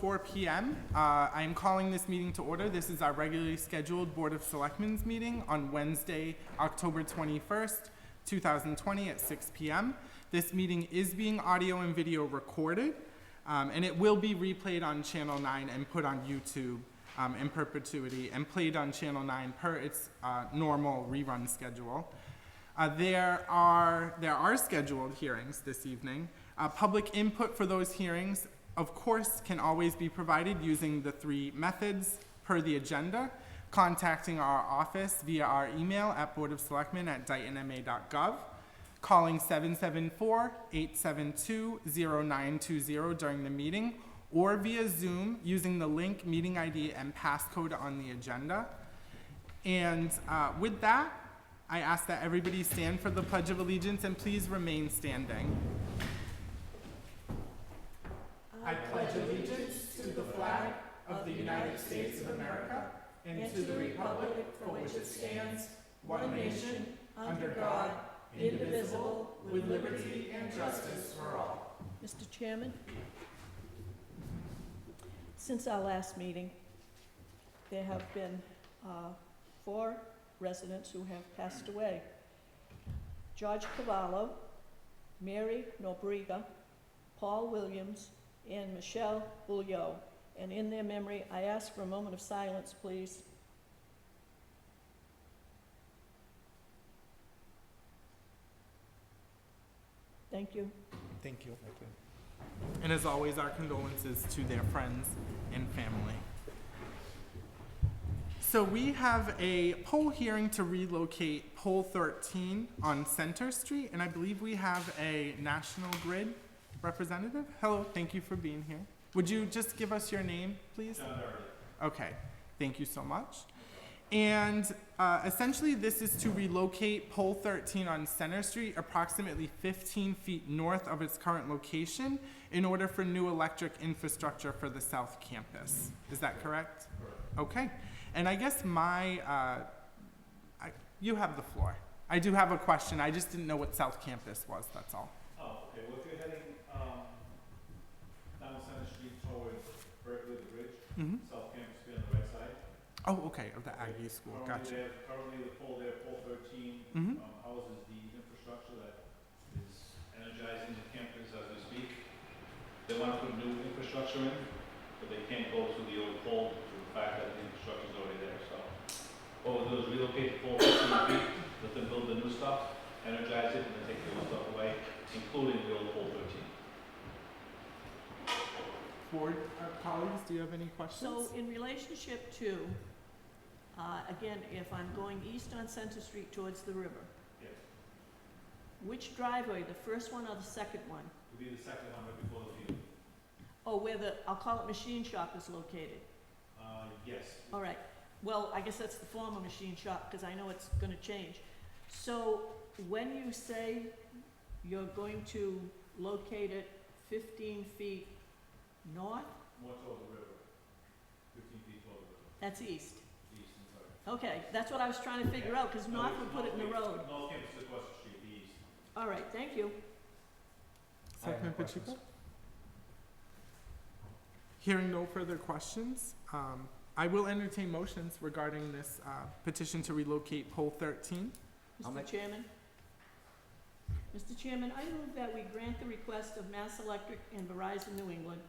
4 p.m. I am calling this meeting to order. This is our regularly scheduled Board of Selectmen's meeting on Wednesday, October 21st, 2020 at 6 p.m. This meeting is being audio and video recorded, and it will be replayed on Channel 9 and put on YouTube in perpetuity and played on Channel 9 per its normal rerun schedule. There are scheduled hearings this evening. Public input for those hearings, of course, can always be provided using the 3 methods per the agenda, contacting our office via our email at boardofselectmen@daytonma.gov, calling 774-872-0920 during the meeting, or via Zoom using the link, meeting ID, and passcode on the agenda. And with that, I ask that everybody stand for the Pledge of Allegiance and please remain standing. I pledge allegiance to the flag of the United States of America and to the republic for which it stands, one nation, under God, indivisible, with liberty and justice for all. Mr. Chairman, since our last meeting, there have been 4 residents who have passed away. George Cavallo, Mary Nobrega, Paul Williams, and Michelle Bouliot. And in their memory, I ask for a moment of silence, please. Thank you. Thank you. And as always, our condolences to their friends and family. So we have a poll hearing to relocate pole 13 on Center Street, and I believe we have a National Grid representative. Hello, thank you for being here. Would you just give us your name, please? John Doherty. Okay, thank you so much. And essentially this is to relocate pole 13 on Center Street approximately 15 feet north of its current location in order for new electric infrastructure for the South Campus. Is that correct? Correct. Okay, and I guess you have the floor. I do have a question, I just didn't know what South Campus was, that's all. Oh, okay. Well, if you're heading down Center Street towards Berkeley the Bridge, South Campus will be on the right side. Oh, okay, of the Aggie School, gotcha. Currently the pole there, pole 13, houses the infrastructure that is energizing the campus as we speak. They want to put new infrastructure in, but they can't go to the old pole due to the fact that the infrastructure is already there. So what we'll do is relocate the pole 15 feet, let them build the new stuff, energize it, and then take the old stuff away, including the old pole 13. Board colleagues, do you have any questions? So in relationship to, again, if I'm going east on Center Street towards the river, Yes. which driveway, the first one or the second one? It'll be the second one right before the field. Oh, where the, I'll call it machine shop is located. Yes. All right. Well, I guess that's the former machine shop, because I know it's gonna change. So when you say you're going to locate it 15 feet north, More toward the river. 15 feet toward the river. that's east. East, I'm sorry. Okay, that's what I was trying to figure out, because north would put it in the road. North Campus is across the street, the east. All right, thank you. Selectman Pacheco? Hearing no further questions, I will entertain motions regarding this petition to relocate pole 13. Mr. Chairman? Mr. Chairman, I move that we grant the request of Mass Electric and Verizon New England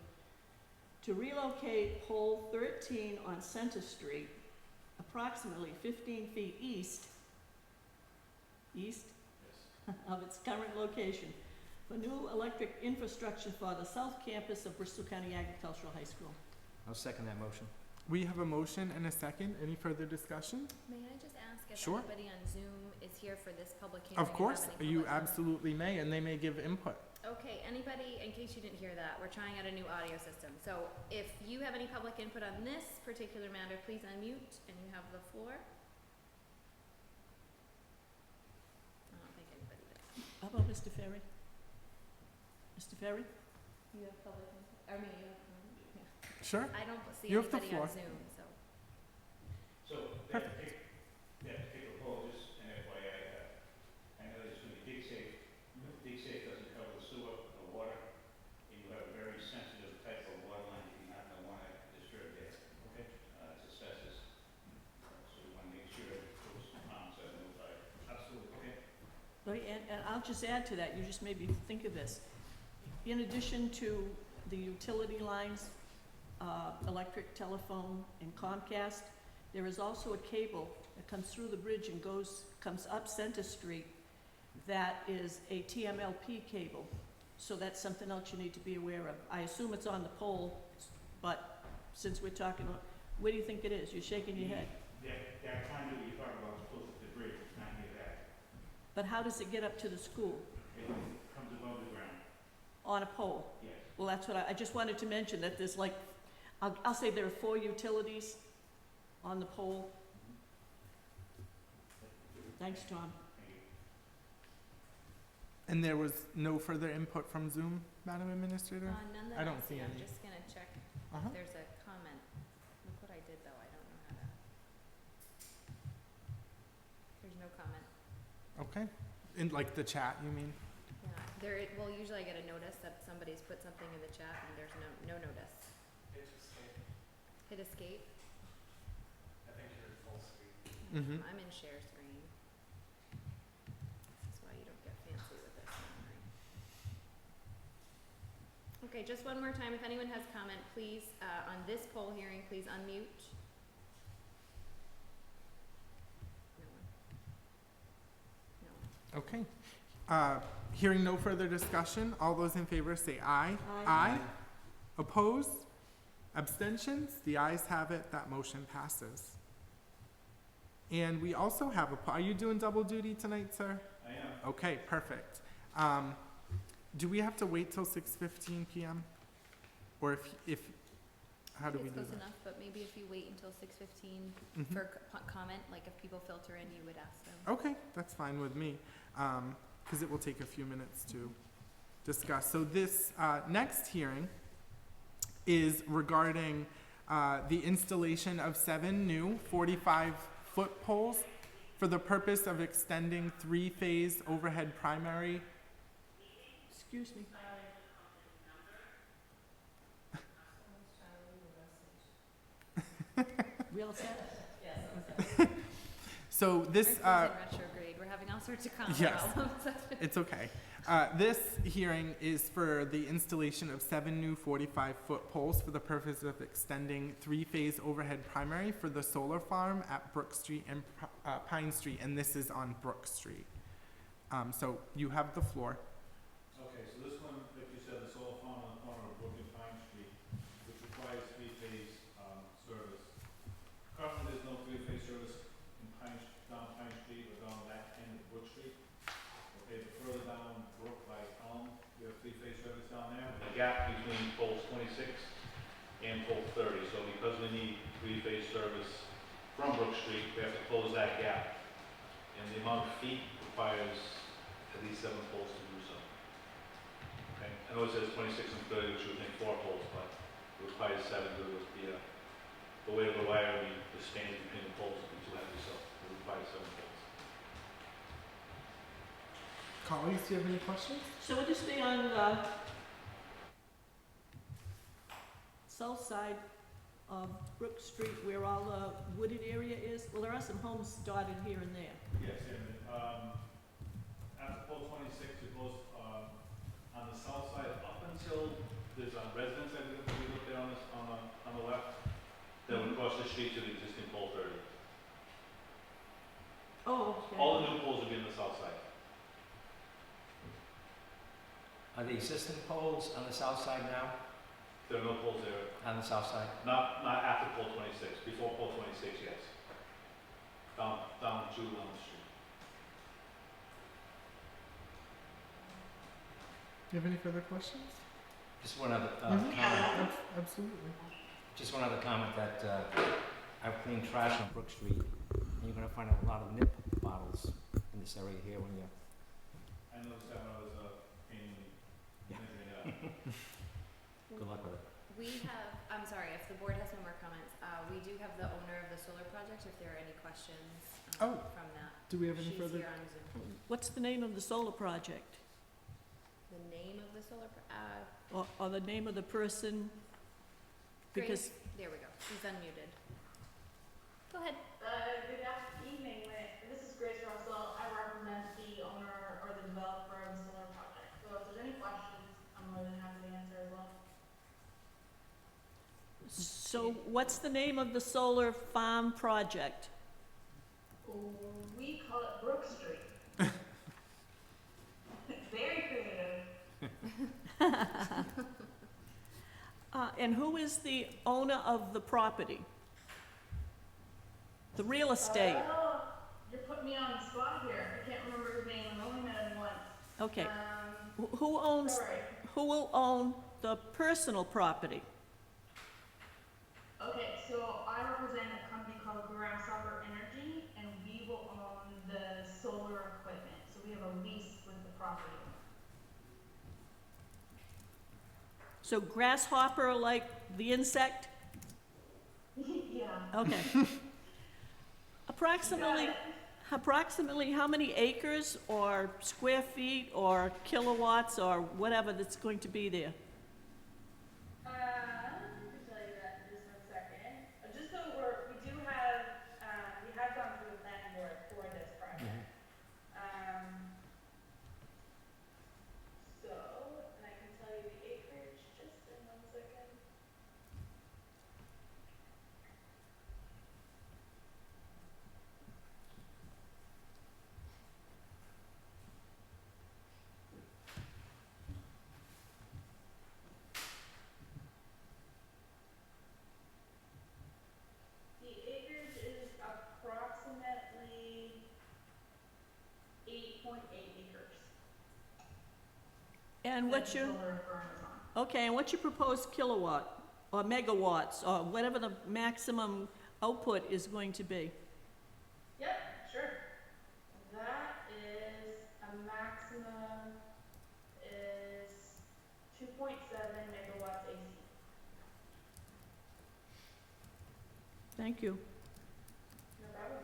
to relocate pole 13 on Center Street, approximately 15 feet east Yes. of its current location, for new electric infrastructure for the South Campus of Bristol County Agricultural High School. I'll second that motion. We have a motion and a second. Any further discussion? May I just ask if Sure. anybody on Zoom is here for this public hearing? Of and course, have any you public input? absolutely may, and they may give input. Okay, anybody, in case you didn't hear that, we're trying out a new audio system. So if you have any public input on this particular matter, please unmute and you have the floor. I don't think anybody does. How about Mr. Ferry? Mr. Ferry? You have public input? I mean, you have, Sure. I don't see You have the anybody on floor. Zoom, so. So that particular pole, just an FYI, I know this would be dig safe. Dig safe doesn't cover the sewer, the water, and you have a very sensitive type of water line if you have no I'll just add to that, you just made me think of this. In addition to the utility lines, electric, telephone, and Comcast, there is also a cable that comes through the bridge and comes up Center Street that is a TMLP cable. So that's something else you need to be aware of. I assume it's on the pole, but since we're talking, where do you think it is? You're shaking your head. That conduit you talk about is close to the bridge, it's not near that. But how does it get up to the school? It comes above the ground. On a pole? Yes. Well, that's what I just wanted to mention, that there's like, I'll say there are 4 utilities on the pole. Thanks, Tom. And there was no further input from Zoom, Madam Administrator? None that I don't I see I'm any. just gonna check Uh-huh. if there's a comment. Look what I did though, I don't know how to. There's no comment. Okay. In like the chat, you mean? Yeah, well, usually I get a notice that somebody's put something in the chat and there's no notice. Hit escape. I think you're in full screen. Mm-hmm. I'm in share screen. This is why you don't get fancy with this memory. Okay, just one more time, if anyone has comment, please, on this poll hearing, please unmute. No one. Okay. Hearing no further discussion, all those in favor say aye. Aye. Opposed? Abstentions? The ayes have it, that motion passes. And we also have are you doing double duty tonight, sir? I am. Okay, perfect. Do we have to wait till 6:15 PM? Or how do we do It's close that? enough, but maybe if you wait until 6:15 Mhm. for comment, like if people filter in, you would ask them. Okay, that's fine with me, because it will take a few minutes to discuss. So this next hearing is regarding the installation of 7 new 45-foot poles for the purpose of extending 3-phase overhead primary. Excuse me. We all set? So this, Mercury's in retrograde, we're having all sorts of common Yes. problems. it's okay. This hearing is for the installation of 7 new 45-foot poles for the purpose of extending 3-phase overhead primary for the solar farm at Brook Street and Pine Street, and this is on Brook Street. So you have the floor. Okay, so this one, like you said, the solar farm on the corner of Brook and Pine Street, which requires 3-phase, service. Currently, there's no 3-phase service in down Pine Street or down that end of Brook Street. Okay, but further down Brook by Elm, we have 3-phase service down there. The gap between poles 26 and pole 30, so because we need 3-phase service from Brook Street, we have to close that gap. And the amount of feet requires at least 7 poles to do so. Okay, I know it says 26 and 30, which would make 4 poles, but it requires 7 due to the way of the wire, the span between the poles would be too heavy, so it requires 7 poles. Colleagues, do you have any questions? So would this be on the south side of Brook Street where all the wooded area is? Well, there are some homes dotted here and there. Yes, and after pole 26, it goes on the south side up until there's a residence that we looked at on the left. Then we cross the street to the existing pole 30. Oh, okay. All the new poles will be on the south side. Are the existing poles on the south side now? There are no poles there, On the south side? not after pole 26. Before pole 26, yes. Down to Elm Street. Do you have any further questions? Just one other Mhm. comment. Absolutely. Just one other comment that I've cleaned trash on Brook Street, and you're gonna find a lot of nip bottles in this area here when you. I noticed that when I was painting, Yeah. measuring it out. Good luck with it. We have, I'm sorry, if the board has no more comments, we do have the owner of the solar project, if there are any questions Oh. from that. Do we have any She's further? here on Zoom. What's the name of the solar project? The name of the solar, Or the name of the person? Because, Grace, there we go, she's unmuted. Go ahead. Good evening, this is Grace Russell. I represent the owner or the developer of the solar project. So if there's any questions, I'm more than happy to answer as well. So what's the name of the solar farm project? We call it Brook Street. Very creative. And who is the owner of the property? The real estate? Oh, you're putting me on the spot here. I can't remember his name. I've only met him once. Okay. Who owns, Sorry. who will own the personal property? Okay, so I represent a company called Grasshopper Energy, and we will own the solar equipment. So we have a lease with the property owner. So grasshopper, like the insect? Yeah. Okay. Approximately how many acres or square feet or kilowatts or whatever that's going to be there? I can tell you that in just 1 second. Just so we have gone through the planning board for this project. And I can tell you the acreage just in 1 second. The acreage is approximately 8.8 acres. And what's your, That the solar farm is on. okay, and what's your proposed kilowatt or megawatts or whatever the maximum output is going to be? Yep, sure. That is a maximum is 2.7 megawatts AC. Thank you. No problem.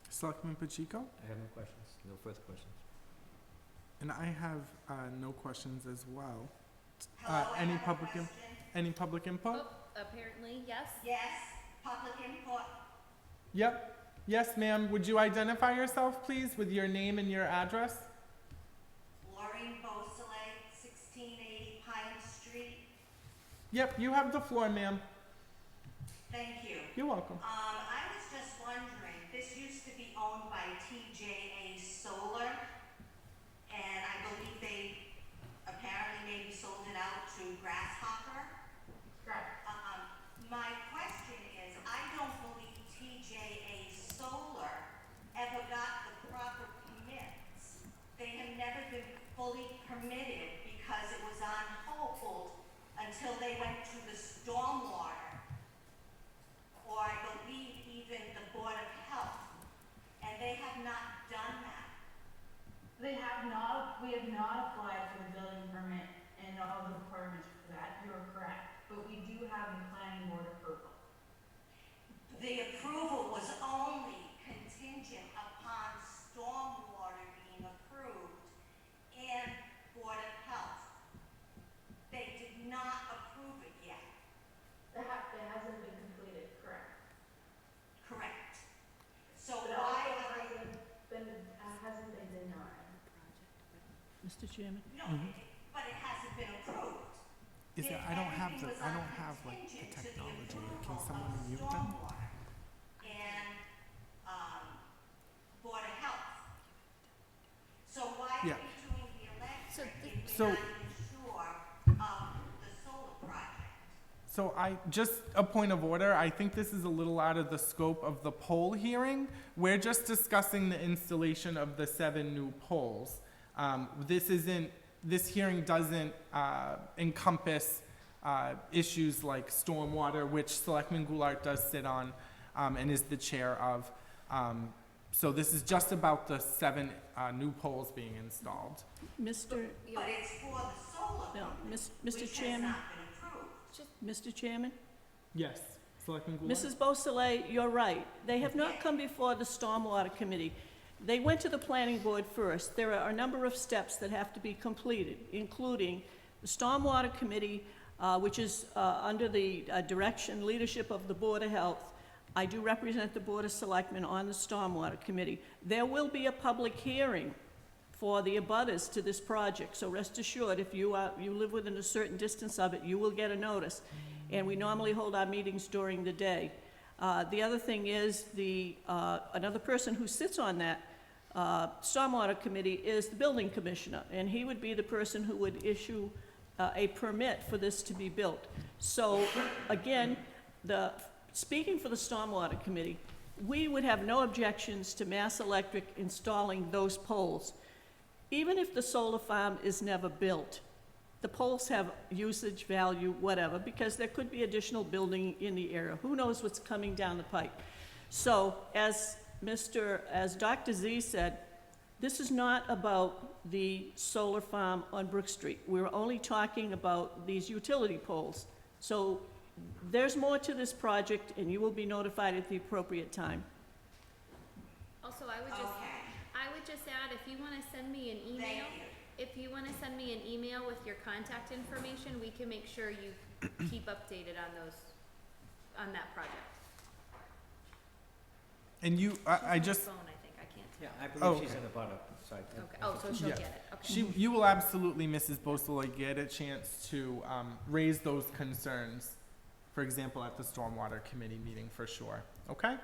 Selectman Pacheco? I have no questions, no further questions. And I have no questions as well. Hello, I Any have a public question. Any public input? Oh, apparently, yes. Yes, public input. Yep. Yes, ma'am. Would you identify yourself, please, with your name and your address? Maureen Beausoleil, 1680 Pine Street. Yep, you have the floor, ma'am. Thank you. You're welcome. I was just wondering, this used to be owned by TJA Solar, and I believe they apparently maybe sold it out to Grasshopper. Correct. My question is, I don't believe TJA Solar ever got the proper permits. They have never been fully permitted because it was on hold until they went to the stormwater, or I believe even the Board of Health, and they have not done that. We have not applied for the building permit and all the requirements for that. You are correct. But we do have the planning board approval. The approval was only contingent upon stormwater being approved and Board of Health. They did not approve it yet. It hasn't been completed, correct? Correct. So But why also are they, hasn't been denied. Mr. Chairman? no, but it hasn't been approved. Is there, I don't have like the technology. Can someone mute them? And, Board of Health. So why are Yeah. we doing the So electric if So- we're not even sure of the solar project? So just a point of order, I think this is a little out of the scope of the poll hearing. We're just discussing the installation of the 7 new poles. This hearing doesn't encompass issues like stormwater, which Selectman Goulart does sit on and is the chair of. So this is just about the 7 new poles being installed. Mr. But it's for the solar No, company, Mr. which has Chairman? not been approved. Mr. Chairman? Yes, Selectman Goulart? Mrs. Beausoleil, you're right. They have not come before the Stormwater Committee. They went to the planning board first. There are a number of steps that have to be completed, including the Stormwater Committee, which is under the direction, leadership of the Board of Health. I do represent the Board of Selectmen on the Stormwater Committee. There will be a public hearing for the abutters to this project. So rest assured, if you live within a certain distance of it, you will get a notice. And we normally hold our meetings during the day. The other thing is, another person who sits on that stormwater committee is the building commissioner, and he would be the person who would issue a permit for this to be built. So, again, speaking for the stormwater committee, we would have no objections to Mass Electric installing those poles. Even if the solar farm is never built, the poles have usage value, whatever, because there could be additional building in the area. Who knows what's coming down the pike? So, as Dr. Z said, this is not about the solar farm on Brook Street. We're only talking about these utility poles. So, there's more to this project, and you will be notified at the appropriate time. Also, I would just Okay, add, if you wanna send me an email, thank you. if you wanna send me an email with your contact information, we can make sure you keep updated on that project. And you, She's on I the just, phone, I think, I can't Yeah, tell. I Oh, believe she's okay. in a butter, sorry. Okay, oh, so she'll Yeah. get it, okay. you will absolutely, Mrs. Bostola, get a chance to raise those concerns, for example, at the Stormwater Committee meeting for sure, okay?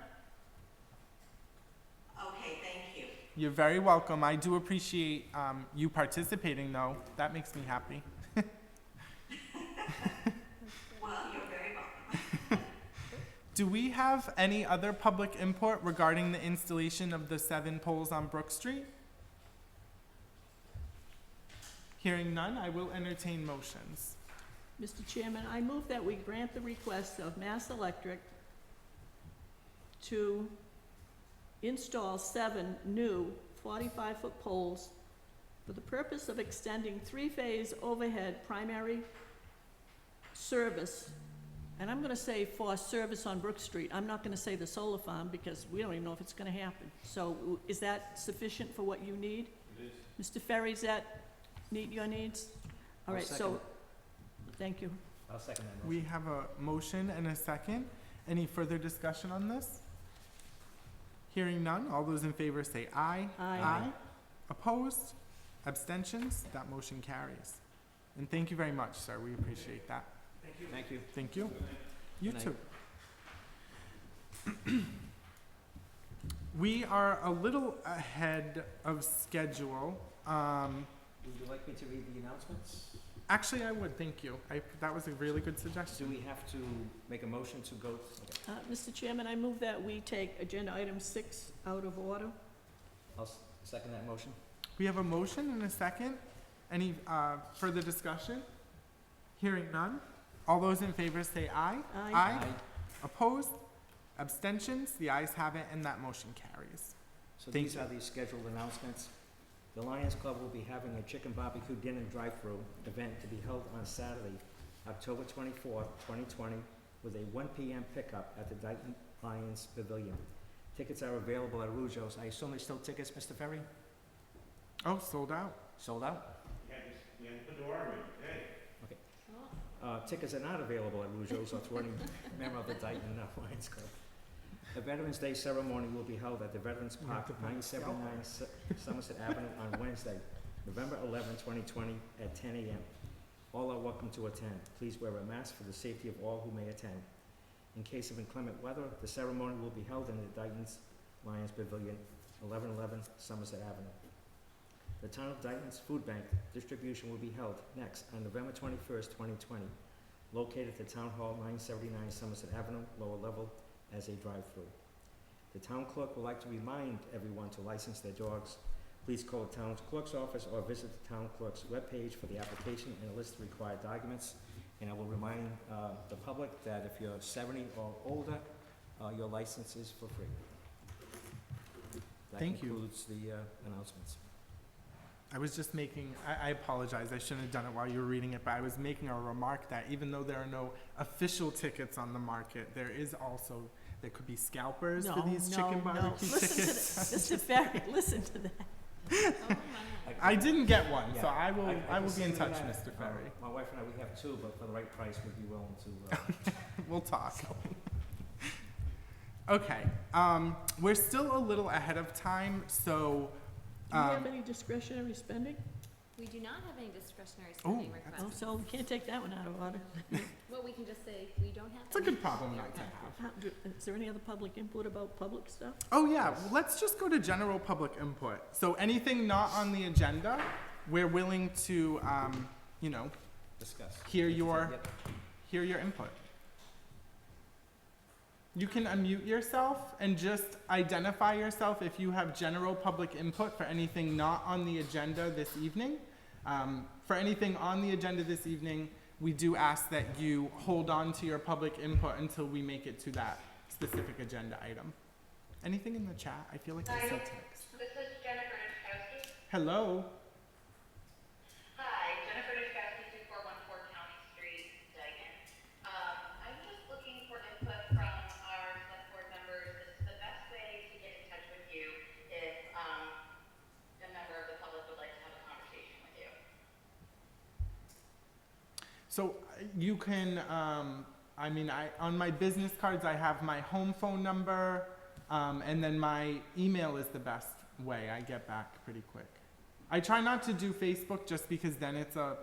Okay, thank you. You're very welcome. I do appreciate you participating, though. That makes me happy. Well, you're very welcome. Do we have any other public input regarding the installation of the 7 poles on Brook Street? Hearing none, I will entertain motions. Mr. Chairman, I move that we grant the request of Mass Electric to install 7 new 45-foot poles for the purpose of extending 3-phase overhead primary service. And I'm gonna say for service on Brook Street. I'm not gonna say the solar farm, because we don't even know if it's gonna happen. So is that sufficient for what you need? It is. Mr. Ferry, does that meet your needs? All I'll right, second so, it. thank you. I'll second that motion. We have a motion and a second. Any further discussion on this? Hearing none, all those in favor say aye. Aye. Opposed? Abstentions? That motion carries. And thank you very much, sir. We appreciate that. Thank you. Thank you. You Good too. We are a little ahead of schedule. Would you like me to read the announcements? Actually, I would, thank you. That was a really good Do suggestion. we have to make a motion to go? Okay. Mr. Chairman, I move that we take agenda item 6 out of order. I'll second that motion. We have a motion and a second. Any further discussion? Hearing none. All those in favor say aye. Aye. Opposed? Abstentions? The ayes have it, and that motion carries. So Thank these you. are the scheduled announcements. The Lions Club will be having a chicken barbecue dinner drive-through event to be held on Saturday, October 24th, 2020, with a 1 p.m. pickup at the Dayton Lions Pavilion. Tickets are available at Rougeau's. I assume there's still tickets, Mr. Ferry? Oh, sold out. Sold out? We had to put the order in, hey. Tickets are not available at Rougeau's or to any member of the Dayton Lions Club. The Veterans Day ceremony will be held at the Veterans You have Park, to put 979 Somerset Avenue on Wednesday, November 11, 2020, at 10 a.m. All are welcome to attend. Please wear a mask for the safety of all who may attend. In case of inclement weather, the ceremony will be held in the Dayton's Lions Pavilion, 1111 Somerset Avenue. The Town of Dayton's Food Bank distribution will be held next on November 21st, 2020, located at the Town Hall, 979 Somerset Avenue, lower level, as a drive-through. The town clerk would like to remind everyone to license their dogs. Please call the town clerk's office or visit the town clerk's webpage for the application and a list of required documents. And I will remind the public that if you're 70 or older, your license is for free. Thank you. That concludes the announcements. I was just making, I apologize, I shouldn't have done it while you were reading it, but I was making a remark that even though there are no official tickets on the market, there could be scalpers for these chicken barbecue tickets. Listen to Mr. Ferry, listen to that. Oh my. I didn't get one, so Yeah, I will can be in send you touch, that. Mr. Ferry. My wife and I, we have 2, but for the right price, we'd be willing to. We'll talk. Okay, we're still a little ahead of time, so Do we have Um, any discretionary spending? We do not have any discretionary Oh, spending that's- Oh, requests. so we can't take that one out of order. Well, we can just say we don't have It's a any. good problem not to have. Is there any other public input about public stuff? Oh yeah, well, let's just go to general public input. So anything not on the agenda, we're willing to, you know, Discuss. hear your, Yep. hear your input. You can unmute yourself and just identify yourself if you have general public input for anything not on the agenda this evening. For anything on the agenda this evening, we do ask that you hold on to your public input until we make it to that specific agenda item. Anything in the chat? I feel like I said text. This is Jennifer Niskowski. Hello? Hi, Jennifer Niskowski, 2414 County Street, Dayton. I'm just looking for input from our select board members. This is the best way to get in touch with you if, a member of the public would like to have a conversation with you. So you can, on my business cards, I have my home phone number, and then my email is the best way. I get back pretty quick. I try not to do Facebook just because then it's a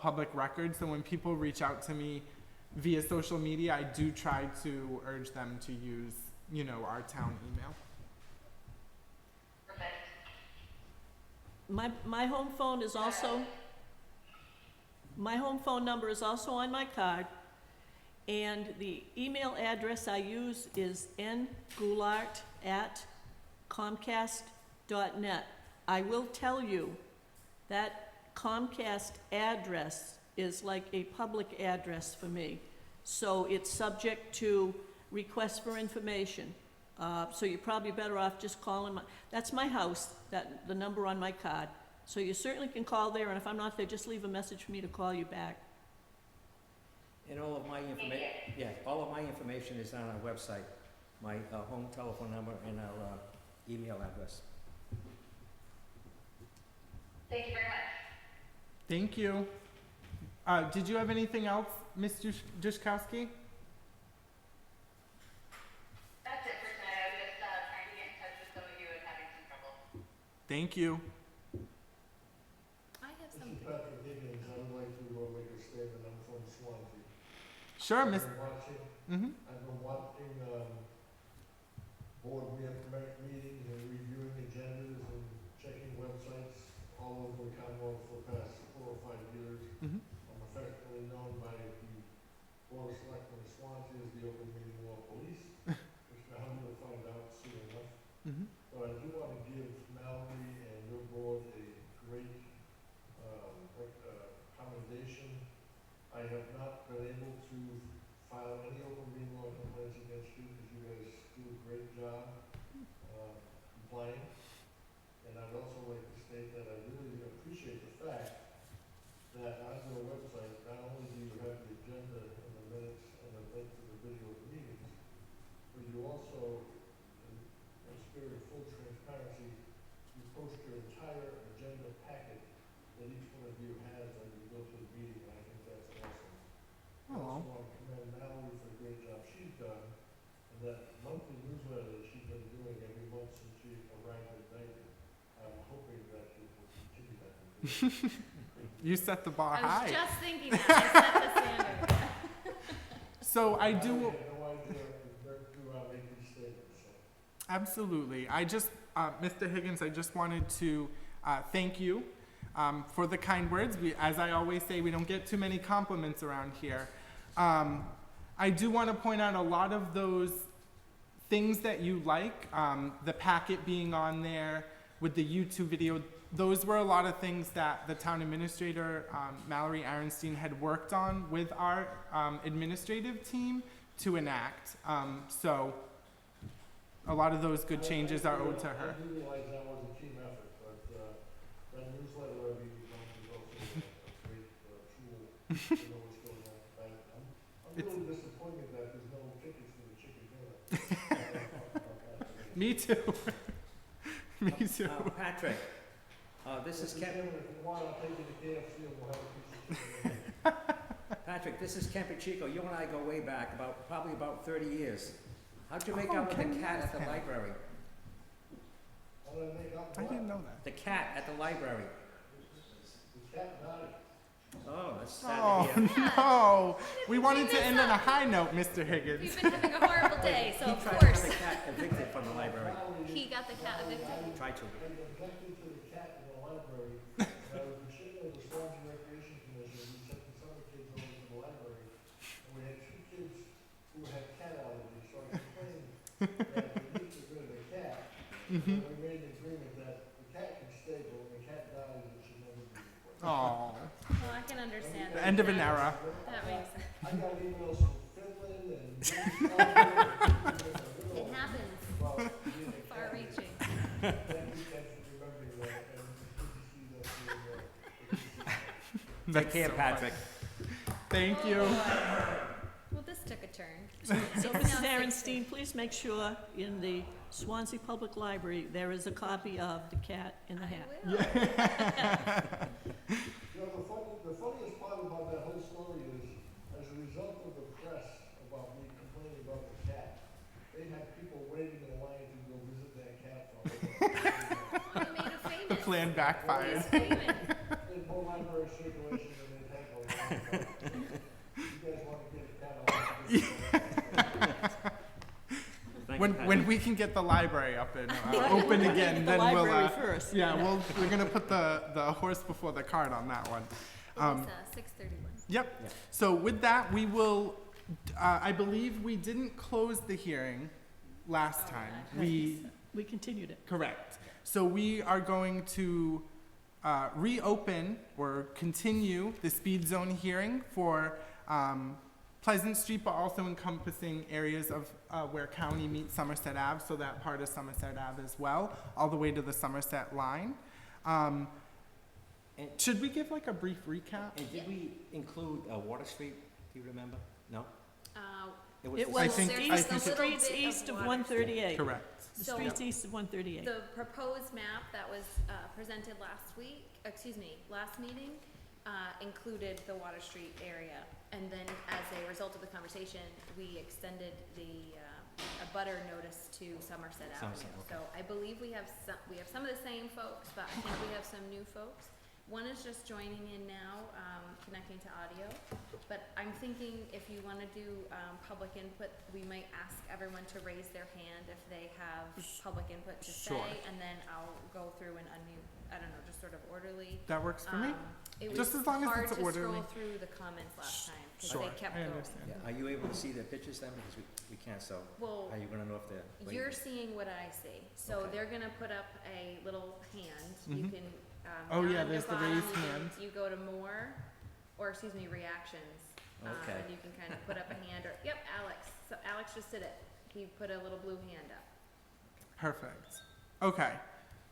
public record. So when people reach out to me via social media, I do try to urge them to use, you know, our town email. Perfect. My home phone is also, my home phone number is also on my card, and the email address I use is ngoulart@comcast.net. I will tell you that Comcast address is like a public address for me, so it's subject to requests for information. So you're probably better off just calling that's my house, the number on my card. So you certainly can call there, and if I'm not there, just leave a message for me to call you back. And all of my all of my information is on our website, my home telephone number and our email address. Thank you very much. Thank you. Did you have anything else, Ms. Duszkowski? That's it for tonight. I was just trying to get in touch with some of you and having some trouble. Thank you. I have This something. is Patrick Higgins, I would like to make a statement, I'm from Swansea. Sure, Miss. I've been watching, Mm-hmm. board meetings and reviewing agendas and checking websites all over the Commonwealth for the past 4 or 5 years. Mm-hmm. I'm affectionately known by the Board of Selectmen of Swansea as the open meeting law police, which now I'm gonna find out soon enough. Mm-hmm. But I do want to give Mallory and your board a great commendation. I have not been able to file any open meeting law complaints against you because you guys do a great job complying. And I'd also like to state that I really appreciate the fact that on your website, not only do you have the agenda and the minutes and the link to the video of the meetings, but you also, in spirit of full transparency, you post your entire agenda packet that each one of you has when you go to the meeting, and I think that's awesome. I also want to commend Mallory for the great job she's done, and that monthly newsletter that she's been doing every month since she arrived in Dayton. I'm hoping that you will continue that. You set the bar I was high. just thinking that. I set the standard. So I I do. had no idea to make these statements, so. Absolutely. I just, Mr. Higgins, I just wanted to thank you for the kind words. As I always say, we don't get too many compliments around here. I do want to point out a lot of those things that you like, the packet being on there with the YouTube video. Those were a lot of things that the town administrator, Mallory Aronstein, had worked on with our administrative team to enact. So a lot of those good changes are owed to her. I do realize that was a team effort, but that newsletter every month is also a great tool to know what's going on. I'm really disappointed that there's no tickets for the chicken dinner. Me too. Me too. Patrick, this is Mr. Ken. Chairman, if you want, I'll take you to KFC and we'll have a piece of chicken. Patrick, this is Ken Pacheco. You and I go way back, probably about 30 years. How'd you make Oh, out with Ken the cat at the Ken. library? I'm gonna make up I what? didn't know that. The cat at the library. The cat died. Oh, that's sad Oh, to hear. no. We wanted to end on a high note, Mr. Higgins. We've been having a horrible day, so He of tried to course, get the cat evicted from the library. he got the cat evicted. Tried to. I objected to the cat in the library, and I was the chairman of the Swansea Recreation Commission, we sent the summer kids over to the library, and we had 2 kids who had cat allergies, so I complained that we need to get rid of the cat. And we made an agreement that the cat can stay, but when the cat dies, it should never be replaced. Oh, Well, I can understand the that. end of an era. That makes sense. I got emails from Finland and James It happens, about being a far cat. reaching. Thank you guys for remembering that, and it's good to see that being, That's Take care, so Patrick. funny. Thank Oh, you. boy. Well, this took a turn. So It's now Mrs. 6:30. Aaronstein, please make sure in the Swansea Public Library, there is a copy of The Cat in the Hat. I will. You know, the funniest part about that whole story is, as a result of the press about me complaining about the cat, they had people waiting in line to go visit that cat for Well, you made it famous. The plan backfired. He's famous. in more library circulation than they've had for a long time. You guys want to get a cat out? Thank you, When Patrick. we can get the library up and open We again, need then the we'll. library first. Yeah, we're gonna put the horse before the cart on that one. It was 6:31. Yep. Yeah. So with that, we will. I believe we didn't close the hearing last time. We continued it. Correct. So we are going to reopen or continue the speed zone hearing for Pleasant Street, but also encompassing areas of where county meets Somerset Ave, so that part of Somerset Ave as well, all the way to the Somerset line. And- Should we give like a brief recap? And did we include Water Street? Do you remember? No? Uh, It the was I think- east, I the think it- streets Little bit of east of Water 138. Correct. The So- streets east of 138. The proposed map that was presented last meeting, included the Water Street area. And then as a result of the conversation, we extended a butter notice to Somerset Avenue. Somerset, okay. So I believe we have some of the same folks, but I think we have some new folks. One is just joining in now, connecting to audio. But I'm thinking if you wanna do, public input, we might ask everyone to raise their hand if they have public input to say, Sure. and then I'll go through and unmute, I don't know, just sort of orderly. That works for me. It was Just as long as it's hard to orderly. scroll through the comments last time, cause Sure, they kept I going. understand. Yeah. Are you able to see the pictures then? Because we can't, so Well, how are you gonna know if they're? you're seeing what I see, so Okay. they're gonna put up a little hand, you Mhm. can, Oh, down yeah, at there's the bottom, raised you can- hand. You go to more, or excuse me, reactions. Okay. And you can kind of put up a hand, or, yep, Alex, so Alex just did it, he put a little blue hand up. Perfect. Okay.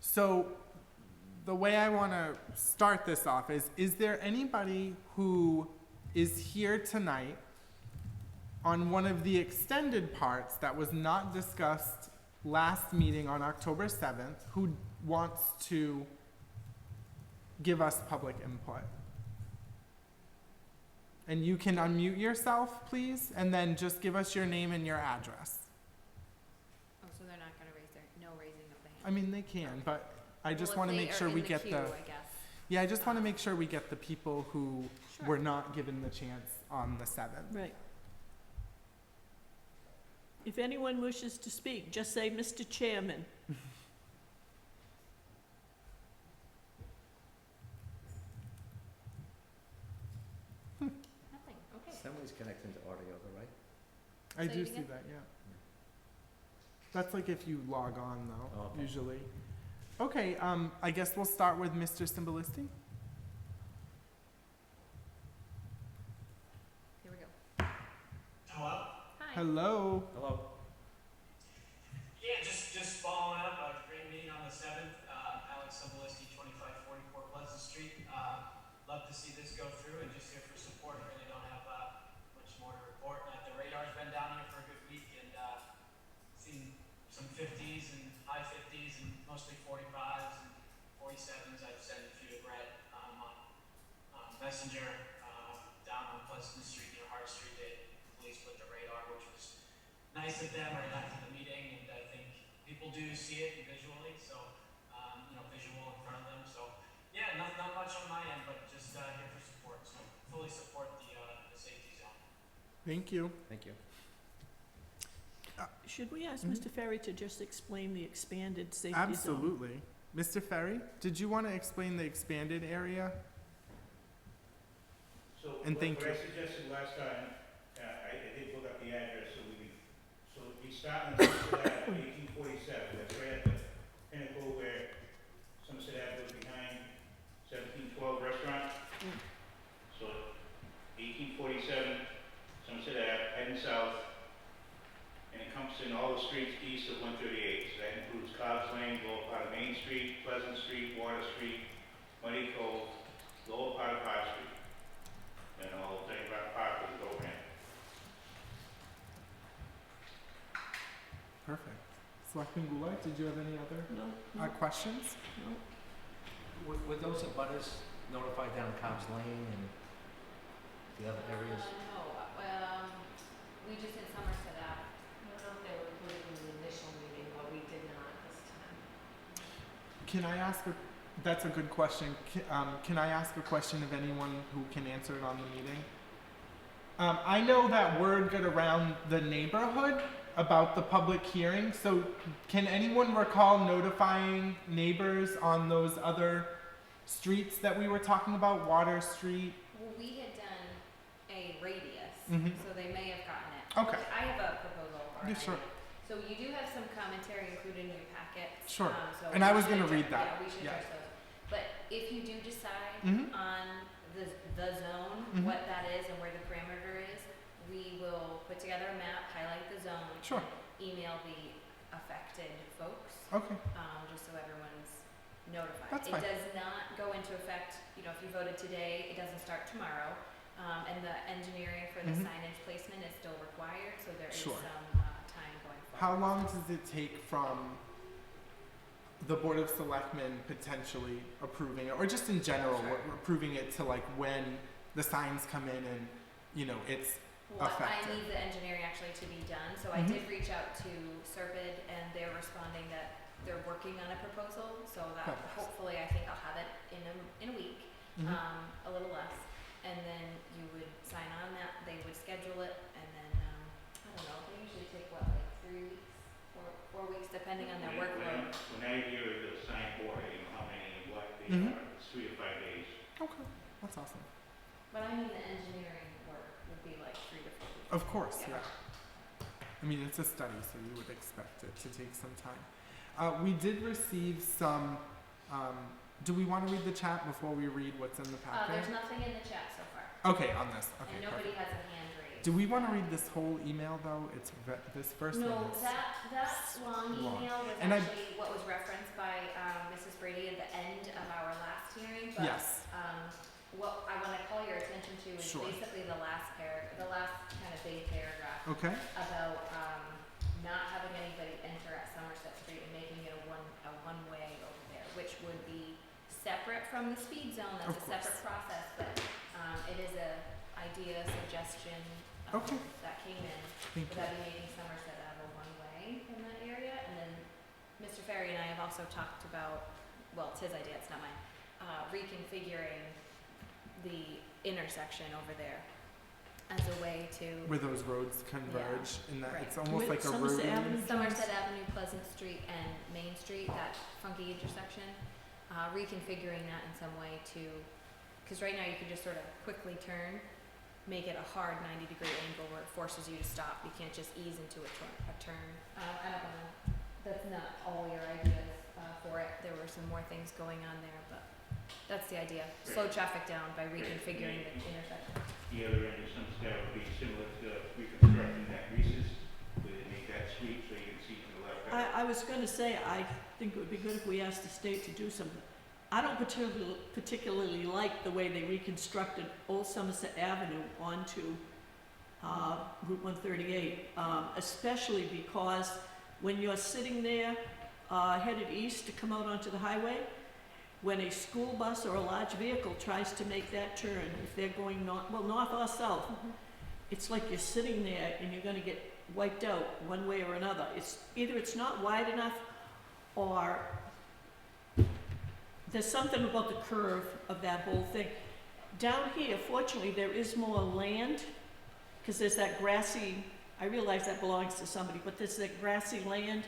So the way I want to start this off is there anybody who is here tonight on one of the extended parts that was not discussed last meeting on October 7th who wants to give us public input? And you can unmute yourself, please, and then just give us your name and your address. Oh, so they're not gonna raise no raising of the hand. I mean, they can, but I just Well, if want to they make are sure in we get queue, the, I guess. yeah, I just want to make sure we get the people who Sure. were not given the chance on the 7th. Right. If anyone wishes to speak, just say, Mr. Chairman. Nothing, okay. Somebody's connecting to audio, though, right? I Say do it see again? that, yeah. That's like if you log on though, Oh, okay. usually. Okay, I guess we'll start with Mr. Symbolisti. Here we go. Hello? Hi. Hello. Hello? Yeah, just following up, a great meeting on the 7th, Alex Sobolewski, 2544 Pleasant Street. Love to see this go through and just here for support. I really don't have much more to report. The radar's been down here for a good week and seen some 50s and high 50s and mostly 45s and 47s. I've sent a few to Brett on Messenger down on Pleasant Street near Hart Street. The police put the radar, which was nice of them right after the meeting, and I think people do see it visually, so not much on my end, but just here for support. So fully support the safety zone. Thank you. Thank you. Should we ask Mhm. Mr. Ferry to just explain the expanded safety zone? Absolutely. Mr. Ferry, did you want to explain the expanded area? So And thank what you. I suggested last time, I did look up the address, so we start in Somerset Ave, 1847, that's right at the pinnacle where Somerset Ave was behind 1712 restaurant. Mm. So 1847, Somerset Ave, heading south, and it comes in all the streets east of 138. So that includes Cobb's Lane, lower part of Main Street, Pleasant Street, Water Street, Muddy Cove, lower part of Park Street, and the whole thing about Park with the go in. Perfect. Selectman Goulart, did you have any other No, questions? no. Were those abutters notified down Cobb's Lane and the other areas? No, we just did Somerset Ave. I don't know if they were included in the initial meeting, but we did not this time. Can I ask that's a good question. Can I ask a question of anyone who can answer it on the meeting? I know that word got around the neighborhood about the public hearing, so can anyone recall notifying neighbors on those other streets that we were talking about, Water Street? Well, we had done a radius, Mhm. so they may have gotten it. Okay. I have a proposal or Yeah, an sure. idea. So you do have some commentary included in your packets. Sure. So And I we was should gonna read address- that. Yeah, we should Yeah. address those. But if you do decide Mhm. on the zone, Mhm. what that is and where the parameter is, we will put together a map, highlight the zone. Sure. and email the affected folks, Okay. just so everyone's notified. That's It fine. does not go into effect, if you voted today, it doesn't start tomorrow. And the engineering for the Mhm. signage placement is still required, so there is Sure. some time going forward. How long does it take from the Board of Selectmen potentially approving it, or just in general, Sure. approving it to like when the signs come in and, it's Well, I effective. need the engineering actually to be done, so I Mhm. did reach out to Serpide, and they're responding that they're working on a proposal, so that Perfect. hopefully I think I'll have it in a week, Mhm. a little less, and then you would sign on that, they would schedule it, and then, I don't know, they usually take what, like 3 weeks, 4 weeks, depending on their workload. When I hear the sign board, how many and what they Mhm. are, it's 3 to 5 days. Okay, that's awesome. But I mean, the engineering work would be like 3 to 4 weeks. Of course, Yeah. yeah. I mean, it's a study, so you would expect it to take some time. We did receive some, do we want to read the chat before we read what's in the packet? There's nothing in the chat so far, Okay, on this, okay, and nobody perfect. has a hand raised. Do we want to read this whole email though? This first one No, is. that long long. email was And I- actually what was referenced by Mrs. Brady at the end of our last hearing, but Yes, what I want to call your attention to is Sure. basically the last kind of big paragraph okay, about not having anybody enter at Somerset Street and making it a one-way over there, which would be separate from the speed zone. That's Of a separate course. process, but it is a idea, suggestion Okay. that came in. thank Would you. that be making Somerset Ave one-way in that area? And then Mr. Ferry and I have also talked about, well, it's his idea, it's not mine, reconfiguring the intersection over there as a way to Where those roads converge in that, right. it's almost like a Somerset rotary. Avenue. Somerset Avenue, Pleasant Street, and Main Street, that funky intersection, reconfiguring that in some way to, because right now you can just sort of quickly turn, make it a hard 90-degree angle where it forces you to stop. You can't just ease into a turn. I don't know. That's not all your ideas for it. There were some more things going on there, but that's the idea. Slow traffic down by reconfiguring the intersection. The other end of Somerset would be similar to reconstructing that Reese's, where they make that sweep so you can see to the left. I was gonna say, I think it would be good if we asked the state to do something. I don't particularly like the way they reconstructed Old Somerset Avenue onto Route 138, especially because when you're sitting there headed east to come out onto the highway, when a school bus or a large vehicle tries to make that turn, if they're going north or south, it's like you're sitting there and you're gonna get wiped out one way or another. It's either it's not wide enough or there's something about the curve of that whole thing. Down here, fortunately, there is more land, because there's that grassy, I realize that belongs to somebody, but there's that grassy land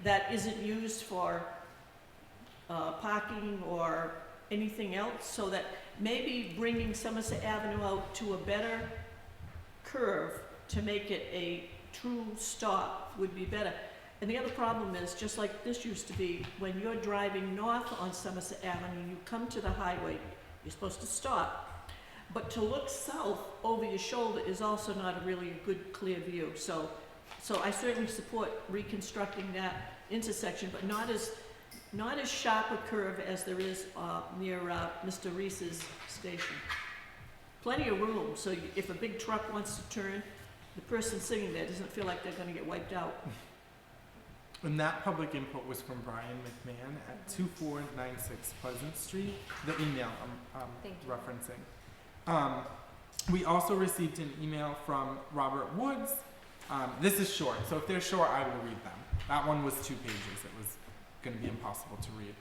that isn't used for parking or anything else, so that maybe bringing Somerset Avenue out to a better curve to make it a true stop would be better. And the other problem is, just like this used to be, when you're driving north on Somerset Avenue, you come to the highway, you're supposed to stop. But to look south over your shoulder is also not a really good, clear view. So I certainly support reconstructing that intersection, but not as sharp a curve as there is near Mr. Reese's station. Plenty of room, so if a big truck wants to turn, the person sitting there doesn't feel like they're gonna get wiped out. And that public input was from Brian McMahon at 2496 Pleasant Street, the email I'm Thank you. referencing. We also received an email from Robert Woods. This is short, so if they're short, I will read them. That one was 2 pages. It was going to be impossible to read.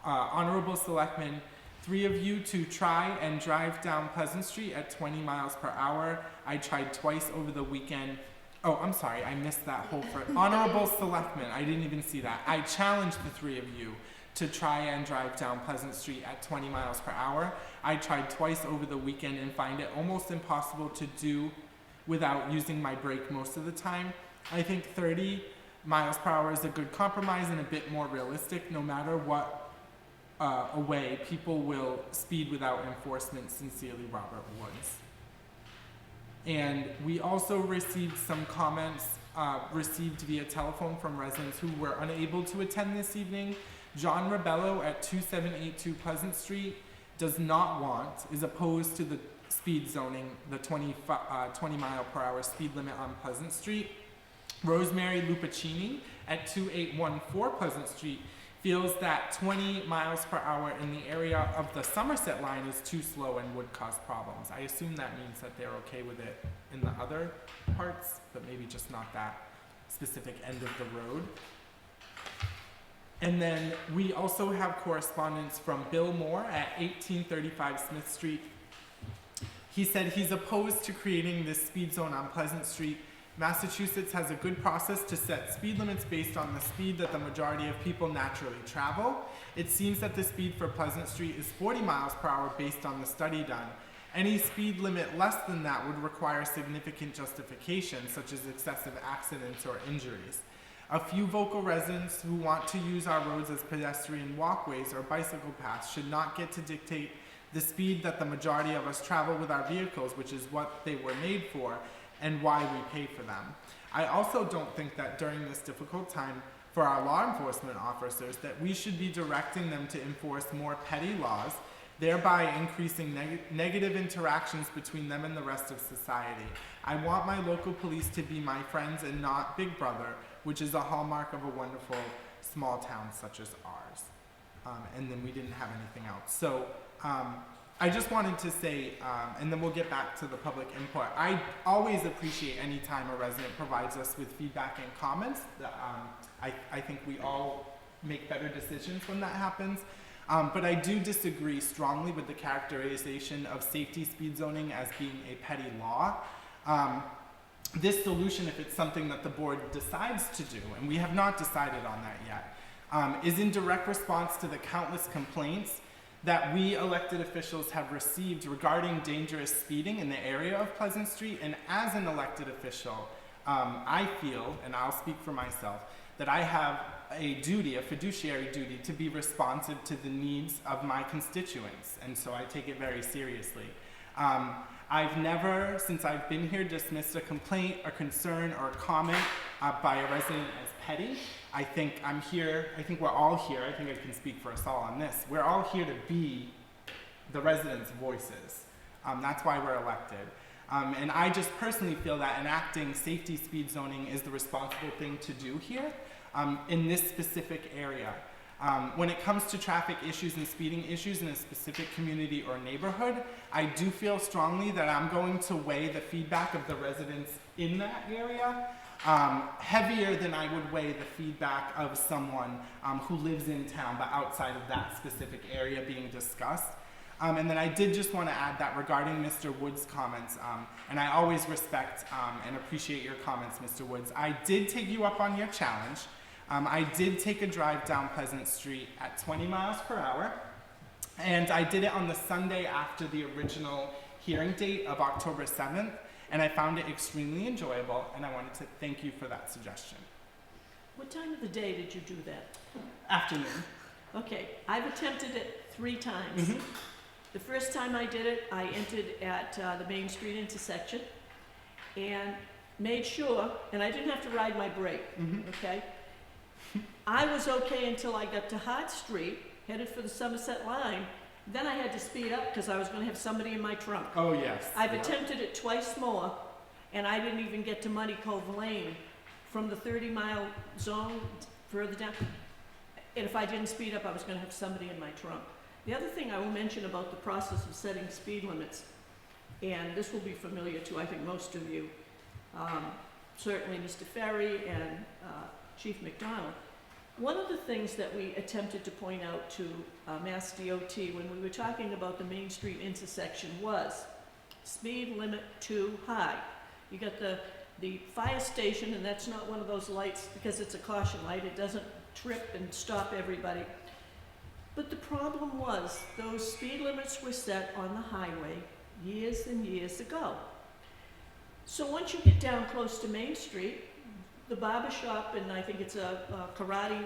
Honorable Selectmen, 3 of you to try and drive down Pleasant Street at 20 miles per hour. I tried twice over the weekend. Oh, I'm sorry, I missed that whole phrase. Honorable Selectmen, I didn't even see that. I challenged the 3 of you to try and drive down Pleasant Street at 20 miles per hour. I tried twice over the weekend and find it almost impossible to do without using my brake most of the time. I think 30 miles per hour is a good compromise and a bit more realistic. No matter what way, people will speed without enforcement. Sincerely, Robert Woods. And we also received some comments received via telephone from residents who were unable to attend this evening. John Rebello at 2782 Pleasant Street is opposed to the speed zoning, the 20 mile per hour speed limit on Pleasant Street. Rosemary Lupacini at 2814 Pleasant Street feels that 20 miles per hour in the area of the Somerset line is too slow and would cause problems. I assume that means that they're okay with it in the other parts, but maybe just not that specific end of the road. And then we also have correspondence from Bill Moore at 1835 Smith Street. He said he's opposed to creating this speed zone on Pleasant Street. Massachusetts has a good process to set speed limits based on the speed that the majority of people naturally travel. It seems that the speed for Pleasant Street is 40 miles per hour based on the study done. Any speed limit less than that would require significant justification, such as excessive accidents or injuries. A few vocal residents who want to use our roads as pedestrian walkways or bicycle paths should not get to dictate the speed that the majority of us travel with our vehicles, which is what they were made for, and why we pay for them. I also don't think that during this difficult time for our law enforcement officers that we should be directing them to enforce more petty laws, thereby increasing negative interactions between them and the rest of society. I want my local police to be my friends and not Big Brother, which is a hallmark of a wonderful small town such as ours. And then we didn't have anything else. So I just wanted to say, and then we'll get back to the public input. I always appreciate any time a resident provides us with feedback and comments. I think we all make better decisions when that happens. But I do disagree strongly with the characterization of safety speed zoning as being a petty law. This solution, if it's something that the board decides to do, and we have not decided on that yet, is in direct response to the countless complaints that we elected officials have received regarding dangerous speeding in the area of Pleasant Street. And as an elected official, I feel, and I'll speak for myself, that I have a duty, a fiduciary duty, to be responsive to the needs of my constituents, and so I take it very seriously. I've never, since I've been here, dismissed a complaint, a concern, or a comment by a resident as petty. I think I'm here, I think we're all here, I think I can speak for us all on this. We're all here to be the residents' voices. That's why we're elected. And I just personally feel that enacting safety speed zoning is the responsible thing to do here in this specific area. When it comes to traffic issues and speeding issues in a specific community or neighborhood, I do feel strongly that I'm going to weigh the feedback of the residents in that area heavier than I would weigh the feedback of someone who lives in town but outside of that specific area being discussed. And then I did just want to add that regarding Mr. Wood's comments, and I always respect and appreciate your comments, Mr. Woods. I did take you up on your challenge. I did take a drive down Pleasant Street at 20 miles per hour, and I did it on the Sunday after the original hearing date of October 7th, and I found it extremely enjoyable, and I wanted to thank you for that suggestion. What time of the day did you do that? Afternoon. Okay, I've attempted it 3 times. The first time I did it, I entered at the Main Street intersection and made sure, and I didn't have to ride my brake, okay? I was okay until I got to Hart Street, headed for the Somerset line. Then I had to speed up because I was going to have somebody in my trunk. Oh, yes. I've attempted it twice more, and I didn't even get to Muddy Cove Lane from the 30-mile zone further down. And if I didn't speed up, I was going to have somebody in my trunk. The other thing I will mention about the process of setting speed limits, and this will be familiar to, I think, most of you, certainly Mr. Ferry and Chief McDonald. One of the things that we attempted to point out to Mass DOT when we were talking about the Main Street intersection was speed limit too high. You got the fire station, and that's not one of those lights because it's a caution light. It doesn't trip and stop everybody. But the problem was those speed limits were set on the highway years and years ago. So once you get down close to Main Street, the barber shop, and I think it's a karate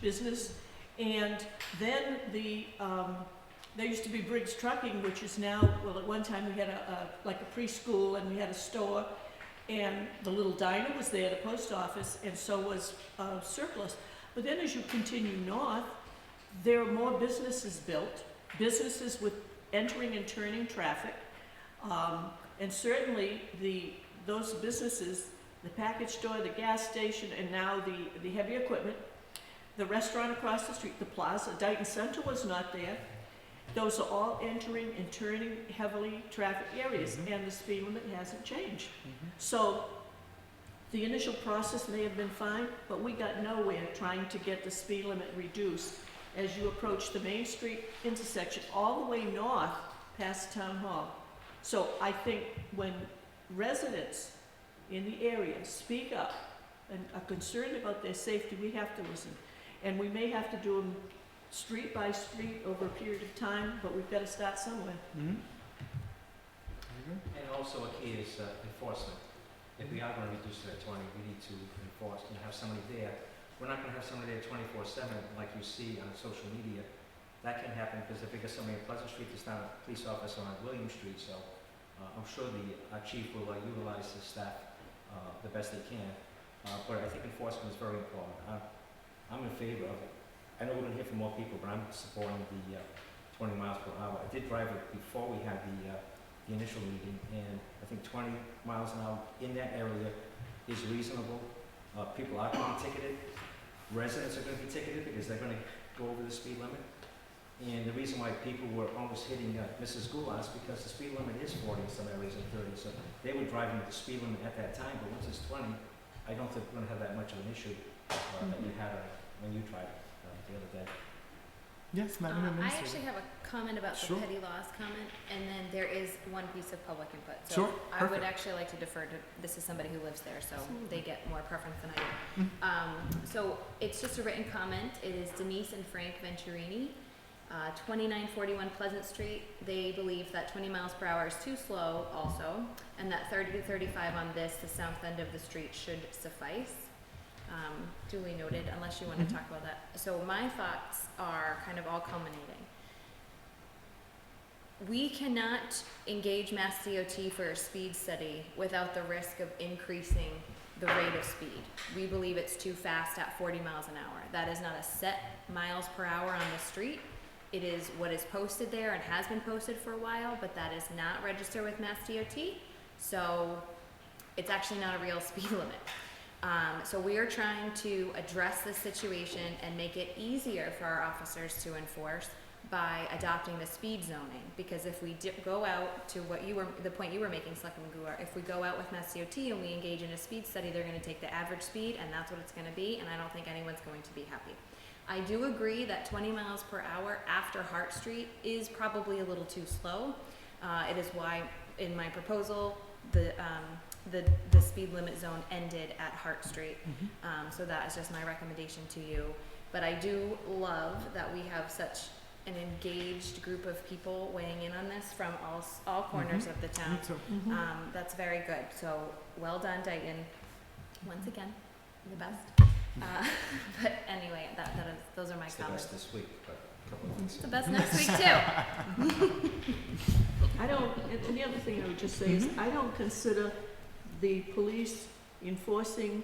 business, and then there used to be Briggs Trucking, which is now, well, at one time we had like a preschool, and we had a store, and the little diner was there, the post office, and so was Surplus. But then as you continue north, there are more businesses built, businesses with entering and turning traffic, and certainly those businesses, the package store, the gas station, and now the heavy equipment, the restaurant across the street, the plaza, Dighton Center was not there. Those are all entering and turning heavily traffic areas, and the speed limit hasn't changed. So the initial process may have been fine, but we got nowhere trying to get the speed limit reduced as you approach the Main Street intersection all the way north past Town Hall. So I think when residents in the area speak up and are concerned about their safety, we have to listen. And we may have to do them street by street over a period of time, but we've got to start somewhere. And also a key is enforcement. If we are going to reduce it at 20, we need to enforce and have somebody there. We're not going to have somebody there 24/7 like you see on social media. That can happen because if we get somebody on Pleasant Street, there's not a police officer on William Street, so I'm sure our chief will utilize his staff the best they can. But I think enforcement is very important. I'm in favor of it. I know we're going to hear from more people, but I'm supporting the 20 miles per hour. I did drive it before we had the initial meeting, and I think 20 miles an hour in that area is reasonable. People are going to be ticketed. Residents are going to be ticketed because they're going to go over the speed limit. And the reason why people were almost hitting Mrs. Goulart is because the speed limit is 40 in some areas and 30. So they were driving with the speed limit at that time, but once it's 20, I don't think we're going to have that much of an issue that you had when you tried the other day. Yes, Madam I Administrator. actually have a comment about Sure. the petty loss comment, and then there is one piece of public input. So Sure, I would perfect. actually like to defer to, this is somebody who lives there, so they get more preference than I do. So it's just a written comment. It is Denise and Frank Venturini, 2941 Pleasant Street. They believe that 20 miles per hour is too slow also, and that 30 to 35 on the south end of the street should suffice. Duly noted, unless you want to talk about that. So my thoughts are kind of all culminating. We cannot engage Mass DOT for a speed study without the risk of increasing the rate of speed. We believe it's too fast at 40 miles an hour. That is not a set miles per hour on the street. It is what is posted there and has been posted for a while, but that is not registered with Mass DOT. So it's actually not a real speed limit. So we are trying to address this situation and make it easier for our officers to enforce by adopting the speed zoning, because if we go out to the point you were making, Selectman Goulart, if we go out with Mass DOT and we engage in a speed study, they're gonna take the average speed, and that's what it's gonna be, and I don't think anyone's going to be happy. I do agree that 20 miles per hour after Hart Street is probably a little too slow. It is why, in my proposal, the speed limit zone ended at Hart Street. So that is just my recommendation to you. But I do love that we have such an engaged group of people weighing in on this from all corners of the town. Me too. That's very good. So well done, Dayton. Once again, the best. But anyway, those are my It's the comments. best this week, but a couple of things. It's the best next week too. I don't, and the other thing I would just say is, I don't consider the police enforcing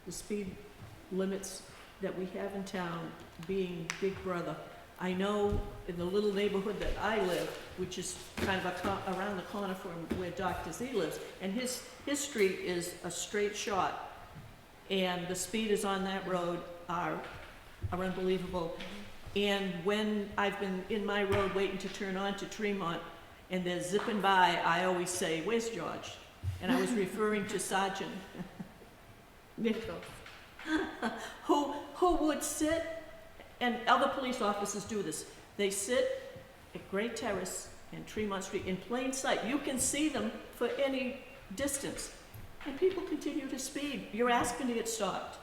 the speed limits that we have in town being Big Brother. I know in the little neighborhood that I live, which is kind of around the corner from where Dr. Z lives, and his street is a straight shot, and the speeders on that road are unbelievable. And when I've been in my road waiting to turn on to Tremont, and they're zipping by, I always say, "Where's George?" And I was referring to Sergeant Nichols, who would sit, and other police officers do this. They sit at Great Terrace and Tremont Street in plain sight. You can see them for any distance, and people continue to speed. You're asking to get stopped.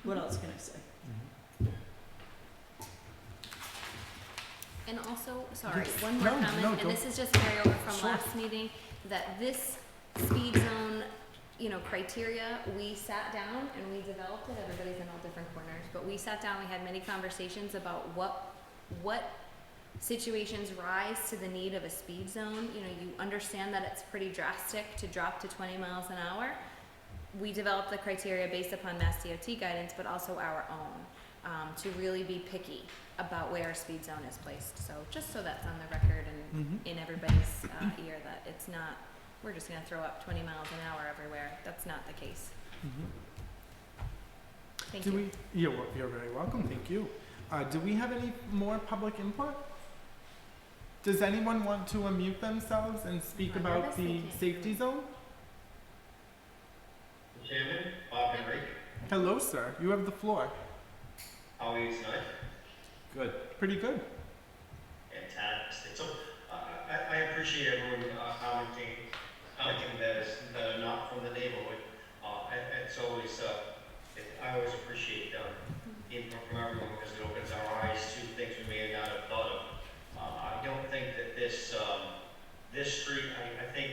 What else can I say? And also, sorry, Yes. one more No, comment, no, and don't. this is just carry over from Sure. last meeting, that this speed zone, criteria, we sat down and we developed it, everybody's in all different corners, but we sat down, we had many conversations about what situations rise to the need of a speed zone. You understand that it's pretty drastic to drop to 20 miles an hour. We developed the criteria based upon Mass DOT guidance, but also our own, to really be picky about where a speed zone is placed. So just so that's on the record and in everybody's ear, that it's not, we're just gonna throw up 20 miles an hour everywhere. That's not the case. Thank you. You're very welcome, thank you. Do we have any more public input? Does anyone want to unmute themselves and speak I'm about nervous, the they can't safety zone? Chairman, Bob Henry, Hello, sir, you have the floor. how are you tonight? Good. Pretty good. Fantastic. So, I appreciate everyone commenting that are not from the neighborhood. It's always, I always appreciate input from everyone because it opens our eyes to things we may not have thought of. I don't think that this street, I think,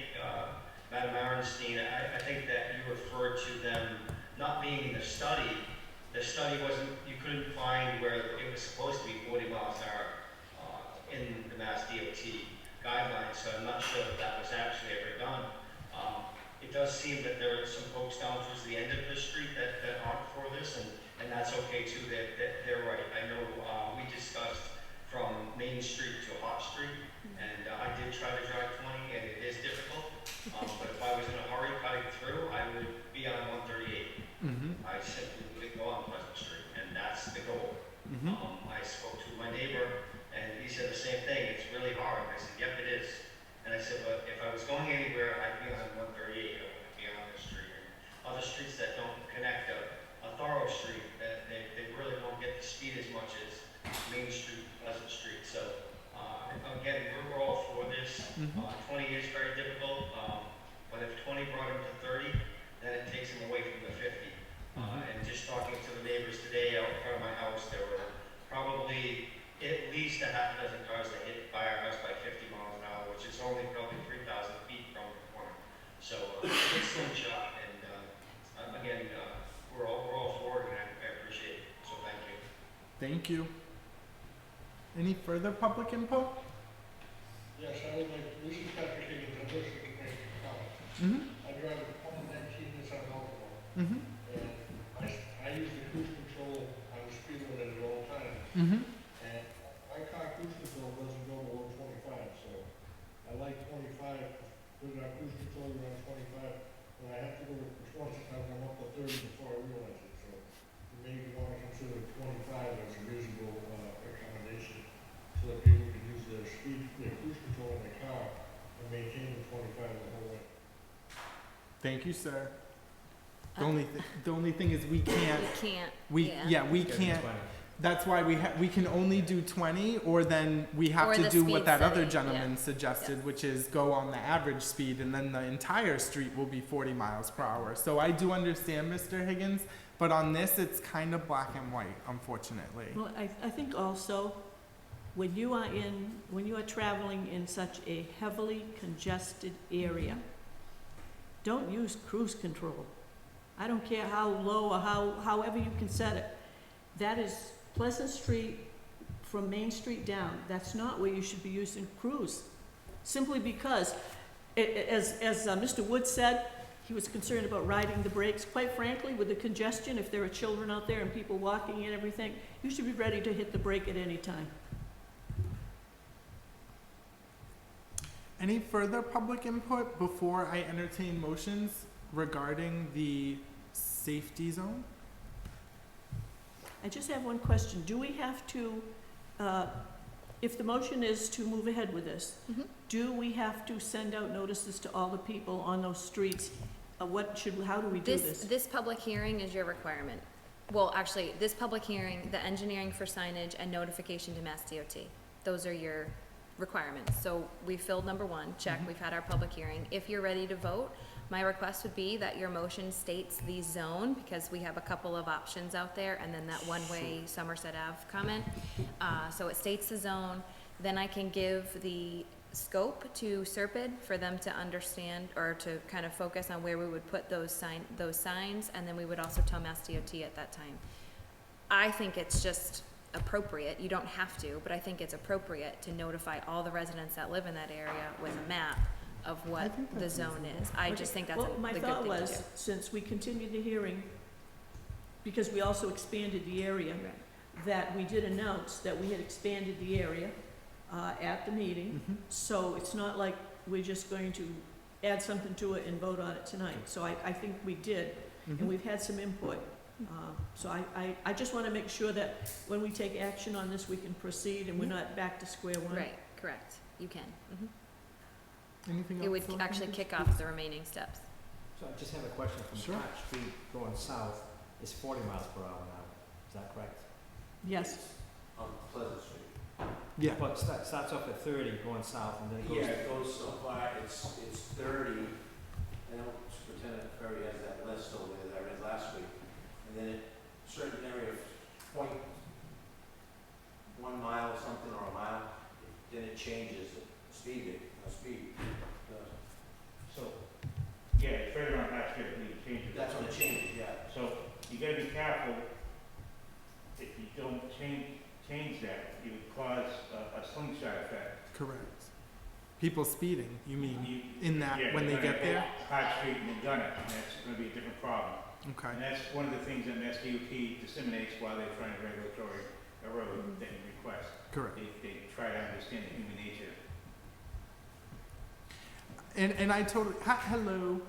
Madam Aronstein, I think that you referred to them not being in the study. The study wasn't, you couldn't find where it was supposed to be 40 miles an hour in the Mass DOT guidelines, so I'm not sure if that was actually ever done. It does seem that there are some folks down towards the end of the street that aren't for this, and that's okay too, they're right. I know we discussed from Main Street to Hot Street, and I did try to drive 20, and it is difficult, but if I was in a hurry cutting through, I would be on 138. I simply wouldn't go on Pleasant Street, and that's the goal. I spoke to my neighbor, and he said the same thing, it's really hard. I said, yep, it is. And I said, but if I was going anywhere, I'd be on 138, I wouldn't be on this street. And other streets that don't connect a thorough street, that they really don't get the speed as much as Main Street, Pleasant Street. So, again, we're all for this. 20 is very difficult, but if 20 brought him to 30, then it takes him away from the 50. And just talking to the neighbors today out in front of my house, there were probably at least a half dozen cars that hit by our house by 50 miles an hour, which is only probably 3,000 feet from the corner. So it's a slingshot, and again, we're all for it, and I appreciate it. So thank you. Thank you. Any further public input? Yes, I would like, this is Patrick Higgins, I'm listening to make a comment. I drive a 2019 Nissan Altima, and I use the cruise control on the speed limit at all times. And my car cruise control doesn't go below 25, so I like 25. With our cruise control, you're on 25. When I have to go to 20, sometimes I'm up to 30 before I realize it. So you maybe want to consider 25 as a reasonable accommodation so that people can Thank you, sir. The only thing is we can't, We can't, we It's gonna be can't, 20. that's why we can only do 20, or then we have Or to the do what speed that other setting, gentleman yeah. suggested, Yeah. which is go on the average speed, and then the entire street will be 40 miles per hour. So I do understand, Mr. Higgins, but on this, it's kind of black and white, unfortunately. Well, I think also, when you are traveling in such a heavily congested area, don't use cruise control. I don't care how low or however you can set it. That is Pleasant Street from Main Street down. That's not where you should be using cruise. Simply because, as Mr. Wood said, he was concerned about riding the brakes. Quite frankly, with the congestion, if there are children out there and people walking and everything, you should be ready to hit the brake at any time. Any further public input before I entertain motions regarding the safety zone? I just have one question. Do we have to, if the motion is to move ahead with this, Mhm. do we have to send out notices to all the people on those streets? How do we do this? This public hearing is your requirement. Well, actually, this public hearing, the engineering for signage and notification to Mass DOT. Those are your requirements. So we filled number one, check, Mhm. we've had our public hearing. If you're ready to vote, my request would be that your motion states the zone, because we have a couple of options out there, and then that one-way Somerset Ave comment. So it states the zone, then I can give the scope to Serpide for them to understand, or to kind of focus on where we would put those signs, and then we would also tell Mass DOT at that time. I think it's just appropriate, you don't have to, but I think it's appropriate to notify all the residents that live in that area with a map of I what think the that's zone reasonable. is. I just think that's the good thing to do. Well, my thought was, since we continued the hearing, because we also expanded the area, Right. that we did announce that we had expanded the area at the meeting. Mhm. So it's not like we're just going to add something to it and vote on it tonight. So I think we did, Mhm. and we've had some input. So I just want to make sure that when we take action on this, we can proceed and we're not back to square one. Right, correct, you can. Anything else? It would Selectman actually Fish? kick off the remaining steps. So I just have a question. From Sure. Park Street going south is 40 miles per hour now. Is that correct? Yes. On Pleasant Street. Yeah. Well, it starts off at 30 going south, and then it goes. Yeah, it goes so far, it's 30, I know Superintendent Ferry has that list over there that I read last week. And then at a certain area, 0.1 mile or something, or a mile, then it changes the speed. So, yeah, it's right around Hatch Street, I believe, it changes. That's when it changes, yeah. So you gotta be careful, if you don't change that, you would cause a slingshot effect. Correct. People speeding, you mean, You- in that, yeah, when they you're get gonna there? hit Hart Street and then Gunner, and that's gonna be a different problem. Okay. And that's one of the things that Mass DOT disseminates while they're trying to regulatory a road that you request. Correct. They try to understand the human nature. And I totally, hello,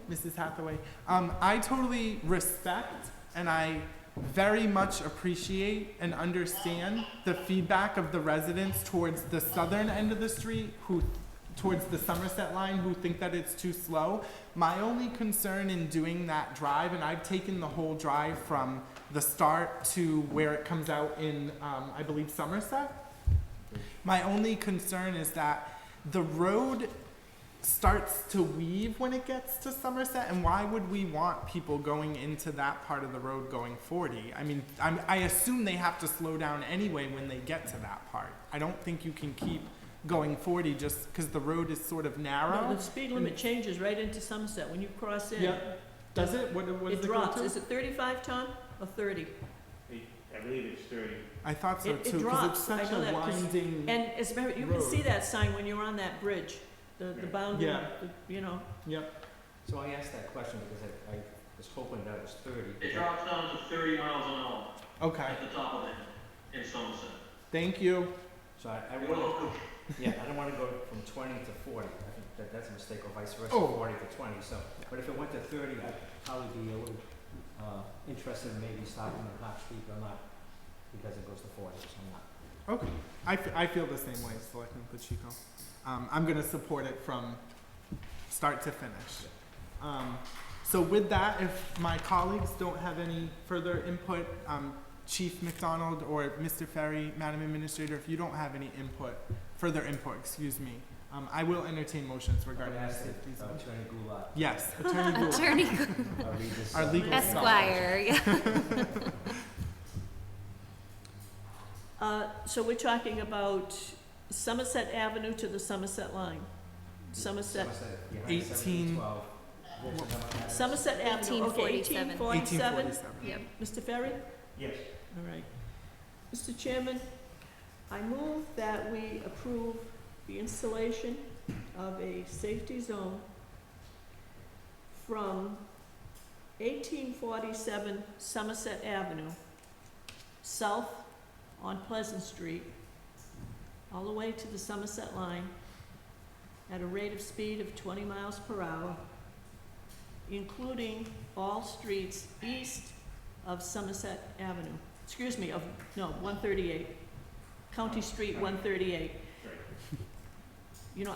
Mrs. Hathaway. I totally respect and I very much appreciate and understand the feedback of the residents towards the southern end of the street, towards the Somerset line, who think that it's too slow. My only concern in doing that drive, and I've taken the whole drive from the start to where it comes out in, I believe, Somerset. My only concern is that the road starts to weave when it gets to Somerset, and why would we want people going into that part of the road going 40? I mean, I assume they have to slow down anyway when they get to that part. I don't think you can keep going 40 just because the road is sort of narrow. No, the speed limit changes right into Somerset when you cross in. Yeah. Does it? What does It it go drops. to? Is it 35, Tom, or 30? I believe it's 30. I thought so It too, because drops. it's I such know a that 'cause- winding. And as a matter, you can Road. see that sign when you're on that bridge, the boundary, Yeah. you know. Yep. So I asked that question because I was hoping that it was 30. It drops down to 30 miles an hour Okay. at the top of it in Somerset. Thank you. So I You're want welcome. yeah, I don't want to go from 20 to 40. I think that's a mistake, or vice versa, Oh. 40 to 20. So, but if it went to 30, I'd probably be a little interested in maybe stopping at Hot Street or not, because it goes to 40, so I'm not. Okay. I feel the same way, Selectman Pacheco. I'm going to support it from start to finish. So with that, if my colleagues don't have any further input, Chief McDonald or Mr. Ferry, Madam Administrator, if you don't have any further input, excuse me, I will entertain motions regarding the safety zone. Attorney Goulart. Yes, Attorney Goulart. Attorney I'll read this. Our legal Esquire, yeah. So we're talking about Somerset Avenue to the Somerset line. Somerset, behind 18 1712. There's a number added. Somerset Avenue, okay, 1847. 1847. 1847. Yep. Mr. Ferry? Yes. All right. Mr. Chairman, I move that we approve the installation of a safety zone from 1847 Somerset Avenue, south on Pleasant Street, all the way to the Somerset line at a rate of speed of 20 miles per hour, including all streets east of Somerset Avenue. Excuse me, 138. County Street 138. You know,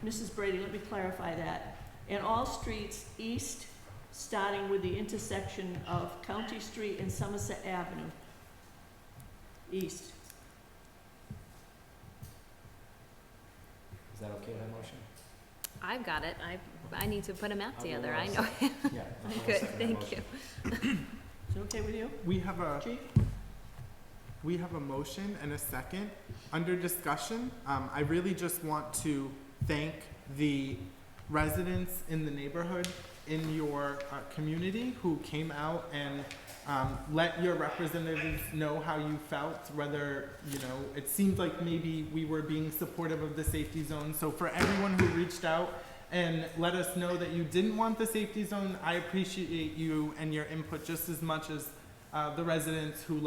Mrs. Brady, let me clarify that. And all streets east, starting with the intersection of County Street and Somerset Avenue. East. Is that okay, that motion? I've got it. I need to put a map I'll together. go I on know. Yeah. I'll Good, second that thank motion. you. Is it okay with you, We have a Chief? motion and a second. Under discussion, I really just want to thank the residents in the neighborhood, in your community, who came out and let your representatives know how you felt, whether, it seemed like maybe we were being supportive of the safety zone. So for everyone who reached out and let us know that you didn't want the safety zone, I appreciate you and your input just as much as the residents who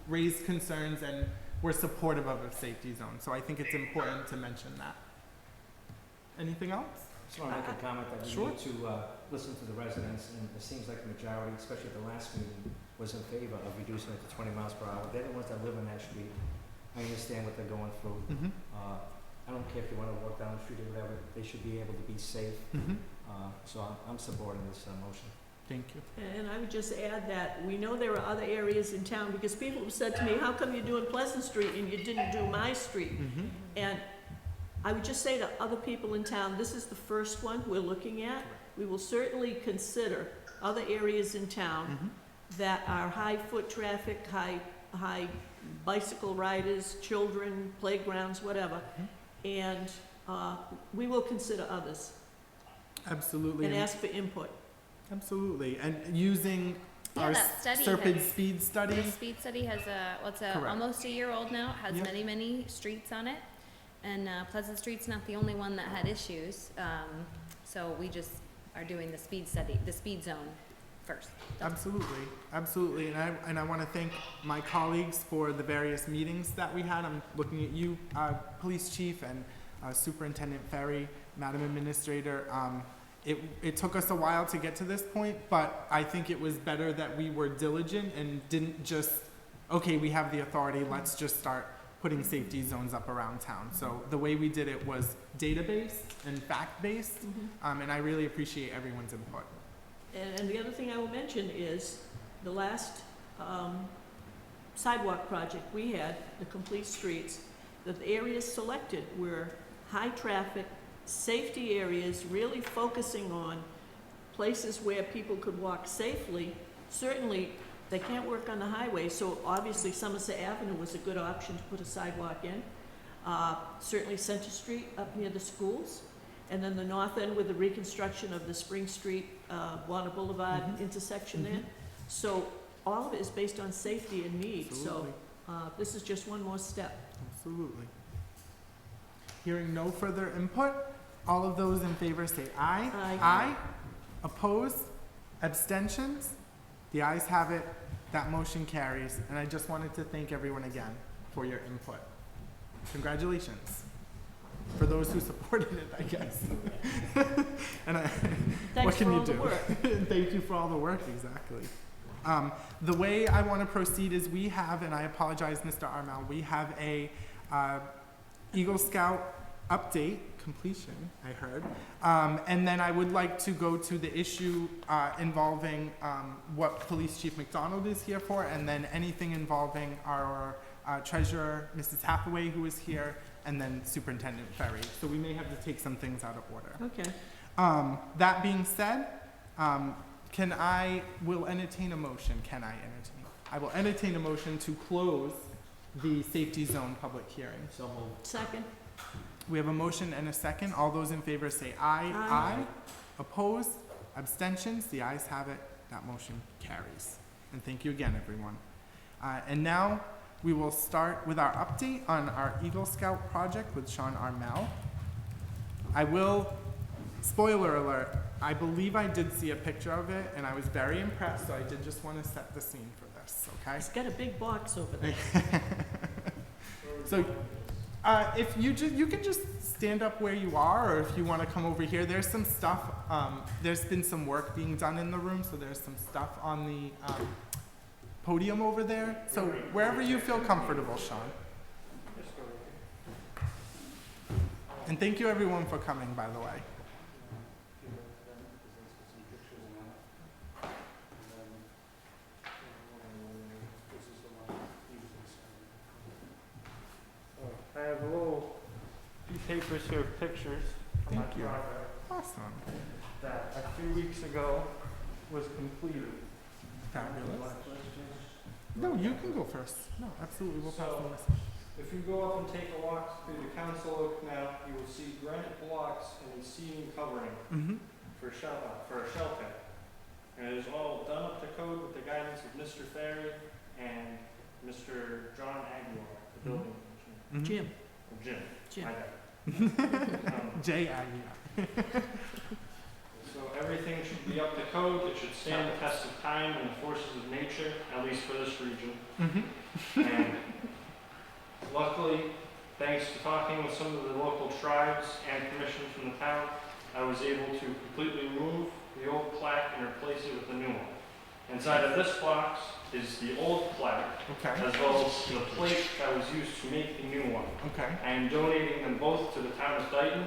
raised concerns and were supportive of a safety zone. So I think it's important to mention that. Anything else? Just want to make a comment that we Sure. need to listen to the residents, and it seems like the majority, especially at the last meeting, was in favor of reducing it to 20 miles per hour. They're the ones that live on that street. I understand what they're going through. Mm-hmm. I don't care if you want to walk down the street or whatever, they should be able to be safe. Mm-hmm. So I'm supporting this motion. Thank you. And I would just add that we know there are other areas in town, because people have said to me, how come you're doing Pleasant Street and you didn't do my street? Mm-hmm. And I would just say to other people in town, this is the first one we're looking at. We will certainly consider other areas in town Mm-hmm. that are high foot traffic, high bicycle riders, children, playgrounds, whatever. And we will consider others Absolutely. and ask for input. Absolutely. And using Yeah, our that study Serpid has- speed study. The speed study has Correct. almost a year old now. Has Yep. many streets on it, and Pleasant Street's not the only one that had issues. So we just are doing the speed study, the speed zone first. Absolutely, absolutely, and I want to thank my colleagues for the various meetings that we had. I'm looking at you, Police Chief, and Superintendent Ferry, Madam Administrator. It took us a while to get to this point, but I think it was better that we were diligent and didn't just, okay, we have the authority, let's just start putting safety zones up around town. So the way we did it was data-based and fact-based, and I really appreciate everyone's input. And the other thing I will mention is the last sidewalk project we had, the Complete Streets, the areas selected were high traffic, safety areas, really focusing on places where people could walk safely. Certainly, they can't work on the highway, so obviously Somerset Avenue was a good option to put a sidewalk in. Certainly Center Street up near the schools, and then the north end with the reconstruction of the Spring Street, Warner Boulevard intersection there. So all of it is based on safety and need, so Absolutely. this is just one more step. Absolutely. Hearing no further input, all of those in favor say aye. Aye. Aye. Opposed? Abstentions? The ayes have it. That motion carries. And I just wanted to thank everyone again for your input. Congratulations. For those who supported it, I guess. And what Thanks can for you all the do? work. Thank you for all the work, exactly. The way I want to proceed is we have, and I apologize, Mr. Armel, we have a Eagle Scout update, completion, I heard. And then I would like to go to the issue involving what Police Chief McDonald is here for, and then anything involving our treasurer, Mrs. Hathaway, who is here, and then Superintendent Ferry. So we may have to take some things out of order. Okay. That being said, I will entertain a motion. I will entertain a motion to close the safety zone public hearing. So moved. Second. We have a motion and a second. All those in favor say aye. Aye. Opposed? Abstentions? The ayes have it. That motion carries. And thank you again, everyone. And now we will start with our update on our Eagle Scout project with Sean Armel. I will, spoiler alert, I believe I did see a picture of it and I was very impressed, so I did just want to set the scene for this, okay? He's got a big box over there. So, if you can just stand up where you are, or if you want to come over here, there's some stuff, there's been some work being done in the room, so there's some stuff on the, podium over there. So wherever you feel comfortable, Sean. And thank you everyone for coming, by the way. I have a little few papers here of pictures from my Thank you. project Awesome. that a few weeks ago was completed. Fabulous. No, you can go first. No, absolutely. We'll pass the message. If you go up and take a walk through the council oak now, you will see granite blocks and a seating covering Mm-hmm. for a shelter. And it is all done up to code with the guidance of Mr. Ferry and Mr. John Aguilar, the building commissioner. Jim. Or Jim. Jim. My bad. Jay Aguilar. So everything should be up to code, it should stand the test of time and the forces of nature, at least for this region. Mm-hmm. And luckily, thanks to talking with some of the local tribes and commissions from the town, I was able to completely remove the old plaque and replace it with a new one. Inside of this box is the old plaque, Okay. as well as the plate that was used to make the new one. Okay. I am donating them both to the town of Dayton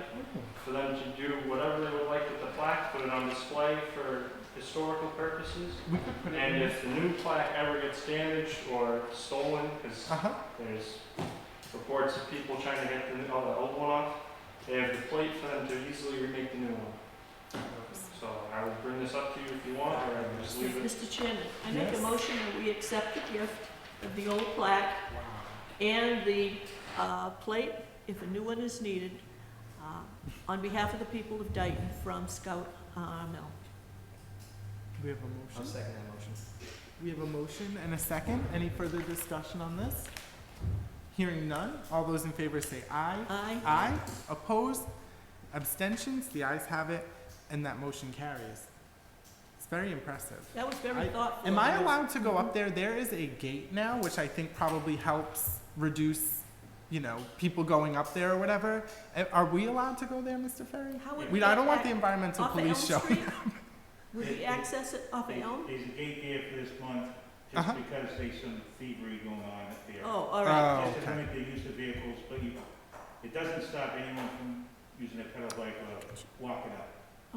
for them to do whatever they would like with the plaque, put it on display for historical purposes. We could put it And in. if the new plaque ever gets damaged or stolen, because Uh-huh. there's reports of people trying to get the old one off, they have the plate for them to easily remake the new one. So I will bring this up to you if you want, or I can just leave it. Mr. Chairman, I make a Yes. motion that we accept the gift of the old plaque Wow. and the plate, if a new one is needed, on behalf of the people of Dayton from Scout Mill. We have a I'll motion. second that motion. We have a motion and a second. Any further discussion on this? Hearing none. All those in favor say aye. Aye. Aye. Opposed? Abstentions? The ayes have it, and that motion carries. It's very impressive. That was very thoughtful. Am I of you. allowed to go up there? There is a gate now, which I think probably helps reduce, people going up there or whatever. Are we allowed to go there, Mr. Ferry? How would I don't want the get environmental off of police Elm showing. Street? Would we access it off of Elm? There's a gate there for this month, Uh-huh. just because there's some thievery going on up there. Oh, all right. Just to okay. limit the use of vehicles, but it doesn't stop anyone from using a pedal bike or walking up.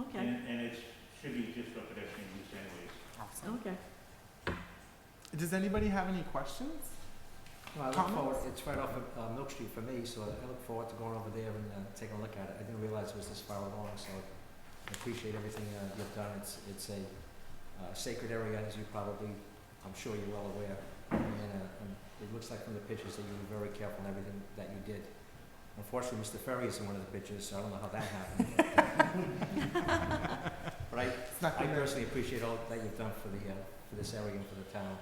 Okay, And it should be just for pedestrian use anyways. Awesome. okay. Does anybody have any questions? Well, I look Comments? forward, it's right off of Milk Street for me, so I look forward to going over there and taking a look at it. I didn't realize it was this far along, so I appreciate everything you've done. It's a sacred area, as you probably, I'm sure you're well aware. And it looks like from the pictures that you were very careful in everything that you did. Unfortunately, Mr. Ferry is in one of the pictures, so I don't know how that happened. But It's not I gonna- personally appreciate all that you've done for this area and for the town,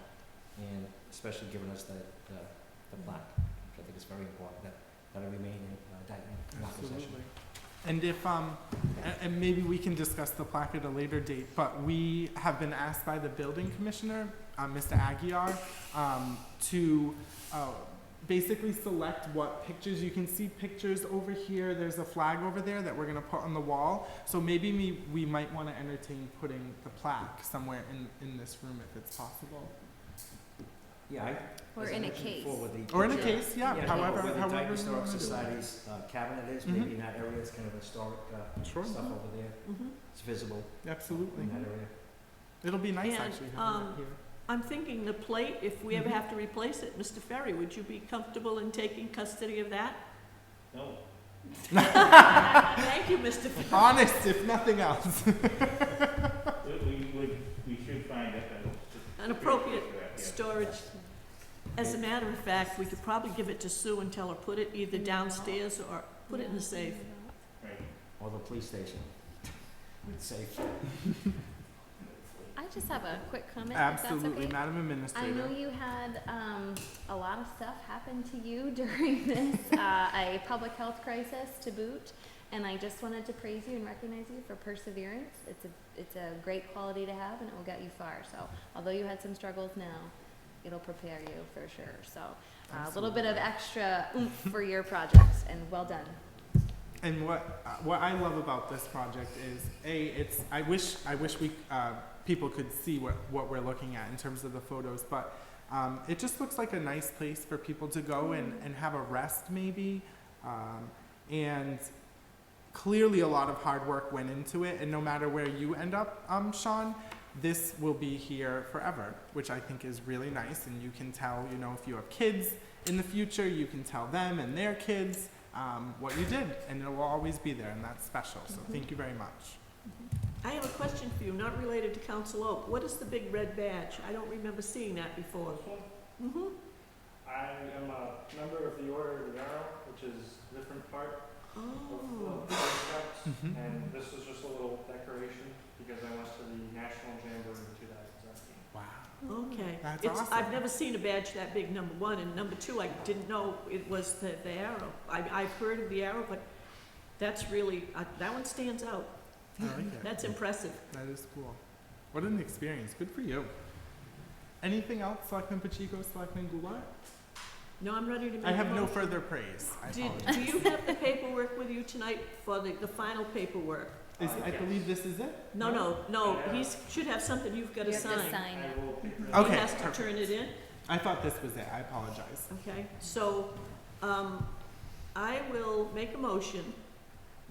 and especially giving us the plaque, which I think is very important, that it remain in our possession. Absolutely. And if, and maybe we can discuss the plaque at a later date, but we have been asked by the building commissioner, Mr. Aguiar, to basically select what pictures. You can see pictures over here. There's a flag over there that we're gonna put on the wall. So maybe we might wanna entertain putting the plaque somewhere in this room if it's possible. Yeah, Or as I in a mentioned case. before, with the- Or in a case, yeah, Yeah, however, where the however Dayton you Historic wanna do it. Society's cabinet is, Mhm. maybe in that area, it's kind of historic Sure. stuff over there. Mhm. It's visible Absolutely. in that area. It'll be nice And, actually having it here. I'm thinking the plate, if we ever Mhm. have to replace it, Mr. Ferry, would you be comfortable in taking custody of that? No. Thank you, Mr. Ferry. Honest, if nothing else. We should find it, An appropriate storage. As a matter of fact, we could probably give it to Sue and tell her, put it either downstairs or put it in the safe. Or the police station. It's safe. I just have a quick comment, if that's okay. Absolutely, Madam I Administrator. know you had a lot of stuff happen to you during this, a public health crisis to boot, and I just wanted to praise you and recognize you for perseverance. It's a great quality to have, and it will get you far. So, although you had some struggles now, it'll prepare you for sure. So, a little bit of extra oomph for your projects, and well done. And what I love about this project is I wish we people could see what we're looking at in terms of the photos, but it just looks like a nice place for people to go and have a rest maybe, and clearly a lot of hard work went into it, and no matter where you end up, Sean, this will be here forever, which I think is really nice. And you can tell, if you have kids in the future, you can tell them and their kids what you did, and it will always be there, and that's special. So thank you very much. I have a question for you, not related to Council Oak. What is the big red badge? I don't remember seeing that before. This one, Mm-hmm. I am a member of the Order of the Arrow, which is a different part of Oh, the Boy Scouts, Mhm. and this was just a little decoration because I went to the National Jamboree in 2017. Wow. okay. That's It's, awesome. I've never seen a badge that big, number one, and number two, I didn't know it was the arrow. I've heard of the arrow, but that's really, that one stands out. I like it. That's impressive. That is cool. What an experience. Good for you. Anything else, Selectman Pacheco, Selectman Goulart? No, I'm ready to make I a have no motion. further praise. I Do apologize. you have the paperwork with you tonight for the final paperwork? I believe this is it? No, he should have something you've got You to have to sign. sign I it. will be He Okay, has to perfect. turn it in, I thought this was it. I apologize. okay? So, I will make a motion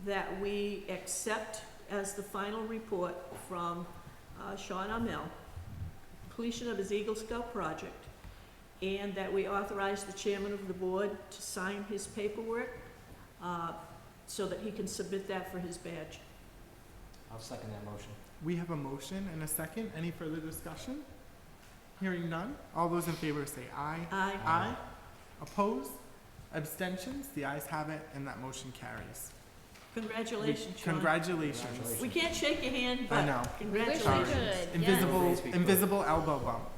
that we accept as the final report from Sean Amell, completion of his Eagle Scout project, and that we authorize the chairman of the board to sign his paperwork so that he can submit that for his badge. I'll second that motion. We have a motion and a second. Any further discussion? Hearing none. All those in favor say aye. Aye. Aye. Opposed? Abstentions? The ayes have it, and that motion carries. Congratulations, Sean. Congratulations. We can't shake your hand, I but know. We wish we Sorry. congratulations. could, Invisible, Yes. invisible elbow bump.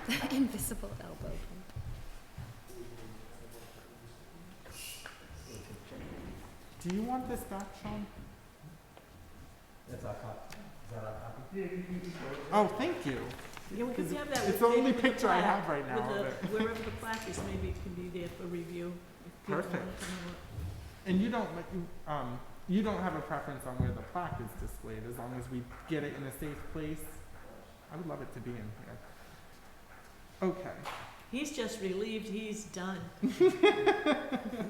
yes. Invisible elbow. Do you want this back, Sean? That's our copy. Is that our copy? Oh, thank you. Yeah, we could have that. It's with the only David with the picture I plaque, have right now with of the- it. Wherever the plaque is, maybe it can be there for review. if people Perfect. want to know And you don't have a preference on where the plaque is displayed, as long as we get it in a safe place. I would love it to be in here. Okay. it. He's just relieved he's done.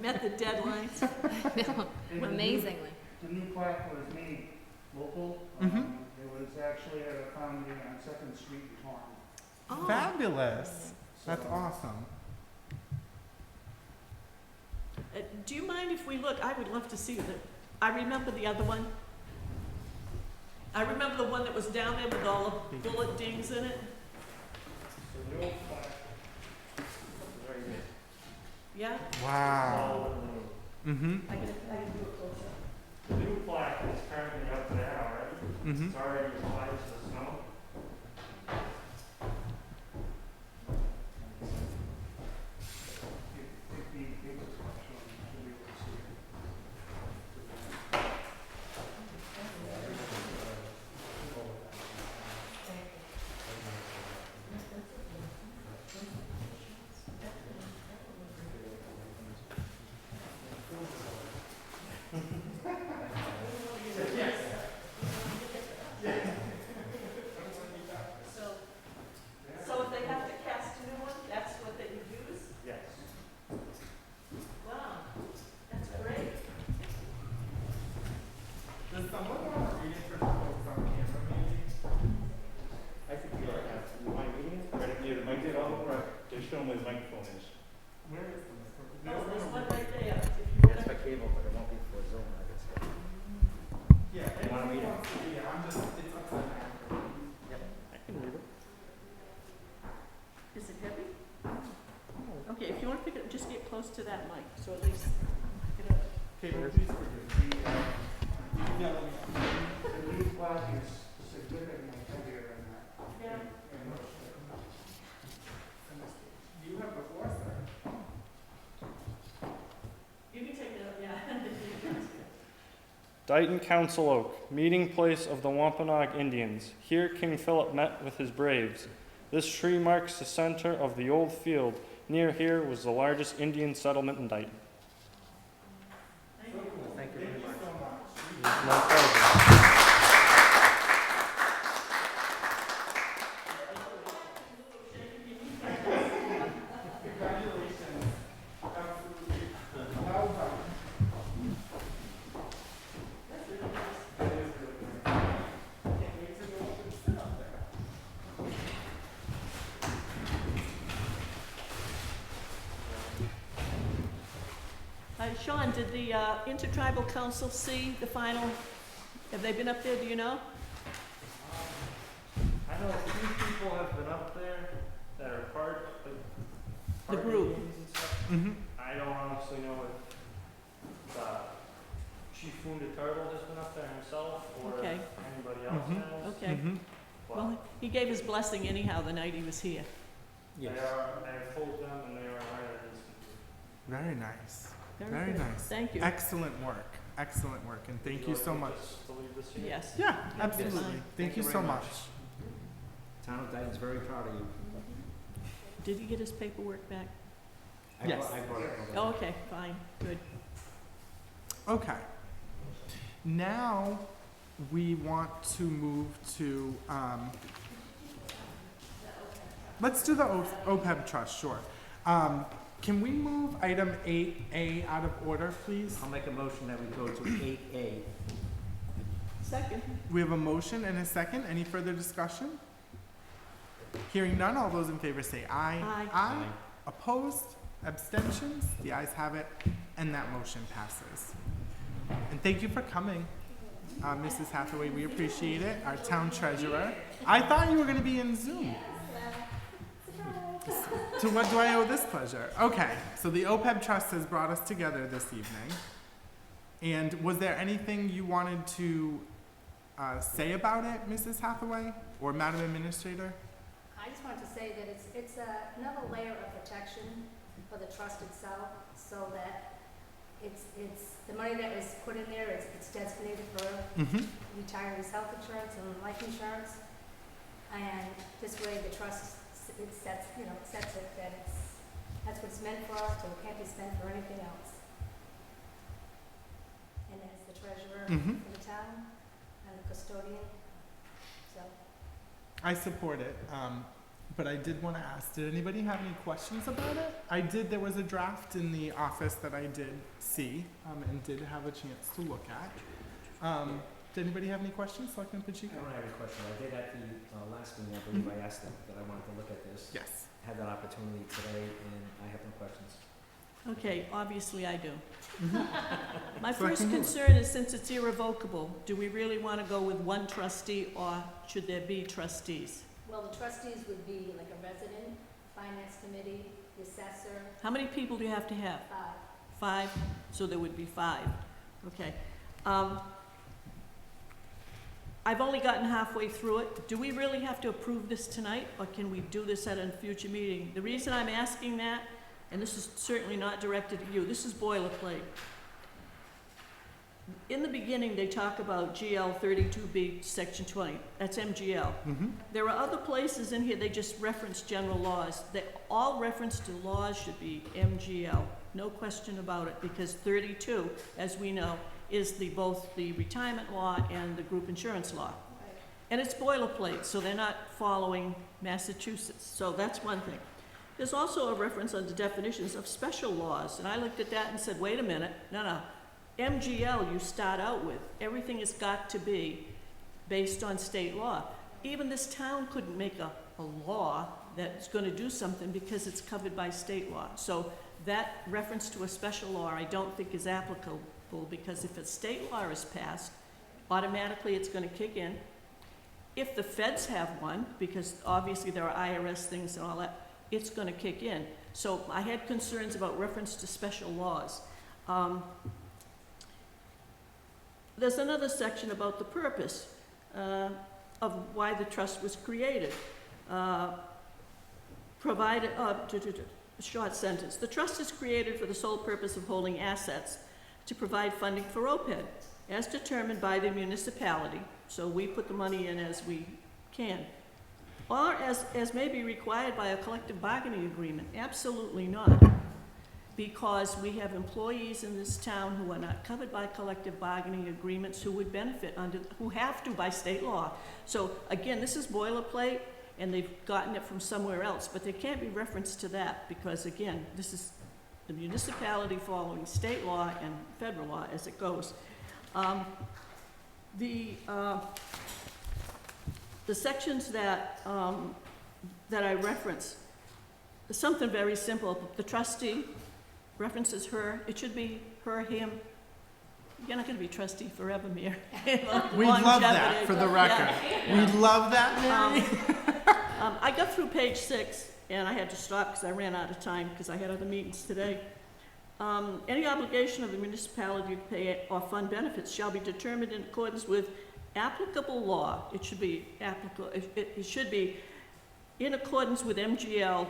Met the deadlines. Amazingly. The new plaque was made local. Mhm. It was actually at a foundry on Second Street in Taunton. Oh, Fabulous. That's So, awesome. do you mind if we look? I would love to see it. I remember the other one. I remember the one that was down there with all the bullet dings in it. So the old plaque is right here. Yeah? Wow. All removed. Mm-hmm. I can do it closer. The new plaque is currently up there already. Mm-hmm. It's already applied to the snow. If the paper collection, you'll be able to see it. show them where the microphone is. Where is the microphone? Oh, there's one right there. If you That's wanna- by cable, but it won't be for Zoom, I guess. Yeah, You wanna read it? Yeah, I'm just, it's upside down. Yep, I can read it. Is it heavy? Okay, if you wanna pick it, just get close to that mic, so at least, get up. Okay, well, please forgive me. Yeah, let me know. The new plaque is significantly heavier than that. Yeah. Do you have the floor, sir? You can take it up, yeah. Dighton Council Oak, meeting place of the Wampanoag Indians. Here King Philip met with his braves. This tree marks the center of the old field. Near here was the largest Indian settlement in Dighton. Thank you. Thank you very much. My pleasure. Congratulations. Absolutely. Well done. That's really nice. That is really nice. Can't wait to go up and sit up there. Sean, did the Intertribal Council see the final, have they been up there, do you know? I know a few people have been up there that are part of The group. Indians and stuff. Mm-hmm. I don't honestly know if Chief Wounded Turtle has been up there himself or if Okay. anybody else Mhm. has. Okay. Mm-hmm. But Well, he gave his blessing anyhow the night he was here. they are, I have told them and they are aware that he's been Very nice. Very good. nice. Thank you. Excellent work. Excellent work. And thank you so much. To leave this here? Yes. Yeah, Thank you. absolutely. Thank you very so much. much. Town of Dayton's very proud of you. Did he get his paperwork back? Yes. I brought it over. Oh, okay, fine, good. Okay. Now, we want to move to, let's do the OPEB trust, sure. Can we move item 8A out of order, please? I'll make a motion that we go to 8A. Second. We have a motion and a second. Any further discussion? Hearing none, all those in favor say aye. Aye. Aye. Opposed? Abstentions? The ayes have it, and that motion passes. And thank you for coming, Mrs. Hathaway. We appreciate it. Our town treasurer. I thought you were going to be in Zoom. To what do I owe this pleasure? Okay, so the OPEB trust has brought us together this evening. And was there anything you wanted to say about it, Mrs. Hathaway, or Madam Administrator? I just wanted to say that it's another layer of protection for the trust itself, so that it's the money that was put in there, it's designated for Mm-hmm. retirees' health insurance and life insurance. And this way the trust, it sets it that that's what it's meant for, so it can't be spent for anything else. And as the treasurer Mhm. for the town and the custodian, so. I support it, but I did want to ask, did anybody have any questions about it? There was a draft in the office that I did see, and did have a chance to look at. Did anybody have any questions, Selectman I Pacheco? don't have any question. I did at the last meeting, I believe I asked them that I wanted to look at this. Yes. Had that opportunity today, and I have no questions. Okay, obviously I do. My Selectman first Goulart. concern is, since it's irrevocable, do we really want to go with one trustee, or should there be trustees? Well, the trustees would be like a resident, finance committee, the assessor, How many people do you have to have? 5. 5? So there would be 5. Okay. I've only gotten halfway through it. Do we really have to approve this tonight, or can we do this at a future meeting? The reason I'm asking that, and this is certainly not directed at you, this is boilerplate. In the beginning, they talk about GL 32B, Section 20. That's MGL. Mm-hmm. There are other places in here, they just reference general laws. All reference to laws should be MGL, no question about it, because 32, as we know, is both the retirement law and the group insurance law. And it's boilerplate, so they're not following Massachusetts, so that's one thing. There's also a reference under definitions of special laws, and I looked at that and said, wait a minute, no. MGL you start out with, everything has got to be based on state law. Even this town couldn't make a law that's gonna do something because it's covered by state law. So that reference to a special law I don't think is applicable, because if a state law is passed, automatically it's gonna kick in. If the feds have one, because obviously there are IRS things and all that, it's gonna kick in. So I had concerns about reference to special laws. There's another section about the purpose of why the trust was created. Provided, short sentence. The trust is created for the sole purpose of holding assets to provide funding for OPEB, as determined by the municipality. So we put the money in as we can. Or as may be required by a collective bargaining agreement. Absolutely not. Because we have employees in this town who are not covered by collective bargaining agreements who would benefit who have to by state law. So again, this is boilerplate, and they've gotten it from somewhere else, but there can't be reference to that, because again, this is the municipality following state law and federal law as it goes. The sections that I reference, something very simple. The trustee references her. It should be her, him. You're not gonna be trustee forever, Mayor. We'd love that, for the record. Yeah. We'd love that, Mary. I got through page 6, and I had to stop because I ran out of time because I had other meetings today. Any obligation of the municipality to pay or fund benefits shall be determined in accordance with applicable law. It should be applicable. It should be in accordance with MGL,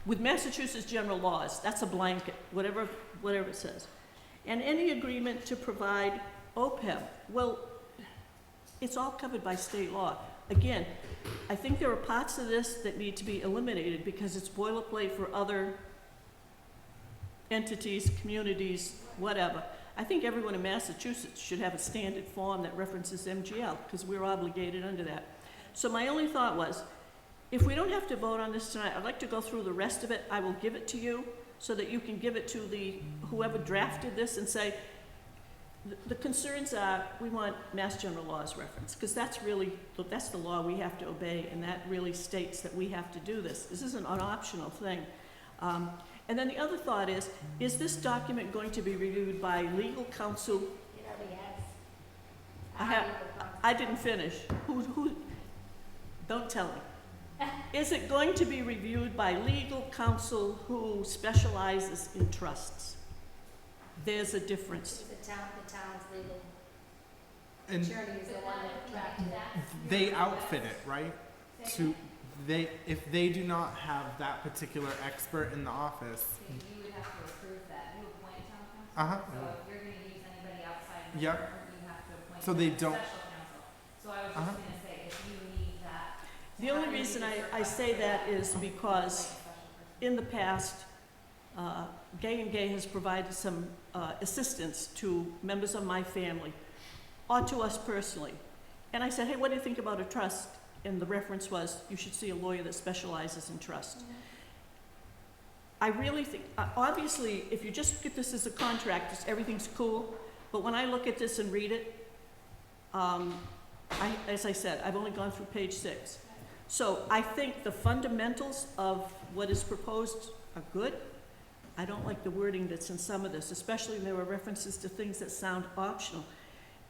with Massachusetts general laws. That's a blanket, whatever it says. And any agreement to provide OPEB. Well, it's all covered by state law. Again, I think there are parts of this that need to be eliminated because it's boilerplate for other entities, communities, whatever. I think everyone in Massachusetts should have a standard form that references MGL, because we're obligated under that. So my only thought was, if we don't have to vote on this tonight, I'd like to go through the rest of it. I will give it to you so that you can give it to whoever drafted this and say, the concerns are, we want Mass General Law's reference, because that's the law we have to obey, and that really states that we have to do this. This isn't an optional thing. And then the other thought is this document going to be reviewed by legal counsel? It already has. I didn't finish. Who? Don't tell me. Is it going to be reviewed by legal counsel who specializes in trusts? There's a difference. The town's legal And attorney is the one that drafted that. they outfit it, right? If they do not have that particular expert in the office. So you would have to approve that. You appoint town council. Uh-huh. So if you're gonna use anybody outside of the Yep. firm, you have to appoint So they a don't- special counsel. So I was just Uh-huh. gonna say, if you need that. The only reason I say that is because in the past, Gay and Gay has provided some assistance to members of my family, or to us personally. And I said, hey, what do you think about a trust? And the reference was, you should see a lawyer that specializes in trust. I really think, obviously, if you just get this as a contract, everything's cool. But when I look at this and read it, as I said, I've only gone through page 6. So I think the fundamentals of what is proposed are good. I don't like the wording that's in some of this, especially when there were references to things that sound optional.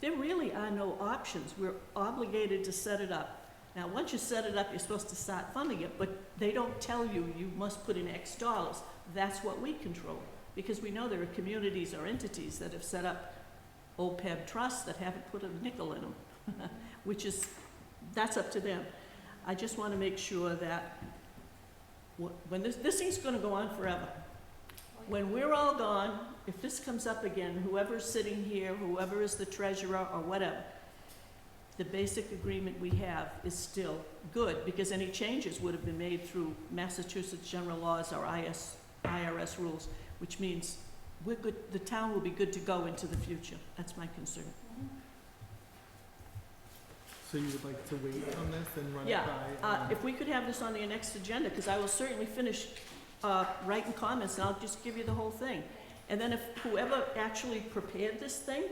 There really are no options. We're obligated to set it up. Now, once you set it up, you're supposed to start funding it, but they don't tell you you must put in X dollars. That's what we control, because we know there are communities or entities that have set up OPEB trusts that haven't put a nickel in them, that's up to them. I just want to make sure that when this thing's going to go on forever. When we're all gone, if this comes up again, whoever's sitting here, whoever is the treasurer or whatever, the basic agreement we have is still good, because any changes would have been made through Massachusetts general laws or IRS rules, which means we're good, the town will be good to go into the future. That's my concern. So you would like to wait on this and run Yeah, it by? if we could have this on the next agenda, because I will certainly finish writing comments, and I'll just give you the whole thing. And then if whoever actually prepared this thing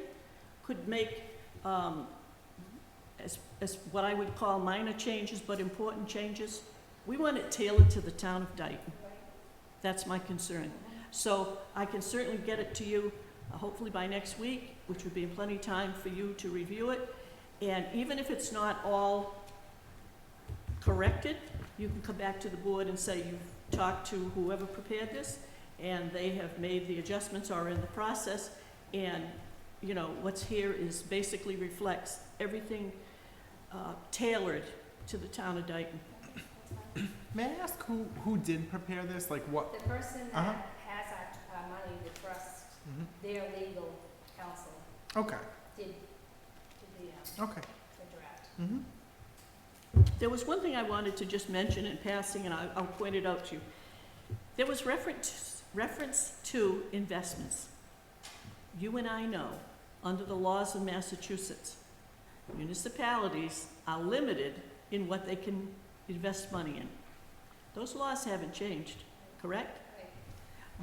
could make as what I would call minor changes but important changes, We want it tailored to the town of Dayton. That's my concern. So I can certainly get it to you, hopefully by next week, which would be plenty of time for you to review it. And even if it's not all corrected, you can come back to the board and say you've talked to whoever prepared this, and they have made the adjustments or are in the process, and, you know, what's here is basically reflects everything tailored to the town of Dayton. May I ask who did prepare this? Like what? The person Uh-huh. that has our money, the trust, their legal counsel Okay, did the okay. draft. There was one thing I wanted to just mention in passing, and I'll point it out to you. There was reference to investments. You and I know, under the laws of Massachusetts, municipalities are limited in what they can invest money in. Those laws haven't changed, correct? Right.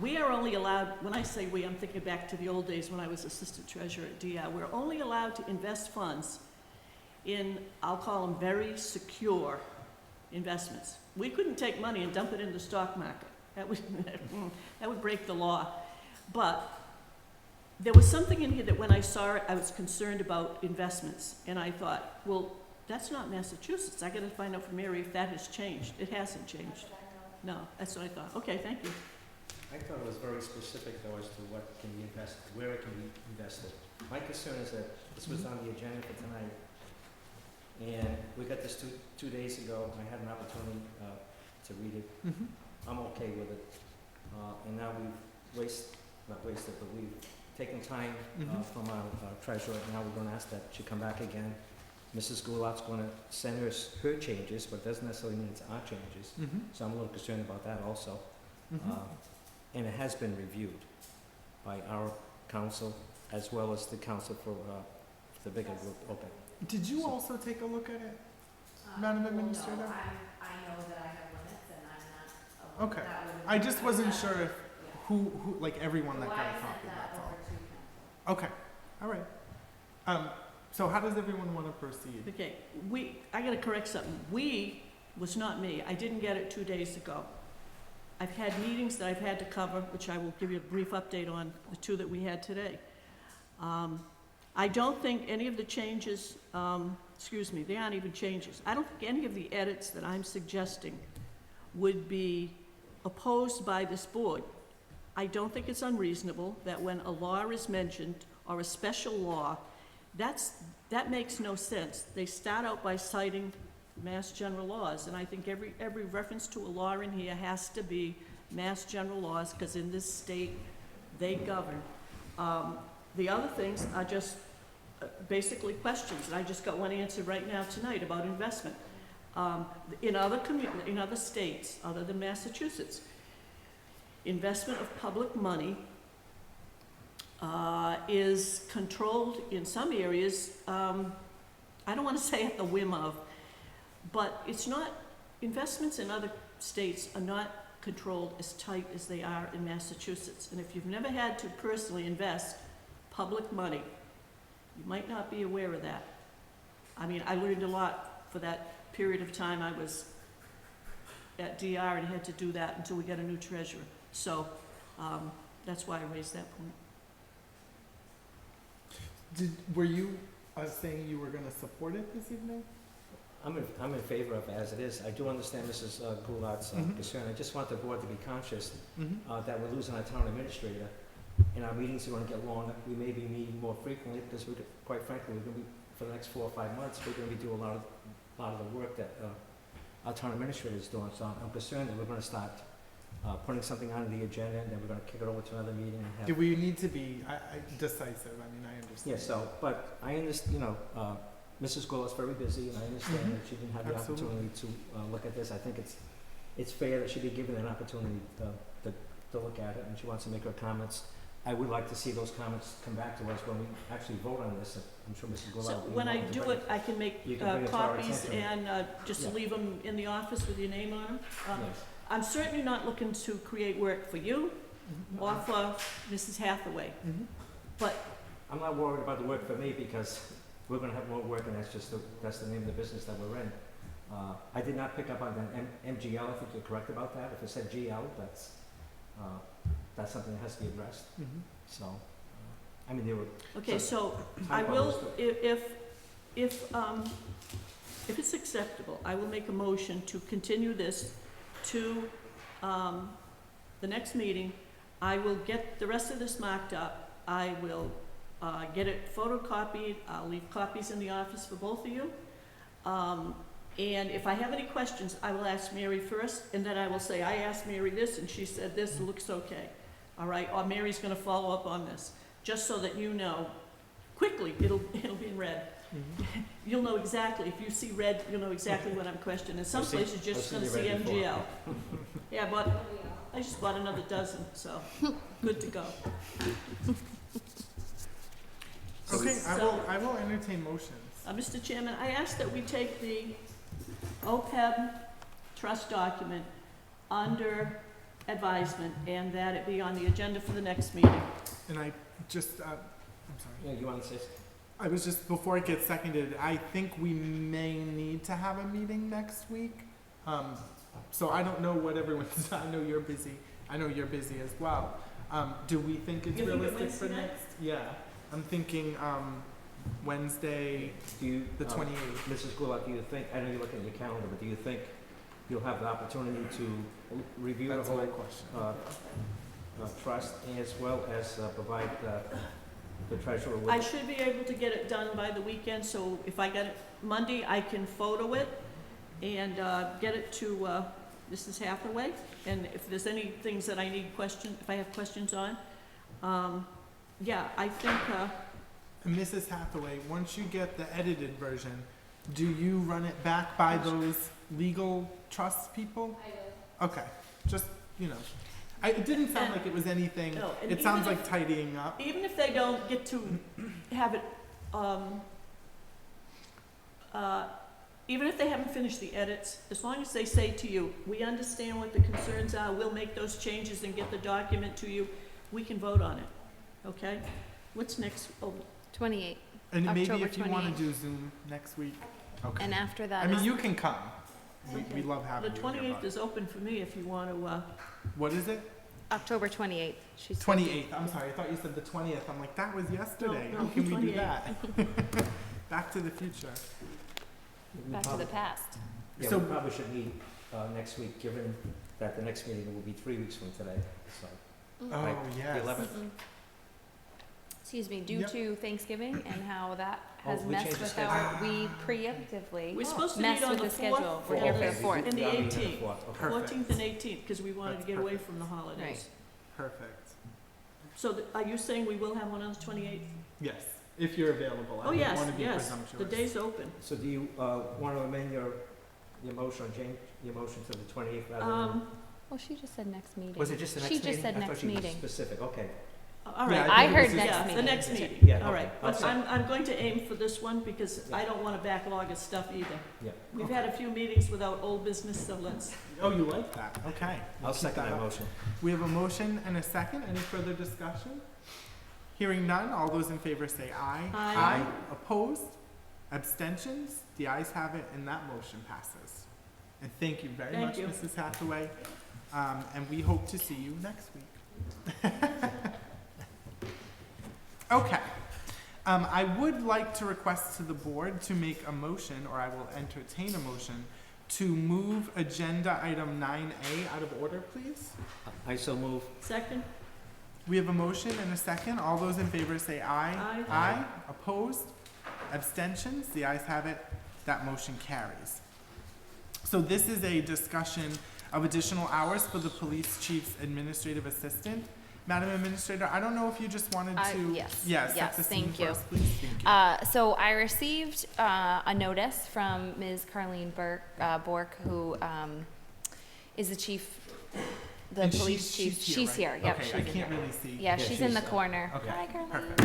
We are only allowed, when I say we, I'm thinking back to the old days when I was assistant treasurer at DR, we're only allowed to invest funds in, I'll call them very secure investments. We couldn't take money and dump it in the stock market. That would break the law. But there was something in here that when I saw it, I was concerned about investments. And I thought, well, that's not Massachusetts. I gotta find out from Mary if that has changed. It hasn't changed. No, that's what I thought. Okay, thank you. I thought it was very specific though as to what can be invested, where it can be invested. My concern is that this was on the agenda for tonight, and we got this two days ago. I had an opportunity to read it. I'm okay with it. And now we've not wasted, but we've taken time from our treasurer. Now we're gonna ask that she come back again. Mrs. Goulart's gonna send us her changes, but it doesn't necessarily mean it's our changes. So I'm a little concerned about that also. And it has been reviewed by our council as well as the council for the bigger group. Okay. Did you also take a look at it, Madam Administrator? No, I know that I have limits and I'm not. Okay. That would- I just wasn't sure if Yeah. who like everyone that Well, got I a sent copy, that that's all. over to council. Okay, all right. So how does everyone want to proceed? Okay, I gotta correct something. We was not me. I didn't get it 2 days ago. I've had meetings that I've had to cover, which I will give you a brief update on, the 2 that we had today. I don't think any of the changes, they aren't even changes. I don't think any of the edits that I'm suggesting would be opposed by this board. I don't think it's unreasonable that when a law is mentioned, or a special law, that makes no sense. They start out by citing Mass General laws, and I think every reference to a law in here has to be Mass General laws, because in this state, they govern. The other things are just basically questions, and I just got one answered right now tonight about investment. In other states, other than Massachusetts, investment of public money is controlled in some areas, I don't want to say at the whim of, but it's not, investments in other states are not controlled as tight as they are in Massachusetts. And if you've never had to personally invest public money, you might not be aware of that. I mean, I learned a lot for that period of time I was at DR and had to do that until we got a new treasurer. So that's why I raised that point. Were you saying you were going to support it this evening? I'm in favor of it as it is. I do understand Mrs. Goulart's concern. I just want the board to be conscious that we're losing our town administrator, and our meetings are going to get longer. We may be meeting more frequently because, quite frankly, we're going to be, for the next 4 or 5 months, we're going to be doing a lot of the work that our town administrator is doing. So I'm concerned that we're going to start putting something on the agenda, and then we're going to kick it over to another meeting and have. Do we need to be decisive? I mean, I understand. Yeah. So, but I understand. Mrs. Goulart's very busy, and I understand that she didn't have the opportunity to look at this. I think it's fair that she be given an opportunity to look at it, and she wants to make her comments. I would like to see those comments come back to us when we actually vote on this. I'm sure Mrs. Goulart. So when I do it, I can make copies and just leave them in the office with your name on them. Yes. I'm certainly not looking to create work for you or for Mrs. Hathaway, but I'm not worried about the work for me because we're going to have more work, and that's the name of the business that we're in. I did not pick up on the MGL, I think you're correct about that. If it said GL, that's something that has to be addressed, so, I mean, they were. Okay, so I typos will, that- if it's acceptable, I will make a motion to continue this to, the next meeting. I will get the rest of this marked up. I will, get it photocopied. I'll leave copies in the office for both of you. And if I have any questions, I will ask Mary first, and then I will say, I asked Mary this, and she said this looks okay. All right, or Mary's gonna follow up on this, just so that you know, quickly, it'll be in red. You'll know exactly, if you see red, you'll know exactly what I'm questioning. Some I've seen- places you're I've just seen gonna you see red before. MGL. Yeah, but I just bought another dozen, so, good to go. Okay, So- I will entertain motions. Mr. Chairman, I ask that we take the OPEB trust document under advisement and that it be on the agenda for the next meeting. And I just, I'm sorry. Yeah, you want to say? I was just, before it gets seconded, I think we may need to have a meeting next week. So I don't know what everyone's, I know you're busy as well. Do we think it's You think realistic Wednesday for night? next? Yeah, I'm thinking, Wednesday, Do you, the 28th. Mrs. Goulart, do you think, I know you're looking at your calendar, but do you think you'll have the opportunity to review the That's whole my question. trust as well as provide the treasurer with? I should be able to get it done by the weekend, so if I get it Monday, I can photo it and get it to Mrs. Hathaway. And if there's any things that I need if I have questions on, yeah, I think, And Mrs. Hathaway, once you get the edited version, do you run it back by those legal trust people? I will. Okay, just, you know, it didn't sound And- like it was anything, no, and it sounds even like tidying up. even if they don't get to have it, even if they haven't finished the edits, as long as they say to you, we understand what the concerns are, we'll make those changes and get the document to you, we can vote on it, okay? What's next? Oh, 28. And maybe October if you wanna 28th. do Zoom next week, okay. And after that I mean, is you can come, Okay. we love the having you here, 28th but, is open for me if you want to, what is it? October 28th. She's 28th, I'm sorry, I thought you said the 20th, I'm like, that was yesterday, No, how can we do 28th. that? Back to the future. We back to the probably- past. Yeah, So- we probably should meet next week, given that the next meeting will be 3 weeks from today, so. Oh, Right, yes. The 11th. Excuse me, due Yep. to Thanksgiving and how that has Oh, we messed changed the with schedule. our, we preemptively we're supposed to meet messed on with the the schedule. 4th, We're here for the Okay, 4th. And the we are meeting on 18th. 4th, okay. Perfect. 14th and 18th, because we wanted to That's get away perfect. from the holidays. Right. Perfect. So are you saying we will have one on the 28th? Yes, if you're available. I Oh, don't yes, want to be yes, presumptuous. the day's open. So do you want to amend your motion, change your motion to the 28th rather than? Well, she just said next meeting. Was it just the next She meeting? just said I thought next she was meeting. specific, okay. All Yeah, right. I think it heard was next Yeah, meeting. the next meeting. Yeah, All okay. right, I'll but second. I'm going to aim for this one because Yeah. I don't want to backlog of stuff either. Yeah. We've had a few meetings without old business, so let's, Oh, you like that? Okay. We'll I'll keep second that up. motion. We have a motion and a second. Any further discussion? Hearing none, all those in favor say aye. Aye. Opposed? Abstentions? The ayes have it, and that motion passes. And thank you very Thank much, you. Mrs. Hathaway. And we hope to see you next week. Okay. I would like to request to the board to make a motion, or I will entertain a motion, to move agenda item 9A out of order, please. I so move. second? We have a motion and a second. All those in favor say aye. Aye. Aye. Opposed? Abstentions? The ayes have it. That motion carries. So this is a discussion of additional hours for the police chief's administrative assistant. Madam Administrator, I don't know if you just wanted to. Yes. Yes, Yes, set the scene thank you. for us, please. Thank you. So I received a notice from Ms. Carlene Bork, who is the chief, the And police chief. She's right? here. Yep, Okay, she's I in can't here. really see. Yeah, she's in the she's, corner. okay, Hi, Carlene. perfect.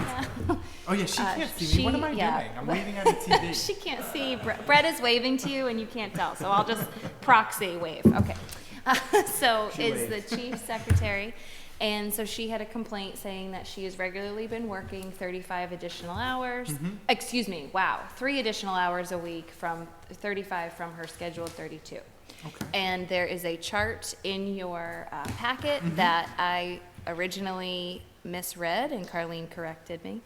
Yeah. Oh yeah, she can't see me. What am I yeah. doing? I'm waving at a TV. She can't see. Brett is waving to you, and you can't tell. So I'll just proxy wave. Okay. So She is waved. the chief secretary, And so she had a complaint saying that she has regularly been working 35 additional hours. Mhm. Excuse me, wow, 3 additional hours a week from 35 from her scheduled 32. Okay. And there is a chart in your packet that I originally misread, and Carlene corrected me.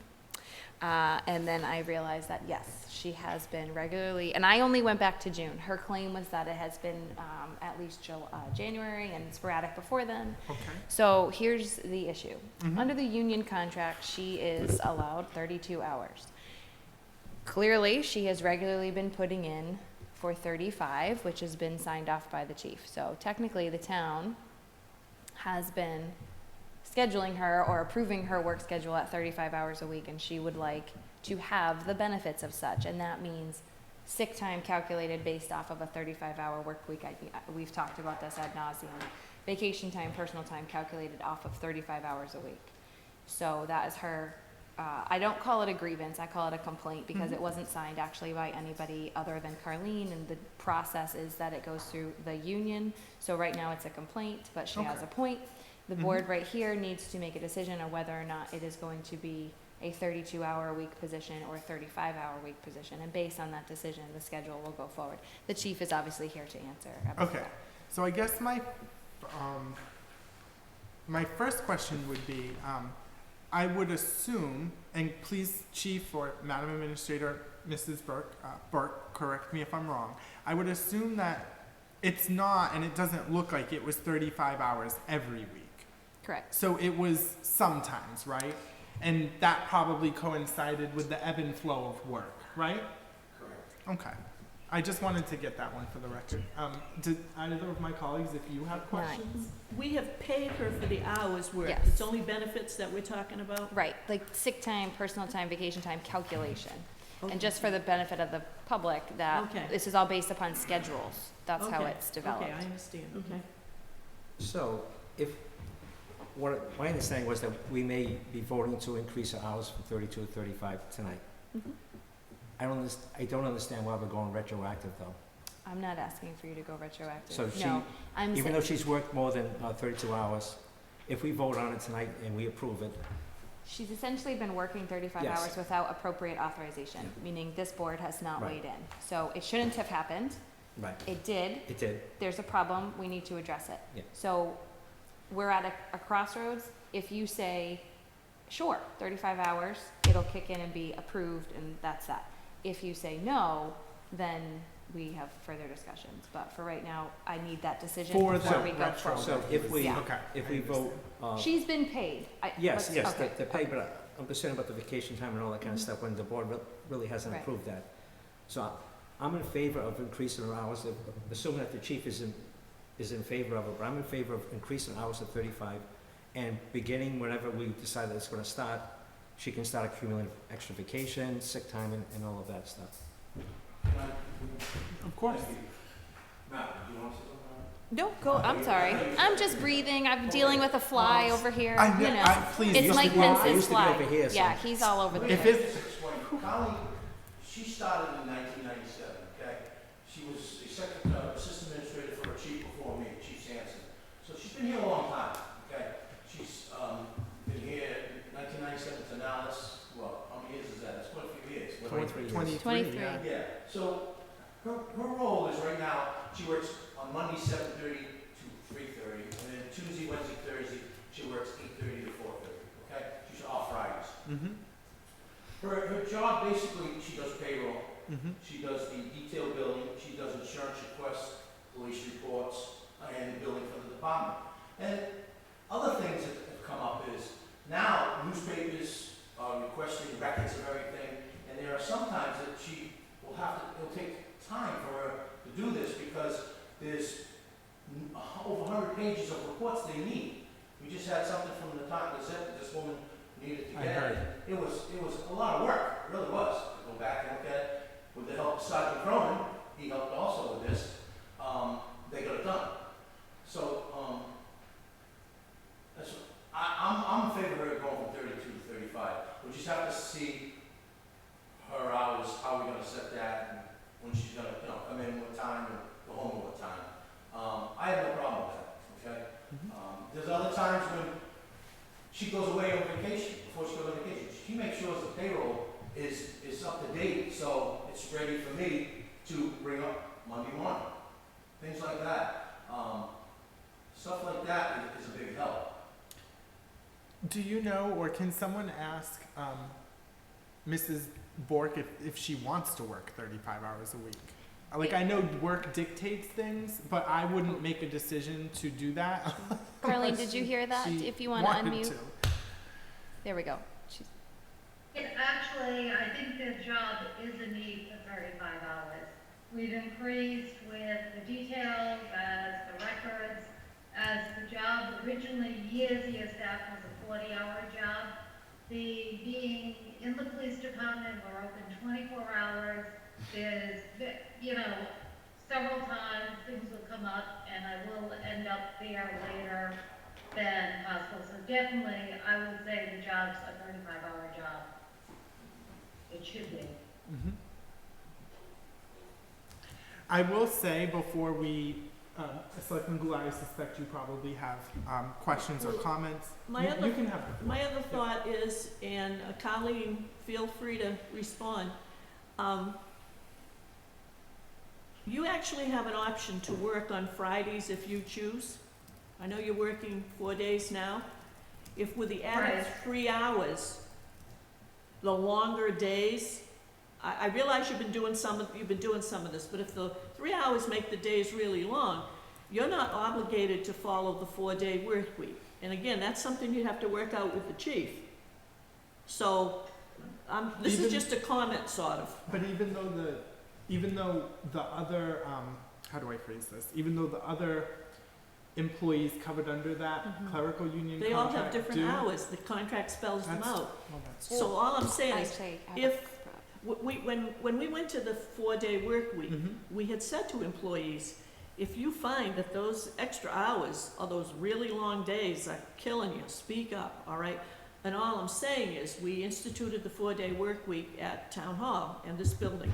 And then I realized that, yes, she has been regularly, and I only went back to June. Her claim was that it has been at least January and sporadic before then. Okay. So here's the issue. Mhm. Under the union contract, she is allowed 32 hours. Clearly, she has regularly been putting in for 35, which has been signed off by the chief. So technically, the town has been scheduling her or approving her work schedule at 35 hours a week, and she would like to have the benefits of such, and that means sick time calculated based off of a 35-hour work week. We've talked about this ad nauseum. Vacation time, personal time calculated off of 35 hours a week. So that is her, I don't call it a grievance, I call it a complaint, because it wasn't signed actually by anybody other than Carlene, and the process is that it goes through the union. So right now it's a complaint, but she has a point. The board right here needs to make a decision on whether or not it is going to be a 32-hour-a-week position or a 35-hour-a-week position, and based on that decision, the schedule will go forward. The chief is obviously here to answer about Okay. that. So I guess my first question would be, I would assume, and please, Chief or Madam Administrator, Mrs. Burke, correct me if I'm wrong. I would assume that it's not, and it doesn't look like it was 35 hours every week. Correct. So it was sometimes, right? And that probably coincided with the ebb and flow of work, right? Correct. Okay. I just wanted to get that one for the record. Did either of my colleagues, if you have questions? We have paid her for the hours worked. Yes. It's only benefits that we're talking about? Right, like sick time, personal time, vacation time calculation. Okay. And just for the benefit of the public, that Okay. this is all based upon schedules. That's how Okay. it's developed. Okay, I understand, okay. So, my understanding was that we may be voting to increase our hours from 32 to 35 tonight. Mhm. I don't understand why we're going retroactive, though. I'm not asking for you to go retroactive. So she, No, I'm even sa- though she's worked more than 32 hours, if we vote on it tonight and we approve it, she's essentially been working 35 Yes. hours without appropriate authorization, meaning this board has not Right. weighed in. So it shouldn't have happened. right, It did. it did, There's a problem. We need to address it. Yeah. So we're at a crossroads. If you say, sure, 35 hours, it'll kick in and be approved, and that's that. If you say no, then we have further discussions. But for right now, I need that decision For before the we go retro. forward. So if we, Yeah. Okay. if I we vote, She's been paid. yes, let's- yes, okay. the pay, but I'm concerned about the vacation time and all that kind of stuff when the board really hasn't Right. approved that. So I'm in favor of increasing our hours, assuming that the chief is in favor of it, but I'm in favor of increasing hours to 35, and beginning whenever we decide that it's gonna start, she can start accumulating extra vacation, sick time, and all of that stuff. Of course. No, go, I'm sorry. I'm just breathing. I'm dealing with a fly over here, I you know- know. please. It's used to Mike be- I Pence's used to be fly. over here, so- Yeah, he's all over the If place. it's, Colleen, she started in 1997, okay? She was the second assistant administrator for a chief before me, Chief Sampson. So she's been here a long time, okay? She's been here 1997 to now, that's, well, how many years is that? That's quite a few years. 23 years. 23, yeah. Yeah, so her role is right now, she works on Monday 7:30 to 3:30, and then Tuesday, Wednesday, Thursday, she works 8:30 to 4:30, okay? She's off Fridays. Mm-hmm. Her job, basically, she does payroll, Mm-hmm. she does the detail billing, she does insurance requests, police reports, and billing for the department. And other things that have come up is, now newspapers are requesting records of everything, and there are some times that she will have to, it'll take time for her to do this, because there's over 100 pages of reports they need. We just had something from the Times Gazette that this woman needed to I get. heard. It was a lot of work, it really was, to go back and look at it. With the help of Sergeant Cronin, he helped also with this, they got it done. So, I'm in favor of her going from 32 to 35. We just have to see her hours, how we're gonna set that, and when she's gonna, come in what time and go home at what time. I have no problem with that, okay? There's other times when she goes away on vacation, before she goes on vacation. She makes sure the payroll is up to date, so it's ready for me to bring up Monday morning. Things like that. Stuff like that is a big help. Do you know, or can someone ask Mrs. Bork if she wants to work 35 hours a week? Like, I know work dictates things, but I wouldn't make a decision to do that. Carlene, did you hear that? She If you want to wanted unmute. to. There we go. Actually, I think the job is a need for 35 hours. We've increased with the details, as the records, as the job originally years back was a 40-hour job. The being in the police department, we're open 24 hours. There's, several times things will come up and I will end up there later than possible. So definitely, I would say the job's a 35-hour job. It should be. Mhm. I will say before we, Selectman Goulart, I suspect you probably have questions or comments. My You other, can have the floor. my other thought is, and Colleen, feel free to respond. You actually have an option to work on Fridays if you choose. I know you're working 4 days now. If with the added Right. 3 hours, the longer days, I realize you've been doing some of this, but if the 3 hours make the days really long, you're not obligated to follow the 4-day work week. And again, that's something you have to work out with the chief. So, this is Even- just a comment, sort of. But even though the other, how do I phrase this? Even though the other employees covered under that Mhm. clerical union They all contract have different do- hours, the contract spells them That's- out. Well, that's So all I'm saying is, Actually, I have if when we went to the 4-day work week, Mhm. we had said to employees, if you find that those extra hours or those really long days are killing you, speak up, all right? And all I'm saying is, we instituted the 4-day work week at Town Hall and this building.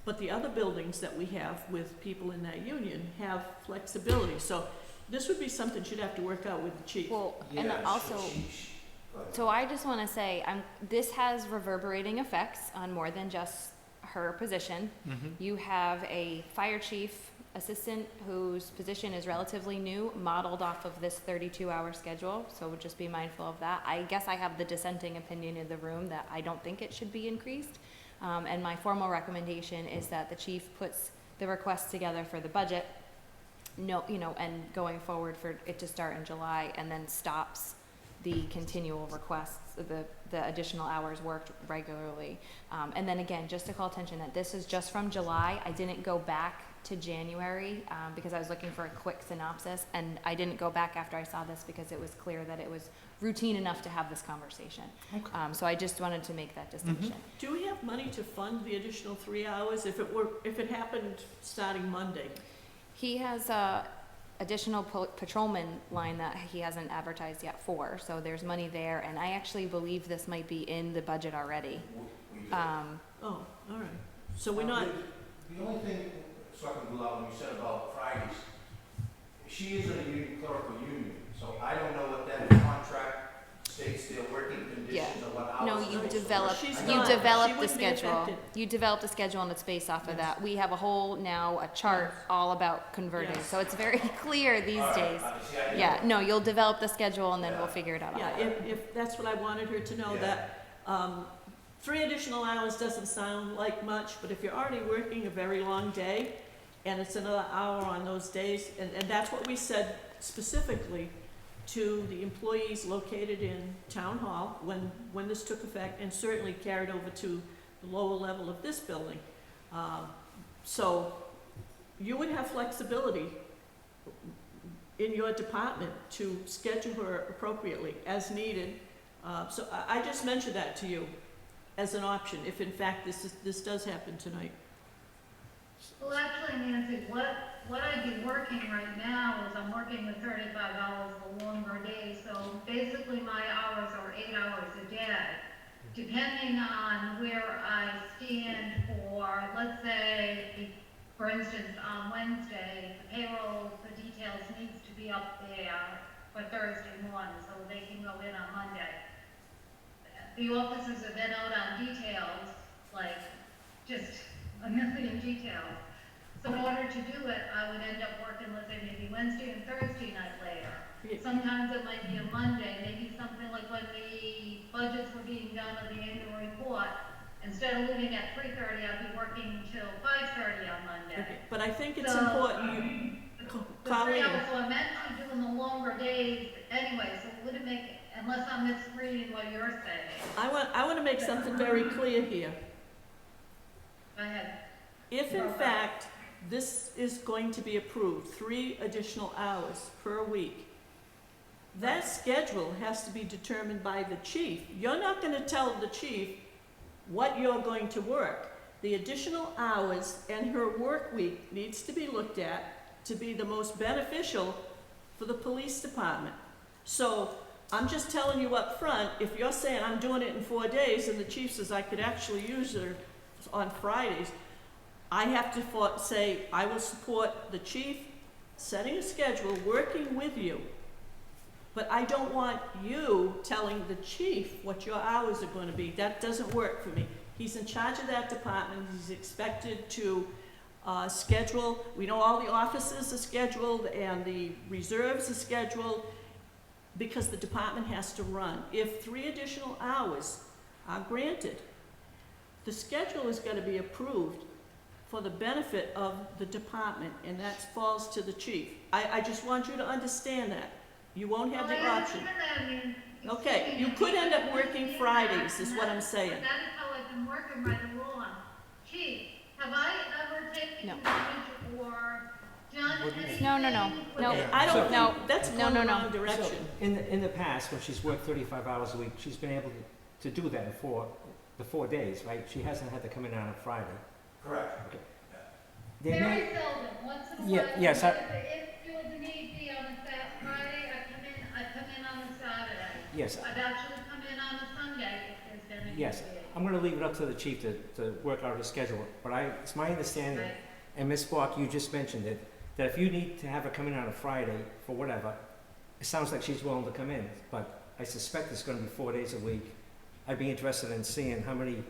But the other buildings that we have with people in that union have flexibility. So this would be something she'd have to work out with the chief. Well, and Yeah, also, go ahead. so I just want to say, this has reverberating effects on more than just her position. Mhm. You have a fire chief assistant whose position is relatively new, modeled off of this 32-hour schedule, so just be mindful of that. I guess I have the dissenting opinion in the room that I don't think it should be increased. And my formal recommendation is that the chief puts the request together for the budget, and going forward for it to start in July, and then stops the continual requests, the additional hours worked regularly. And then again, just to call attention that this is just from July. I didn't go back to January, because I was looking for a quick synopsis, and I didn't go back after I saw this because it was clear that it was routine enough to have this conversation. Okay. So I just wanted to make that distinction. Do we have money to fund the additional 3 hours if it happened starting Monday? He has a additional patrolman line that he hasn't advertised yet for, so there's money there, and I actually believe this might be in the budget already. We do. Oh, all right. So we're not, The only thing, Selectman Goulart, when you said about Fridays, she is in a union, clerical union, so I don't know what that contract states, their working conditions or what hours. No, they you work. develop, She's you not. She develop the wouldn't be schedule. affected. You develop the schedule and it's based off of Yes. that. We have a whole, now, a chart all about converting, Yes. so it's very clear these All right, days. see, I didn't Yeah, know. no, you'll develop the schedule and then Yeah. we'll figure it out. yeah, if that's what I wanted her to know, Yeah. that 3 additional hours doesn't sound like much, but if you're already working a very long day, and it's another hour on those days, and that's what we said specifically to the employees located in Town Hall when this took effect, and certainly carried over to the lower level of this building. So you would have flexibility in your department to schedule her appropriately as needed. So I just mentioned that to you as an option, if in fact this does happen tonight. Well, actually, Nancy, what I'd be working right now is I'm working the $35 the longer day, so basically my hours are 8 hours a day. Depending on where I stand for, let's say, for instance, on Wednesday, the payroll, the details needs to be up there for Thursday morning, so they can go in on Monday. The officers have been out on details, like, just a million details. So in order to do it, I would end up working, let's say, maybe Wednesday and Thursday night later. Sometimes it might be a Monday, maybe something like when the budgets were being done of the annual report, instead of leaving at 3:30, I'd be working till 5:30 on Monday. Okay, but I think it's So, important, The 3 Colleen, hours, so I'm actually doing the longer days anyway, so it wouldn't make, unless I'm misreading what you're saying. I want to make something very clear here. Go ahead. If in fact this is going to be approved, 3 additional hours per week, that schedule has to be determined by the chief. You're not going to tell the chief what you're going to work. The additional hours and her work week needs to be looked at to be the most beneficial for the police department. So I'm just telling you up front, if you're saying I'm doing it in 4 days and the chief says I could actually use her on Fridays, I have to say I will support the chief setting a schedule, working with you. But I don't want you telling the chief what your hours are going to be. That doesn't work for me. He's in charge of that department. He's expected to schedule. We know all the officers are scheduled and the reserves are scheduled because the department has to run. If 3 additional hours are granted, the schedule is going to be approved for the benefit of the department, and that falls to the chief. I just want you to understand that. You won't have the option. Okay, you could end up working Fridays, is what I'm saying. That is how I've been working right along. Chief, have I ever taken advantage or done anything? No. I don't No. think that's No, going no, the no. wrong direction. In the past, when she's worked 35 hours a week, she's been able to do that in the 4 days, right? She hasn't had to come in on a Friday. Correct. There may- Very seldom, once in a Yeah, while. yes, If you would need be on a Friday, I come in on a Saturday. Yes, I've actually come in on a Sunday if there's been a yes. need be. I'm gonna leave it up to the chief to work out his schedule, but it's my understanding, Right. and Ms. Falk, you just mentioned it, that if you need to have her come in on a Friday for whatever, it sounds like she's willing to come in, but I suspect it's gonna be 4 days a week. I'd be interested in seeing how many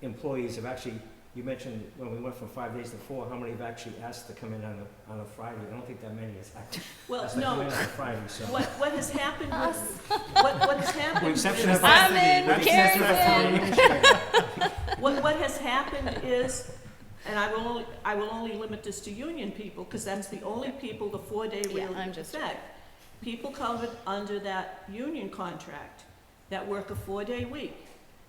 employees have actually, you mentioned when we went from 5 days to 4, how many have actually asked to come in on a Friday? I don't think that many has actually Well, asked to come no, in on a Friday, so. what has happened with, what has happened With is, exception of I'm in, with the exception of the town administrator. what has happened is, and I will only limit this to union people, because that's the only people the 4-day Yeah, really I'm would just- affect. People covered under that union contract that work a 4-day week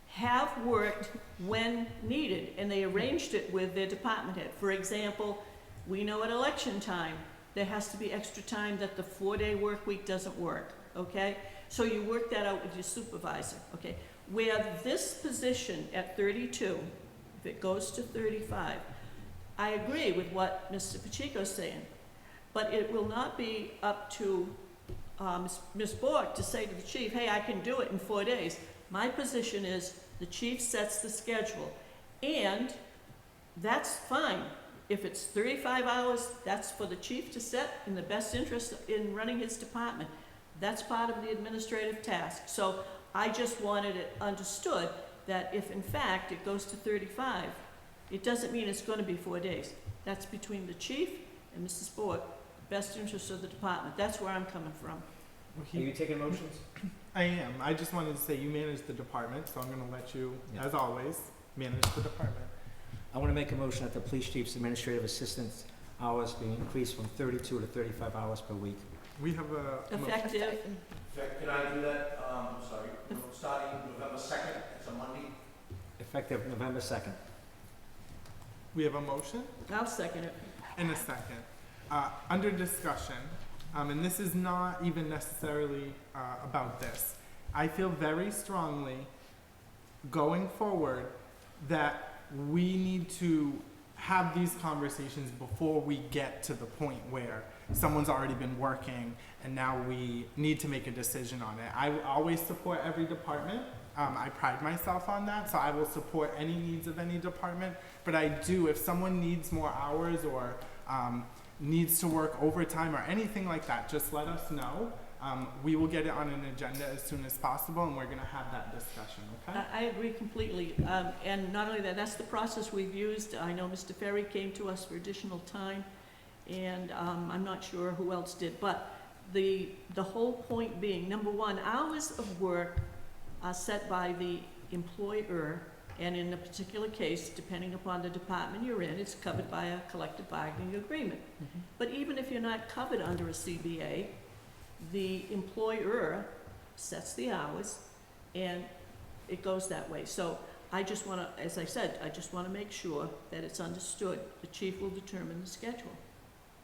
have worked when needed, and they arranged it with their department head. For example, we know at election time, there has to be extra time that the 4-day work week doesn't work, okay? So you work that out with your supervisor, okay? Where this position at 32, if it goes to 35, I agree with what Mr. Pacheco's saying, but it will not be up to Ms. Bork to say to the chief, hey, I can do it in 4 days. My position is the chief sets the schedule, and that's fine. If it's 35 hours, that's for the chief to set in the best interest in running his department. That's part of the administrative task. So I just wanted it understood that if in fact it goes to 35, it doesn't mean it's going to be 4 days. That's between the chief and Mrs. Bork, best interest of the department. That's where I'm coming from. Are you taking motions? I am. I just wanted to say you manage the department, so I'm going to let you, Yeah. as always, manage the department. I want to make a motion that the police chief's administrative assistant's hours be increased from 32 to 35 hours per week. We have a motion. Effective, Can I do that, sorry, starting November 2nd, it's a Monday? Effective November 2nd. We have a motion I'll second it. and a second. Under discussion, and this is not even necessarily about this, I feel very strongly going forward that we need to have these conversations before we get to the point where someone's already been working and now we need to make a decision on it. I always support every department. I pride myself on that, so I will support any needs of any department. But I do, if someone needs more hours or needs to work overtime or anything like that, just let us know. We will get it on an agenda as soon as possible, and we're gonna have that discussion, okay? I agree completely, and not only that, that's the process we've used. I know Mr. Ferry came to us for additional time, and I'm not sure who else did, but the whole point being, number one, hours of work are set by the employer, and in a particular case, depending upon the department you're in, it's covered by a collective bargaining agreement. But even if you're not covered under a CBA, the employer sets the hours, and it goes that way. So I just wanna, as I said, I just wanna make sure that it's understood. The chief will determine the schedule.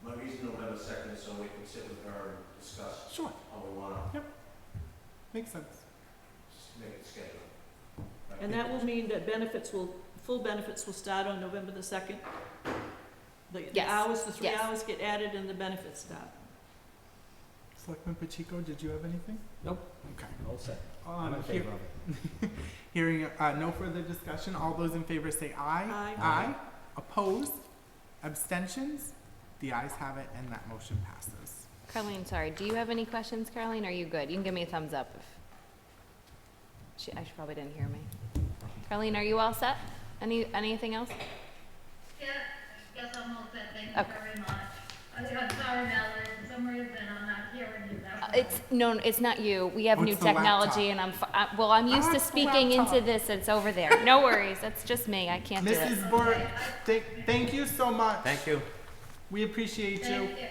My reason November 2nd is so we can sit with her and discuss Sure, how we wanna makes sense. make the schedule. And that will mean that full benefits will start on November the 2nd. The Yes. hours, the 3 Yes. hours get added and the benefits start. Selectman Pacheco, did you have anything? Nope. Okay. All set. I'm in favor of it. Hearing, no further discussion, all those in favor say aye. Aye. Aye. Opposed? Abstentions? The ayes have it, and that motion passes. Carleen, sorry, do you have any questions, Carleen? Are you good? You can give me a thumbs up if. She probably didn't hear me. Carleen, are you all set? Anything else? Yeah, I guess I'm all set, thank you Okay. very much. I'm sorry, Mallory, for some reason I'm not hearing you that well. It's not you. We have Oh, new it's the technology, laptop. and I'm used Ah, to it's the speaking into laptop. this. It's over there. No worries. That's just me. I can't do it. Mrs. Bor, thank you so much. Thank you. We appreciate you. Thank you.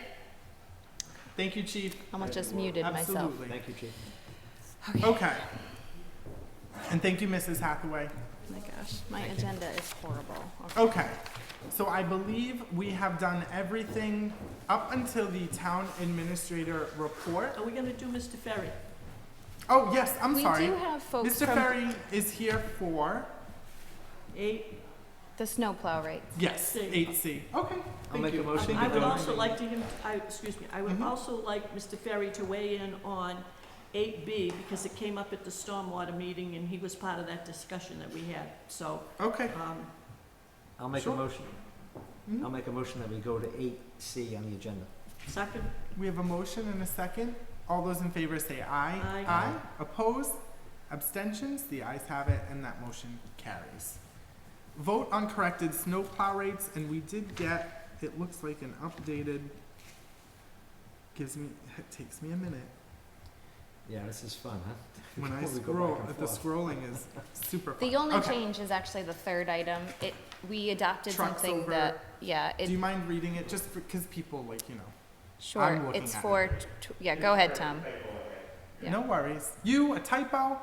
Thank you, Chief. Almost just muted myself. Absolutely. Thank you, Chief. Okay. And thank you, Mrs. Hathaway. Oh my gosh, my agenda is horrible. Okay, so I believe we have done everything up until the town administrator report. Are we gonna do Mr. Ferry? Oh, yes, I'm We sorry. do have folks Mr. from Ferry is here for, 8? the snowplow rates. yes, C. 8C. Okay, I'll thank make a you. motion I to would go. also like to I would Mhm. also like Mr. Ferry to weigh in on 8B, because it came up at the stormwater meeting, and he was part of that discussion that we had, so, Okay. I'll make a Sure. motion. Mhm. I'll make a motion that we go to 8C on the agenda. second, We have a motion and a second. All those in favor say aye. Aye. Aye. Opposed? Abstentions? The ayes have it, and that motion carries. Vote on corrected snowplow rates, and we did get, it looks like an updated, it takes me a minute. Yeah, this is fun, huh? When I Before we go scroll, back and the forth. scrolling is super fun. The only Okay. change is actually the third item. We adopted Trucks something over- that, yeah, Do you mind reading it, just because people, like, you know? sure, I'm looking it's at for, it. yeah, go ahead, Tom. Yeah. No worries. You, a typo?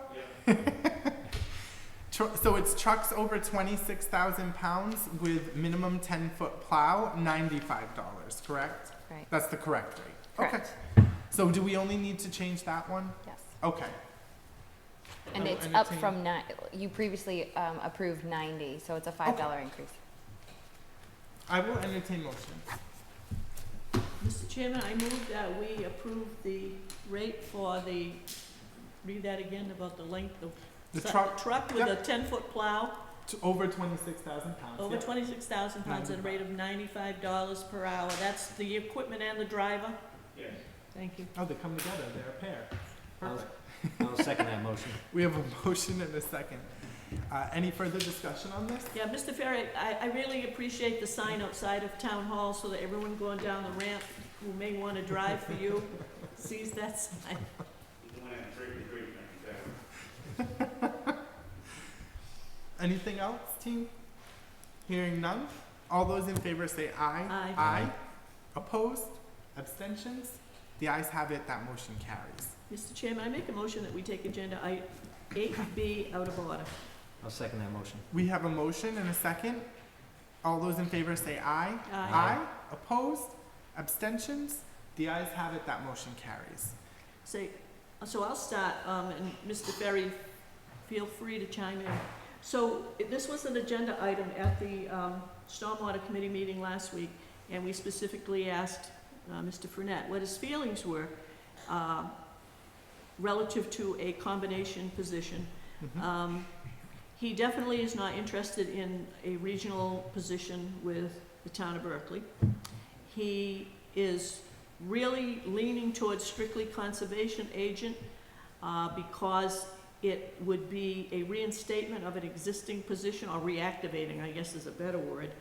So it's trucks over 26,000 pounds with minimum 10-foot plow, $95, correct? Right, That's the correct rate? correct, Okay. So do we only need to change that one? yes. Okay. And I will it's up entertain- from you previously approved 90, so it's a $5 increase. I will entertain motion. Mr. Chairman, I move that we approve the rate for the, read that again about the length of. The truck, Truck with a 10-foot plow, over 26,000 pounds. over Yep. 26,000 pounds at a rate of $95 per hour. That's the equipment and the driver? Yes. Thank you. Oh, they come together, they're a pair. Perfect. I'll second that motion. We have a motion and a second. Any further discussion on this? Yeah, Mr. Ferry, I really appreciate the sign outside of Town Hall so that everyone going down the ramp who may want to drive for you sees that sign. Anything else, team? Hearing none? All those in favor say aye. Aye. Aye. Opposed? Abstentions? The ayes have it, that motion carries. Mr. Chairman, I make a motion that we take agenda 8B out of order. I'll second that motion. We have a motion and a second. All those in favor say aye. Aye. Opposed? Abstentions? The ayes have it, that motion carries. So I'll start, and Mr. Ferry, feel free to chime in. So this was an agenda item at the Stormwater Committee meeting last week, and we specifically asked Mr. Fournette what his feelings were relative to a combination position. Mhm. He definitely is not interested in a regional position with the town of Berkeley. He is really leaning towards strictly conservation agent, because it would be a reinstatement of an existing position, or reactivating, I guess is a better word.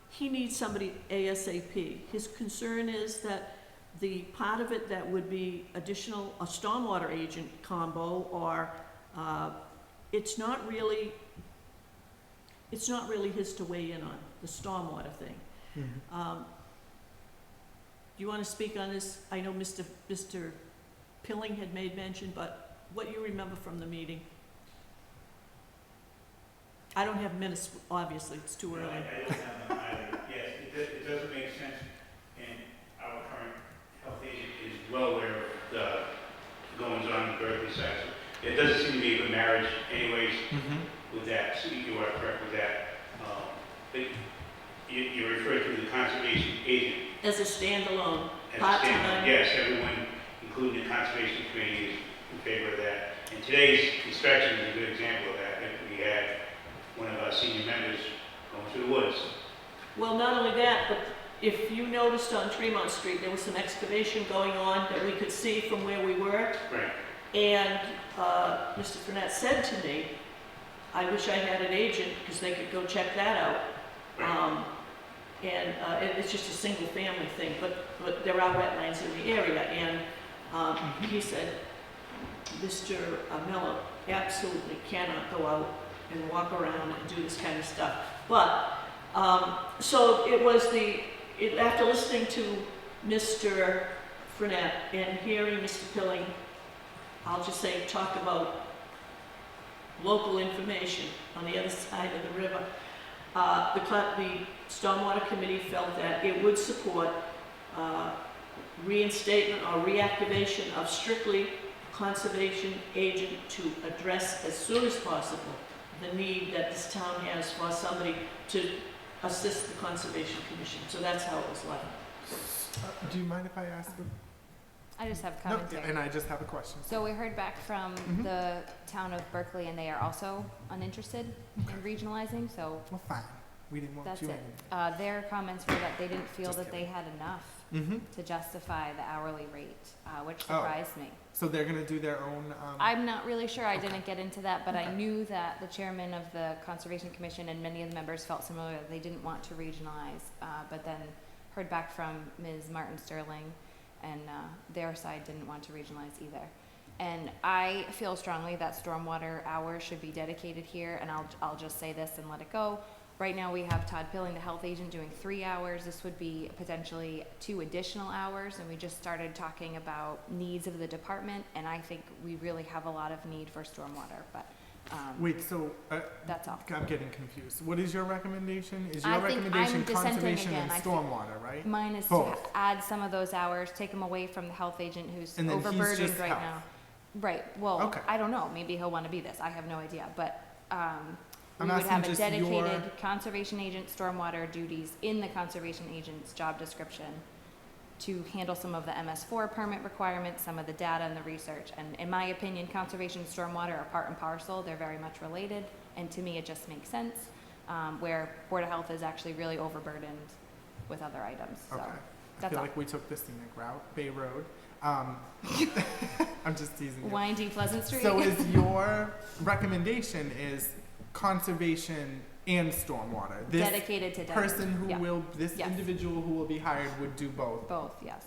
He needs somebody ASAP. His concern is that the part of it that would be additional, a stormwater agent combo, or, it's not really his to weigh in on, the stormwater thing. Mhm. Do you want to speak on this? I know Mr. Pilling had made mention, but what you remember from the meeting? I don't have minutes, obviously, it's too early. I don't have them either. Yes, it doesn't make sense, and our current health agent is well aware of the goings on the Berkeley side. So it doesn't seem to be a good marriage anyways with that, so you are correct with that. But you refer to the conservation agent. As a standalone, As a part-time. standalone, yes, everyone, including the conservation committee, is in favor of that. And today's inspection is a good example of that. We had one of our senior members going through the woods. Well, not only that, but if you noticed on Tremont Street, there was some excavation going on that we could see from where we were. Right. And Mr. Fournette said to me, I wish I had an agent, because they could go check that out. Right. It's just a single family thing, but there are wetlands in the area, and he said, Mr. Miller absolutely cannot go out and walk around and do this kind of stuff. But, so it was after listening to Mr. Fournette and hearing Mr. Pilling, I'll just say, talk about local information on the other side of the river, the Stormwater Committee felt that it would support reinstatement or reactivation of strictly conservation agent to address as soon as possible the need that this town has for somebody to assist the Conservation Commission. So that's how it was left. Do you mind if I ask I just have No, commentary. and I just have a question. So we heard back from Mhm. the town of Berkeley, and they are also uninterested in regionalizing, so Well, fine. We didn't want that's you it. anyway. Their comments were that they didn't feel Just that they kidding. had enough Mm-hmm. to justify the hourly rate, which Oh. surprised me. So they're gonna do their own. I'm not really sure, I Okay. didn't get into that, but I Okay. knew that the chairman of the Conservation Commission and many of the members felt similar, that they didn't want to regionalize, but then heard back from Ms. Martin Sterling, and their side didn't want to regionalize either. And I feel strongly that stormwater hours should be dedicated here, and I'll just say this and let it go. Right now, we have Todd Pilling, the health agent, doing 3 hours. This would be potentially 2 additional hours, and we just started talking about needs of the department, and I think we really have a lot of need for stormwater, but Wait, so that's all. I'm getting confused. What is your recommendation? Is I your think I'm recommendation dissenting conservation again. and I think stormwater, right? Mine is to Both. add some of those hours, take them away from the health agent who's And then he's overburdened just right health. now. Right, well, Okay. I don't know, maybe he'll wanna be this, I have no idea, but, we I'm would asking have a just dedicated conservation agent stormwater duties in the conservation agent's job description to handle some of the MS4 permit requirements, some of the data and the research. And in my opinion, conservation and stormwater are part and parcel, they're very much related, and to me, it just makes sense, where Board of Health is actually really overburdened with other items, so. Okay. I That's feel all. like we took the scenic route, Bay Road. I'm just teasing you. Windy Pleasant Street. So is your recommendation is conservation and stormwater? This Dedicated to person who yeah. will, this Yes. individual who will be hired would do both. Both, yes.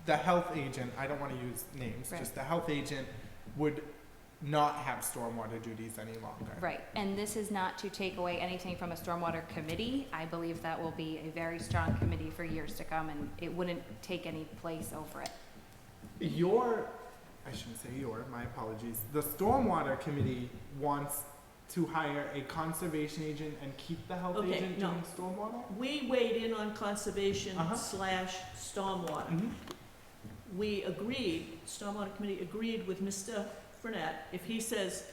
The health agent, I don't want to use names, Right. just the health agent would not have stormwater duties any longer. Right, and this is not to take away anything from a stormwater committee. I believe that will be a very strong committee for years to come, and it wouldn't take any place over it. I shouldn't say my apologies. The stormwater committee wants to hire a conservation agent and keep the health Okay, agent no. doing stormwater? We weighed in on conservation Uh-huh. / stormwater. Mm-hmm. We agreed, Stormwater Committee agreed with Mr. Fournette, if he says,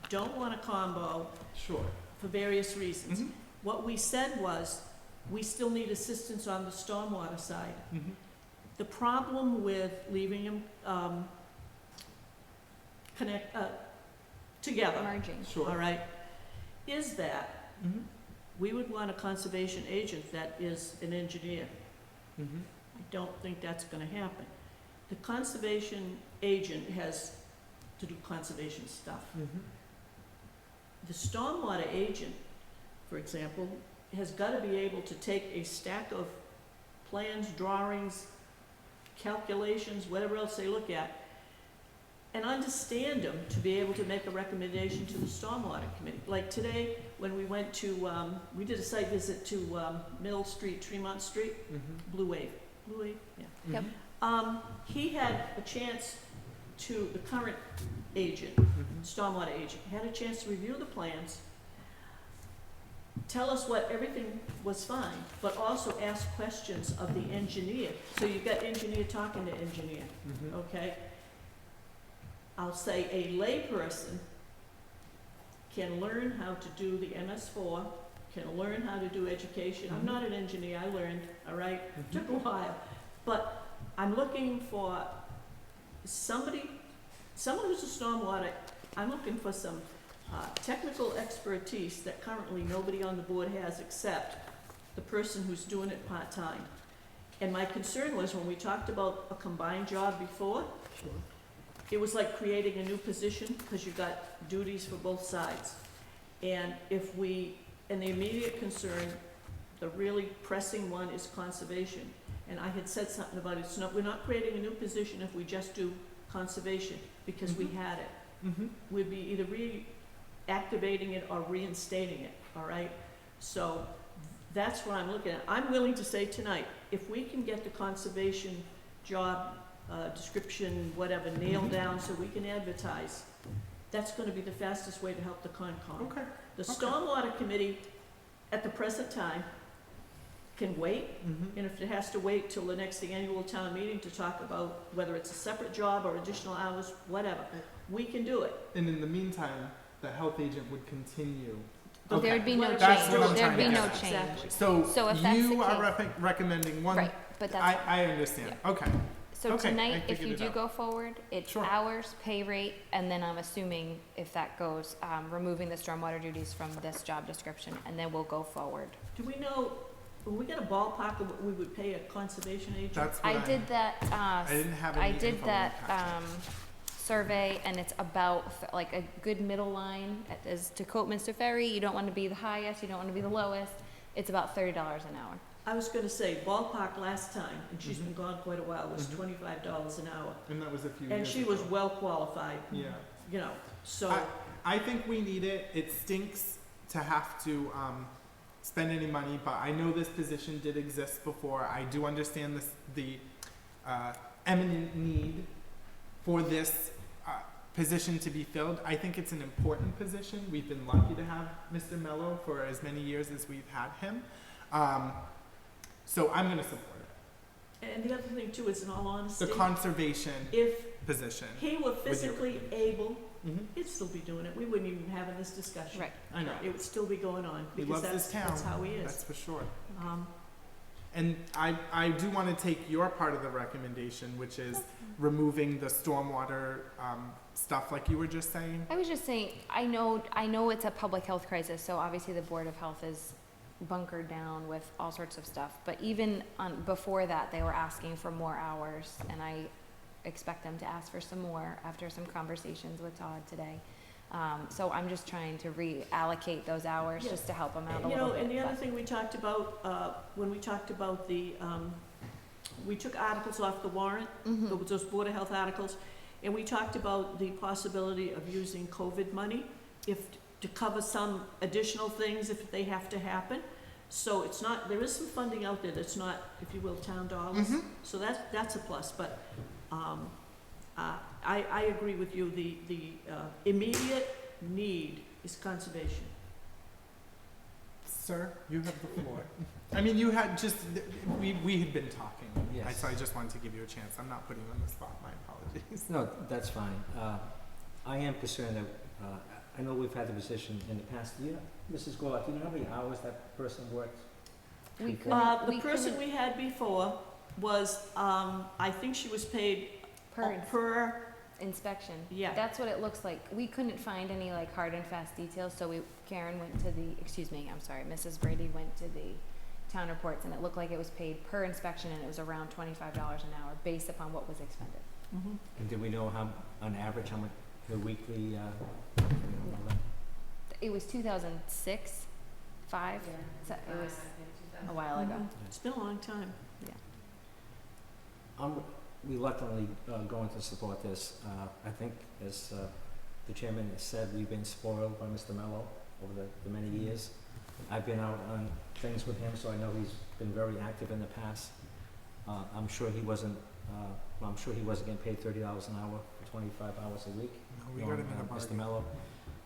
don't want a combo Sure. for various reasons. Mhm. What we said was, we still need assistance on the stormwater side. Mm-hmm. The problem with leaving them, together, Merging. Sure. all right, is that Mm-hmm. we would want a conservation agent that is an engineer. Mm-hmm. I don't think that's gonna happen. The conservation agent has to do conservation stuff. The stormwater agent, for example, has gotta be able to take a stack of plans, drawings, calculations, whatever else they look at, and understand them to be able to make a recommendation to the stormwater committee. Like today, when we went to, we did a site visit to Mill Street, Tremont Street, Blue Wave, yeah. Yep. He had a chance to, the current agent, stormwater agent, had a chance to review the plans, tell us what everything was fine, but also ask questions of the engineer. So you've got engineer talking to engineer, okay? I'll say a layperson can learn how to do the MS4, can learn how to do education. I'm not an engineer, I learned, all right? Took a while. But I'm looking for someone who's a stormwater, I'm looking for some technical expertise that currently nobody on the board has except the person who's doing it part-time. And my concern was when we talked about a combined job before, it was like creating a new position because you got duties for both sides. And if we, and the immediate concern, the really pressing one is conservation. And I had said something about it's not, we're not creating a new position if we just do conservation because we had it. We'd be either reactivating it or reinstating it, all right? So that's what I'm looking at. I'm willing to say tonight, if we can get the conservation job description, whatever, nailed down so we can advertise, that's gonna be the fastest way to help the Concom. Okay. The Stormwater Committee, at the present time, can wait, and if it has to wait till the next annual town meeting to talk about whether it's a separate job or additional hours, whatever, we can do it. And in the meantime, the health agent would continue. But there'd be no That's change, what I'm there'd trying be to no get at. change. Exactly. So if that's you the are case- recommending one. Right, but that's, I understand. Okay. so okay, I tonight, if figured you it do out. go forward, it's Sure. hours, pay rate, and then I'm assuming if that goes, removing the stormwater duties from this job description, and then we'll go forward. Do we know, we got a ballpark of what we would pay a conservation agent? That's what I did that, I didn't have I any did info on that, package. survey, and it's about, like, a good middle line, is to quote Mr. Ferry, you don't wanna be the highest, you don't wanna be the lowest, it's about $30 an hour. I was gonna say ballpark last time, and she's been gone quite a while, was $25 an hour. And that was a few And years she ago. was well qualified, Yeah. you know, so, I think we need it. It stinks to have to spend any money, but I know this position did exist before. I do understand the eminent need for this position to be filled. I think it's an important position. We've been lucky to have Mr. Mello for as many years as we've had him. So I'm going to support it. and the other thing too is, in all honesty, The conservation if position. he were physically able, Mhm. he'd still be doing it. We wouldn't even be having this discussion. Right. I know. It would still be going on, He because loves his that's town. how he That's is. for sure. Um, And I do want to take your part of the recommendation, which is removing the stormwater stuff like you were just saying. I was just saying, I know it's a public health crisis, so obviously the Board of Health is bunkered down with all sorts of stuff, but even before that, they were asking for more hours, and I expect them to ask for some more after some conversations with Todd today. So I'm just trying to reallocate those hours Yeah. just to help them out a You little know, bit. and the other but- thing we talked about, when we talked about the, we took articles off the warrant, Mhm. those Board of Health articles, and we talked about the possibility of using COVID money to cover some additional things if they have to happen. So it's not, there is some funding out there that's not, if you will, town dollars. So that's a plus, but, I agree with you, the immediate need is conservation. Sir, you have the floor. I mean, you had just, we had been talking. Yes. So I just wanted to give you a chance. I'm not putting you on the spot. My apologies. No, that's fine. I am concerned that, I know we've had the position in the past. Mrs. Goulart, do you know how many hours that person worked? We before? couldn't, The we person couldn't, we had before was, I think she was paid per, inspection. yeah. That's what it looks like. We couldn't find any like hard and fast details, so Karen went to the, excuse me, I'm sorry, Mrs. Brady went to the town reports, and it looked like it was paid per inspection, and it was around $25 an hour based upon what was expended. Mhm. And do we know how, on average, how much the weekly, It was 2006, 5, so it was a while ago. Mhm. It's been a long time. I'm reluctantly going to support this. I think, as the chairman has said, we've been spoiled by Mr. Mello over the many years. I've been out on things with him, so I know he's been very active in the past. I'm sure he wasn't getting paid $30 an hour for 25 hours a week. No, we got him in a Mr. bargain. Mello.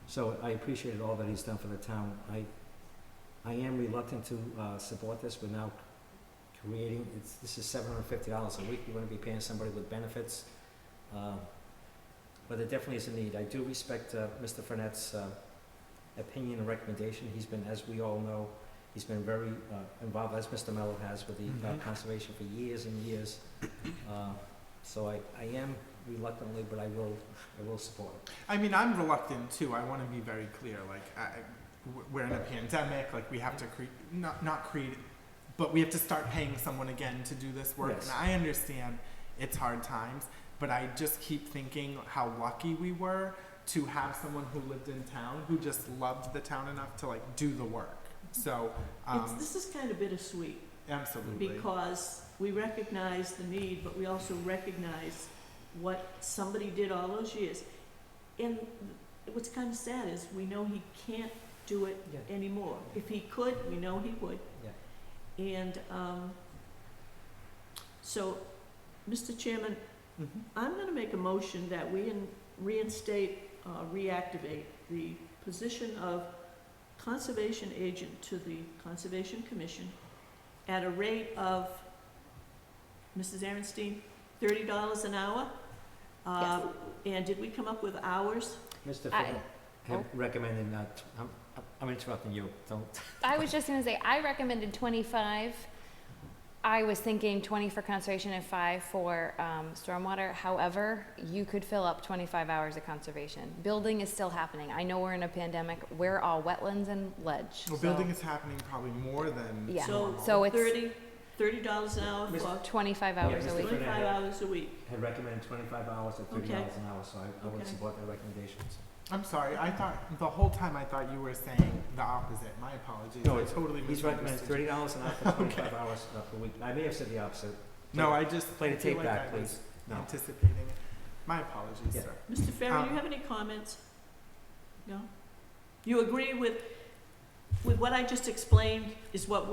So I appreciated all that he's done for the town. I am reluctant to support this. We're now creating, this is $750 a week. You're gonna be paying somebody with benefits. But there definitely is a need. I do respect Mr. Frenette's opinion and recommendation. He's been, as we all know, he's been very involved, as Mr. Mello has, with the conservation for years and years. So I am reluctantly, but I will support it. I mean, I'm reluctant too. I want to be very clear. Like, we're in a pandemic. Like, we have to not create, but we have to start paying someone again to do this work. Yes. And I understand it's hard times, but I just keep thinking how lucky we were to have someone who lived in town who just loved the town enough to like do the work. So, This is kind of bittersweet, absolutely. because we recognize the need, but we also recognize what somebody did all those years. And what's kind of sad is we know he can't do it Yeah. anymore. If he could, we know he would. Yeah. And so, Mr. Chairman, Mhm. I'm gonna make a motion that we reactivate the position of conservation agent to the Conservation Commission at a rate of, Mrs. Aaronstein, $30 an hour? Yes. And did we come up with hours? Mr. I- Frenette had recommended not, I'm interrupting you, don't. I was just gonna say, I recommended 25. I was thinking 20 for conservation and 5 for stormwater. However, you could fill up 25 hours of conservation. Building is still happening. I know we're in a pandemic. We're all wetlands and ledge. Well, so building is happening probably more than Yeah. normal. So it's $30 an hour for 25 hours a Mr. week. Frenette 25 hours a week. had recommended 25 hours at $30 Okay. an hour, so I would Okay. support that recommendation. I'm sorry. I thought the whole time I thought you were saying the opposite. My apologies. No, I totally He's recommended misunderstood you. $30 an hour for 25 hours per week. I may have said the opposite. No, I just Play the feel tape like back, I was please. No. anticipating it. My apologies, Yeah. sir. Mr. Ferry, do you have any comments? No? You agree with what I just explained is what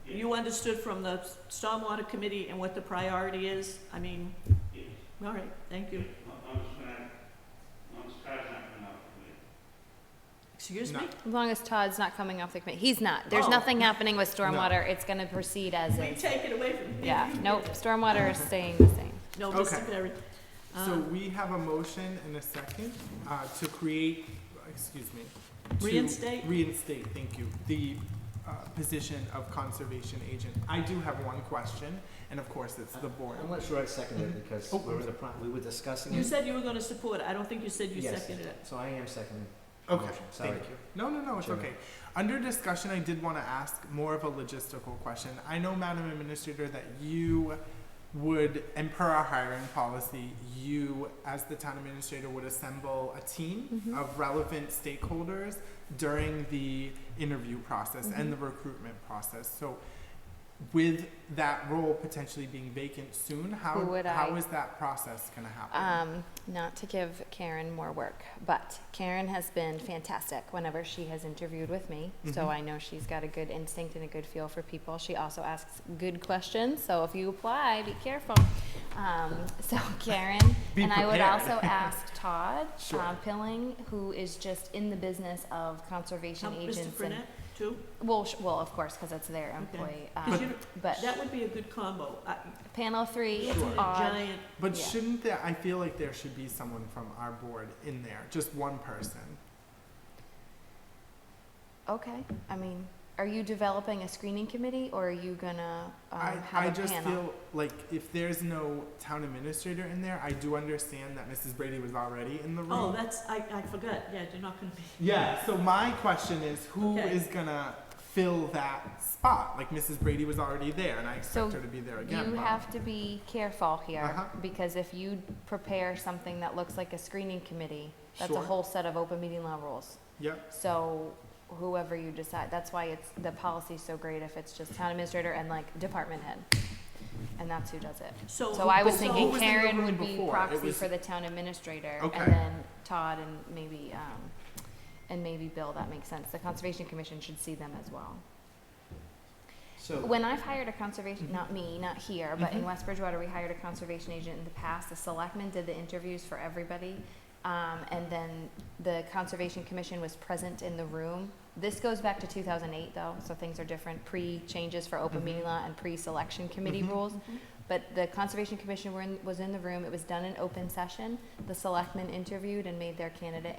you understood from the Stormwater Committee and what the priority is? I mean, Yes. all right, thank you. I'm just gonna, Scott's not coming out for me. Excuse No. me? As long as Todd's not coming off the committee. He's not. There's Oh. nothing happening with stormwater. It's gonna proceed as We is. take it away from him. Yeah, You nope, did it. stormwater is staying the same. No, Okay. Mr. Ferry. So we have a motion and a second to create, excuse me. to Reinstate? Reinstate, thank you, the position of conservation agent. I do have one question, and of course, it's the board. I'm not sure I seconded it because Oh, we were discussing it. You said you were gonna support it. I don't think you said you Yes. seconded it. So I am seconding the Okay, motion. Sorry. thank you. No, it's Chairman. okay. Under discussion, I did want to ask more of a logistical question. I know, Madam Administrator, that you would, and per our hiring policy, you, as the town administrator, would assemble a team Mhm. of relevant stakeholders during the interview process and Mhm. the recruitment process. So with that role potentially being vacant soon, how Who would I- is that process going to happen? Not to give Karen more work, but Karen has been fantastic whenever she has interviewed with me. So Mhm. I know she's got a good instinct and a good feel for people. She also asks good questions, so if you apply, be careful. So Karen, Be and I would prepared. also ask Todd Sure. Pilling, who is just in the business of conservation Mr. agents and, Frenette, too? well, of course, because it's their Okay. employee. 'Cause you- But That would be a good combo. panel 3, It's it's a odd. giant, But Yeah. shouldn't there, I feel like there should be someone from our board in there, just one person. Okay, I mean, are you developing a screening committee, or are you gonna have I a just panel? feel like if there's no town administrator in there, I do understand that Mrs. Brady was already in the room. I forgot, yeah, you're not gonna be. Yeah, so my question is, who Okay. is gonna fill that spot. Like Mrs. Brady was already there, and I expect So her to be there again. You but- have to be careful here, Uh-huh. because if you prepare something that looks like a screening committee, that's a Sure. whole set of open meeting law rules. Yep. So whoever you decide, that's why it's, the policy's so great if it's just town administrator and like department head. And that's who does it. So I was who thinking was in the Karen room would be before? It proxy was- for the town administrator, Okay. and then Todd and maybe Bill, that makes sense. The Conservation Commission should see them as well. So, When I've hired a conservation, Mhm. not me, not here, but in Mhm. West Bridgewater, we hired a conservation agent in the past. The selectmen did the interviews for everybody. And then the Conservation Commission was present in the room. This goes back to 2008 though, so things are different, pre-changes for open Mhm. meeting law and pre-selection committee Mhm. rules. But the Conservation Commission was in the room, it was done in open session. The selectmen interviewed and made their candidate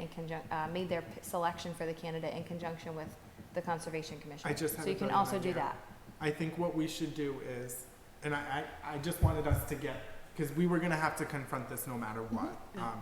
made their selection for the candidate in conjunction with the Conservation Commission. I just had So you a can brilliant also do idea. that. I think what we should do is, and I just wanted us to get, because we were gonna have to confront this no matter what. Yeah.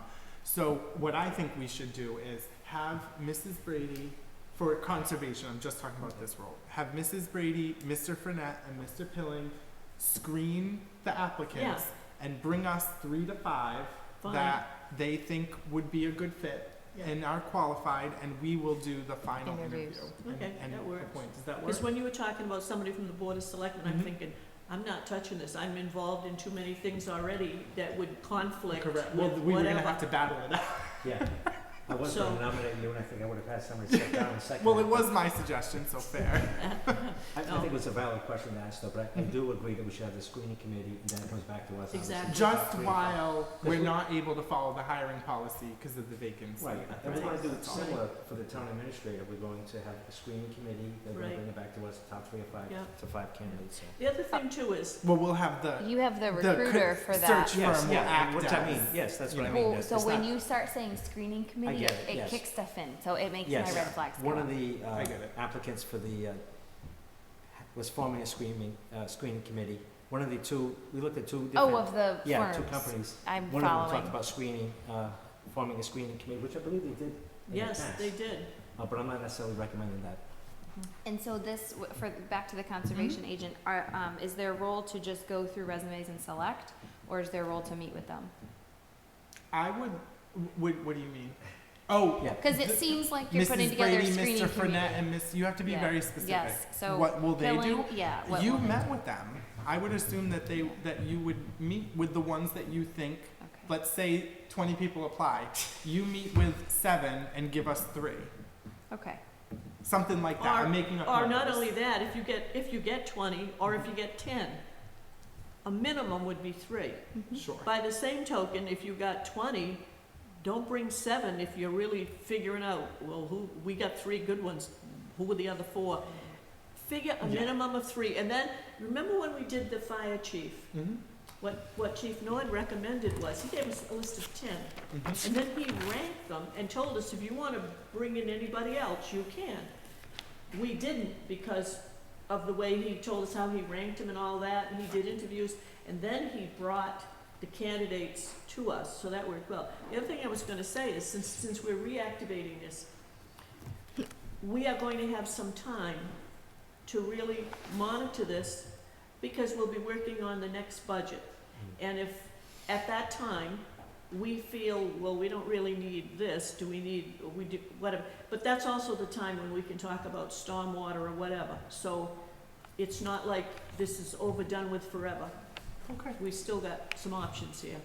So what I think we should do is have Mrs. Brady, for conservation, I'm just talking about this role, have Mrs. Brady, Mr. Fournette, and Mr. Pilling screen the applicants and bring us 3 to 5 Fine. that they think would be a good fit Yeah. and are qualified, and we will do the final Interviews. interview. Okay, and that works. appoint. Does that work? Because when you were talking about somebody from the Board of Selectmen, I'm Mhm. thinking, I'm not touching this, I'm involved in too many things already that would conflict with Correct. Well, we were gonna whatever. have to battle it out. yeah, I was So- going to nominate you, and I think I would have had somebody sit down and second. Well, it was my suggestion, so fair. I think it was a valid question to ask, though, but I Mhm. do agree that we should have the screening committee, and then it comes back to us. Exactly. Just Three, while we're we- not able to follow the hiring policy because of the vacancy. Right, and we're going to do it That's all. similar for the town administrator. We're going to have a screening committee, they're going Right. to bring it back to us, top 3 or 5, Yeah. to 5 candidates, so. The other thing too is, Well, we'll have the You have the the recruiter for that. search firm will act which as. I mean, yes, that's what I mean. Well, That's- so it's when not- you start saying screening committee, get it, it yes. kicks stuff in, so it makes my Yes. red flags go One up. of the I get it. applicants for the, was forming a screening committee. One of the two, we looked at 2 different. Oh, of the Yeah, 2 firms. companies. I'm One of them following. talked about screening, forming a screening committee, which I believe they did in the yes, past. they did. But I'm not necessarily recommending that. And so this, for, back to the conservation agent, is their role to just go through resumes and select, or is their role to meet with them? I would. What do you mean? Oh, Yeah. Because it seems like you're putting Mrs. together Brady, a screening Mr. committee. Fournette, and Miss. You have to be Yeah. very specific. Yes, so what will they do? Pilling, yeah, what You will they met do? with them. I would assume that you would meet with the ones that you think. Okay. Let's say 20 people apply. You meet with 7 and give us 3. Okay. Something like that. Or- I'm making up Or not numbers. only that, if you get 20, or if you get 10, a minimum would be 3. Sure. By the same token, if you got 20, don't bring 7 if you're really figuring out, well, we got 3 good ones, who were the other 4? Figure a Yeah. minimum of 3, and then, remember when we did the fire chief? Mhm. What Chief Nord recommended was, he gave us a list of 10, Mhm. and then he ranked them and told us, if you wanna bring in anybody else, you can. We didn't, because of the way he told us how he ranked them and all that, and he did interviews, and then he brought the candidates to us, so that worked well. The other thing I was gonna say is, since we're reactivating this, we are going to have some time to really monitor this, because we'll be working on the next budget. And if, at that time, we feel, well, we don't really need this, do we need, we do, whatever. But that's also the time when we can talk about stormwater or whatever. So it's not like this is overdone with forever. Okay. We still got some options here.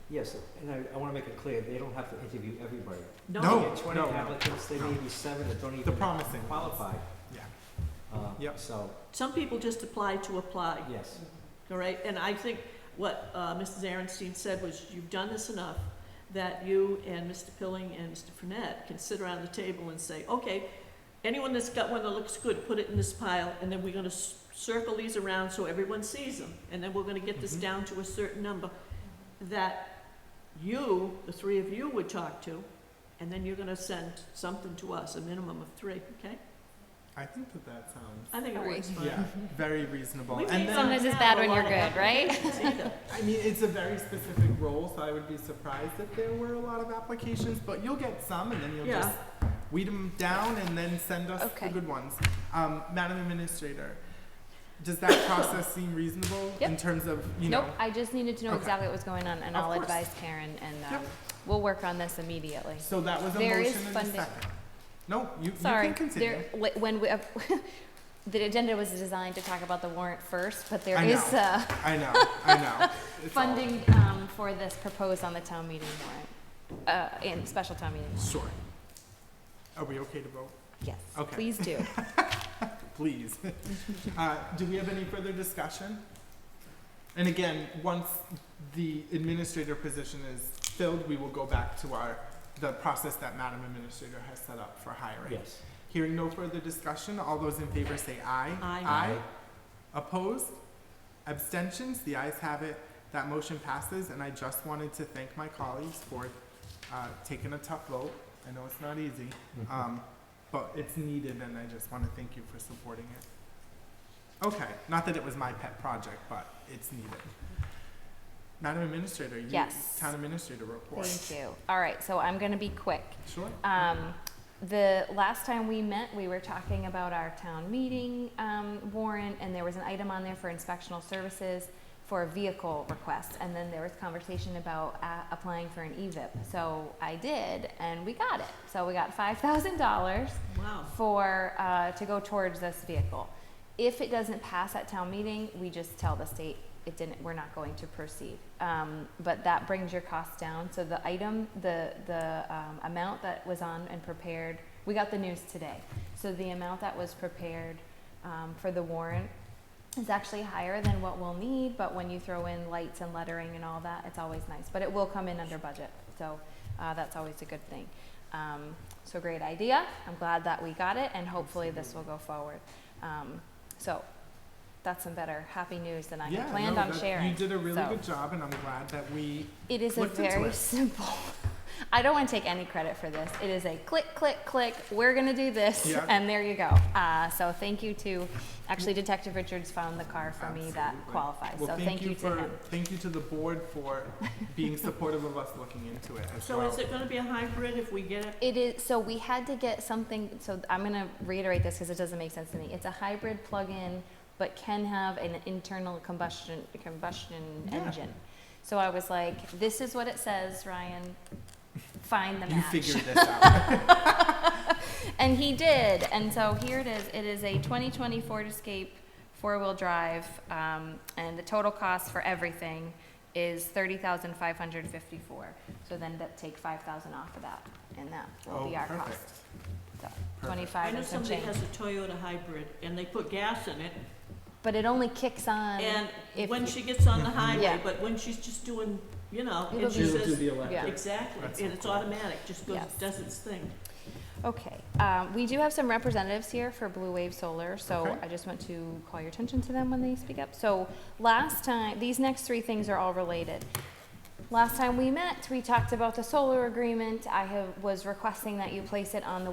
Yes, and I want to make it clear, they don't have to interview everybody. No. They get 20 no. applicants, there may be 7 that don't The even promising ones. qualify. Yeah. Yep. So, Some people just apply to apply, yes. all right? And I think what Mrs. Aaronstein said was, you've done this enough that you and Mr. Pilling and Mr. Fournette can sit around the table and say, okay, anyone that's got one that looks good, put it in this pile, and then we're gonna circle these around so everyone sees them. And then we're gonna get this Mhm. down to a certain number that you, the 3 of you, would talk to, and then you're gonna send something to us, a minimum of 3, okay? I think that sounds. I think it works fine. Yeah, very reasonable. We And may then, Sometimes not it's have bad a when lot you're of good, right? applications either. I mean, it's a very specific role, so I would be surprised if there were a lot of applications, but you'll get some, and then you'll Yeah. just weed them down and then send us Okay. the good ones. Madam Administrator, does that process seem reasonable in Yep. terms of, Nope, I just needed to know Okay. exactly what was going on, and Of I'll course. advise Karen, and Yep. we'll work on this immediately. So that was a There is motion and a funding. second. No, you Sorry, can continue. when we, the agenda was designed to talk about the warrant first, but there I is, know. I know. It's all- funding, for this proposed on the town meeting warrant, in special town meeting. Sure. Are we okay to vote? Yes, Okay. please do. Please. Do we have any further discussion? And again, once the administrator position is filled, we will go back to the process that Madam Administrator has set up for hiring. Yes. Hearing no further discussion, all those in favor say aye. Aye. Aye. Opposed? Abstentions? The ayes have it. That motion passes, and I just wanted to thank my colleagues for taking a tough vote. I know it's not easy, but it's needed, and I just want to thank you for supporting it. Okay, not that it was my pet project, but it's needed. Madam Administrator, Yes. Town Administrator report. Thank you. All right, so I'm gonna be quick. Sure. The last time we met, we were talking about our town meeting, warrant, and there was an item on there for inspectional services for a vehicle request, and then there was conversation about applying for an EVIP. So I did, and we got it. So we got $5,000 Wow. for, to go towards this vehicle. If it doesn't pass at town meeting, we just tell the state we're not going to proceed. But that brings your costs down. So the item, the amount that was on and prepared, we got the news today. So the amount that was prepared, for the warrant is actually higher than what we'll need, but when you throw in lights and lettering and all that, it's always nice. But it will come in under budget, so, that's always a good thing. So great idea. I'm glad that we got it, and hopefully this will go forward. So that's some better happy news than I had planned on sharing. You did a really So, good job, and I'm glad that we it is a looked into very it. simple, I don't want to take any credit for this. It is a click, click, click, we're gonna do this, Yeah. and there you go. So thank you to, actually Detective Richards found the car for me that Absolutely. qualifies, Well, so thank you to him. Thank you to the board for being supportive of us looking into it as So well. is it gonna be a hybrid if we get it? It is, so we had to get something, so I'm gonna reiterate this because it doesn't make sense to me. It's a hybrid plug-in, but can have an internal combustion Yeah. engine. So I was like, this is what it says, Ryan, find the You match. figured this out. And he did, and so here it is. It is a 2020 Ford Escape four-wheel drive, and the total cost for everything is $30,554. So then take 5,000 off of that, and that will be our perfect. cost. So I 25 know and some somebody change. has a Toyota hybrid, and they put gas in it, But it only kicks on and if when you- she gets on the highway, Yeah. but when she's just doing, It'll and she be- She'll do says, the electric. Yeah. exactly, That's and so it's cool. automatic, just goes, Yes. does its thing. Okay, we do have some representatives here for Blue Wave Solar, so Okay. I just want to call your attention to them when they speak up. So last time, these next three things are all related. Last time we met, we talked about the solar agreement. I was requesting that you place it on the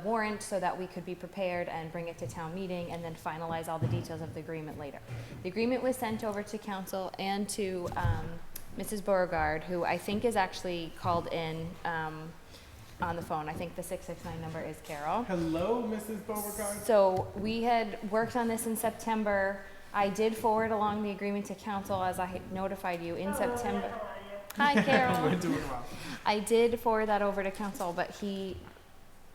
warrant so that we could be prepared and bring it to town meeting and then finalize all the details of the agreement later. The agreement was sent over to council and to Mrs. Beauregard, who I think is actually called in on the phone. I think the 669 number is Carol. Hello, Mrs. Beauregard. So we had worked on this in September. I did forward along the agreement to council as I had notified you in September. Hi, Carol. We're doing well. I did forward that over to council, but he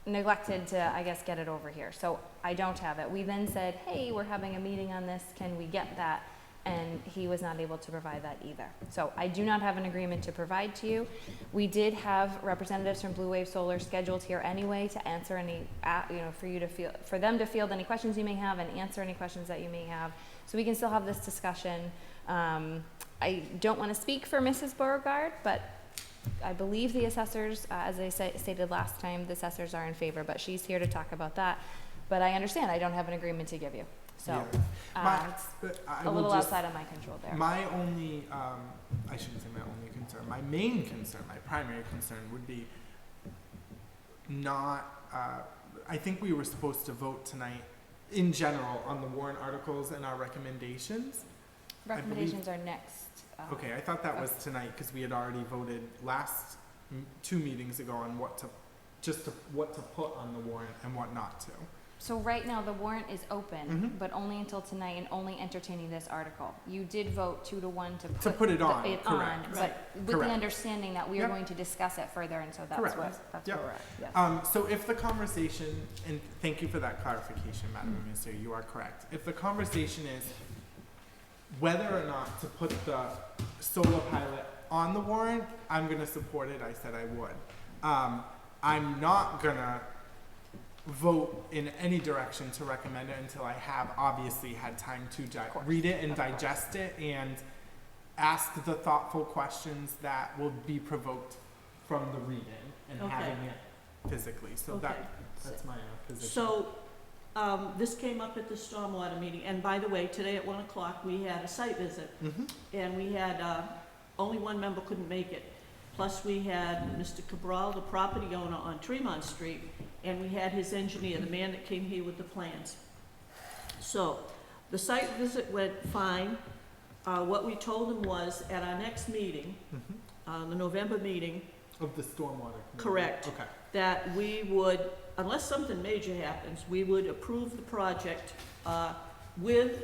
neglected to, I guess, get it over here. So I don't have it. We then said, hey, we're having a meeting on this. Can we get that? And he was not able to provide that either. So I do not have an agreement to provide to you. We did have representatives from Blue Wave Solar scheduled here anyway to answer any, for them to field any questions you may have and answer any questions that you may have. So we can still have this discussion. I don't want to speak for Mrs. Beauregard, but I believe the assessors, as I stated last time, the assessors are in favor, but she's here to talk about that. But I understand, I don't have an agreement to give you. So, it's a little outside of my control there. My only, I shouldn't say my only concern, my main concern, my primary concern would be not, I think we were supposed to vote tonight in general on the warrant articles and our recommendations. Recommendations are next. Okay, I thought that was tonight because we had already voted last two meetings ago on what to just what to put on the warrant and what not to. So right now, the warrant is open, Mhm. but only until tonight and only entertaining this article. You did vote 2-1 to put. put it on, It correct. on, but with the Correct. understanding that we are Yep. going to discuss it further, and so that's Correct. that's Yep. where we're at, yes. So if the conversation, and thank you for that clarification, Madam Administrator, you are correct. If the conversation is whether or not to put the solar pilot on the warrant, I'm gonna support it, I said I would. I'm not gonna vote in any direction to recommend it until I have obviously had time to read it and Of course. digest it and ask the thoughtful questions that will be provoked from the reading and Okay. having it physically. So Okay. that's my position. So, this came up at the stormwater meeting, and by the way, today at 1:00, we had a site visit, Mhm. and we had, only one member couldn't make it. Plus, we had Mr. Cabral, the property owner on Tremont Street, and we had his engineer, the man that came here with the plans. So, the site visit went fine. What we told him was, at our next meeting, the November meeting, Of the stormwater committee. Correct. Okay. that we would, unless something major happens, we would approve the project with,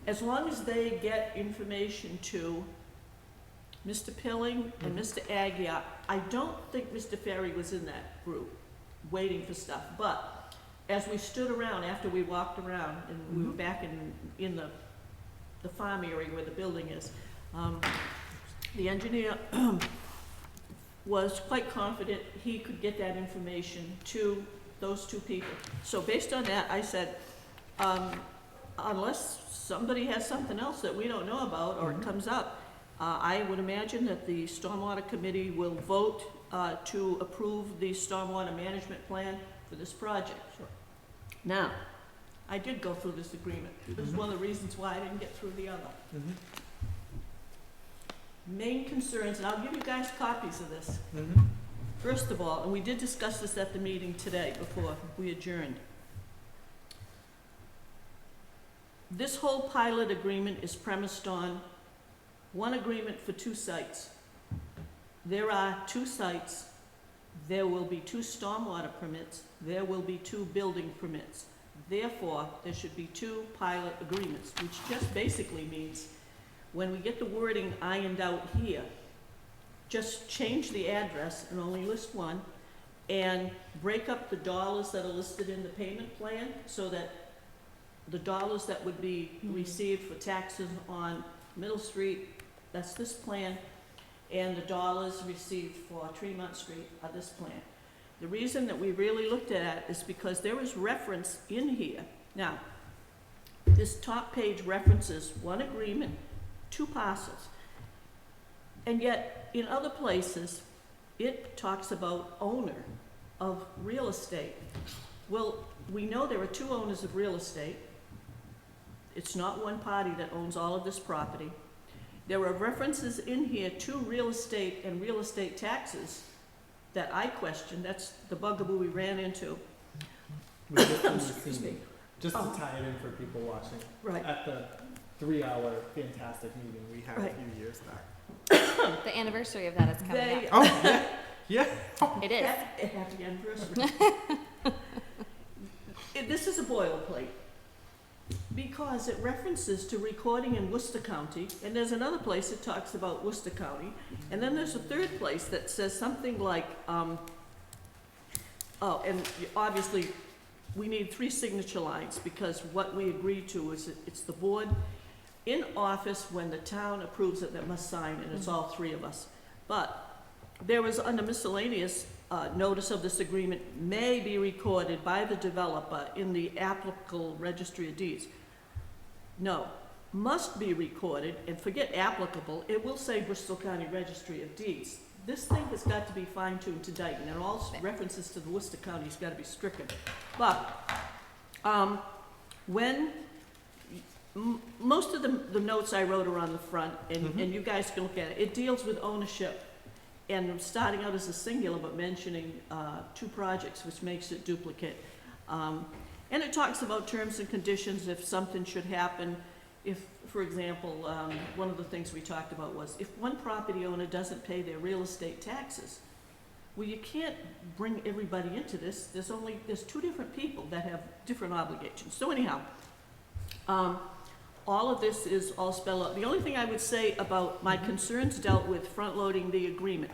as long as they get information to Mr. Pilling and Mr. Agia. I don't think Mr. Ferry was in that group, waiting for stuff, but as we stood around, after we walked around, and we were back in the farm area where the building is, the engineer was quite confident he could get that information to those two people. So based on that, I said, unless somebody has something else that we don't know about or it comes up, I would imagine that the Stormwater Committee will vote to approve the stormwater management plan for this project. Sure. Now, I did go through this agreement. This is one of the reasons why I didn't get through the other. Main concerns, and I'll give you guys copies of this. First of all, and we did discuss this at the meeting today before we adjourned. This whole pilot agreement is premised on one agreement for 2 sites. There are 2 sites. There will be 2 stormwater permits. There will be 2 building permits. Therefore, there should be 2 pilot agreements, which just basically means when we get the wording ironed out here, just change the address and only list one, and break up the dollars that are listed in the payment plan so that the dollars that would be received for taxes on Middle Street, that's this plan, and the dollars received for Tremont Street are this plan. The reason that we really looked at it is because there is reference in here. Now, this top page references one agreement, 2 parcels. And yet, in other places, it talks about owner of real estate. Well, we know there are 2 owners of real estate. It's not one party that owns all of this property. There are references in here to real estate and real estate taxes that I question. That's the bugaboo we ran into. Excuse me. Just to tie it in for people watching. Right. At the 3-hour fantastic meeting we had Right. a few years back. The anniversary of that is coming They, up. Oh, yeah, yeah. It is. Happy anniversary. This is a boilerplate because it references to recording in Worcester County, and there's another place that talks about Worcester County, and then there's a third place that says something like, oh, and obviously, we need 3 signature lines because what we agreed to is it's the board in office when the town approves it that must sign, and it's all 3 of us. But there was under miscellaneous, notice of this agreement may be recorded by the developer in the applicable registry of deeds. No, must be recorded, and forget applicable, it will say Bristol County Registry of Deeds. This thing has got to be fine-tuned to Dayton, and all references to the Worcester County has got to be stricken. But, when, most of the notes I wrote are on the front, and you guys can look at it, it deals with ownership. And starting out as a singular, but mentioning 2 projects, which makes it duplicate. And it talks about terms and conditions if something should happen. If, for example, one of the things we talked about was if one property owner doesn't pay their real estate taxes, well, you can't bring everybody into this. There's two different people that have different obligations. So anyhow, all of this is all spelled out. The only thing I would say about my concerns dealt with front-loading the agreement.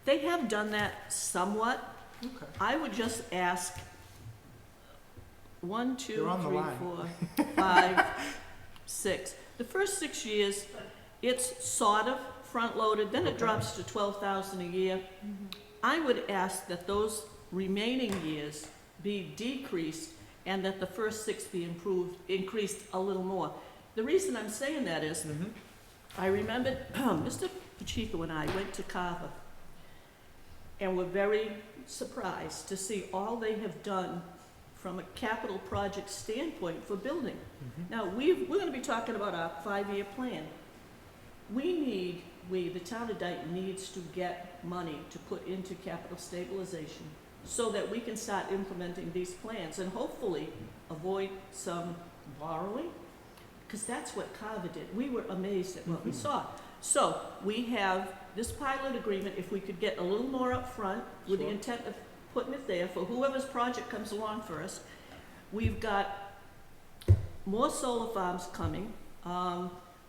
They have done that somewhat. Okay. I would just ask 1, 2, You're on the 3, line. 4, 5, 6. The first 6 years, it's sort of front-loaded, then it Okay. drops to 12,000 a year. I would ask that those remaining years be decreased and that the first 6 be increased a little more. The reason I'm saying that is, I remember Mr. Pacheco and I went to Carver and were very surprised to see all they have done from a capital project standpoint for building. Now, we're gonna be talking about our 5-year plan. The town of Dayton needs to get money to put into capital stabilization so that we can start implementing these plans and hopefully avoid some borrowing, because that's what Carver did. We were amazed at what we saw. So we have this pilot agreement, if we could get a little more up front with the intent of putting it there for whoever's project comes along first. We've got more solar farms coming.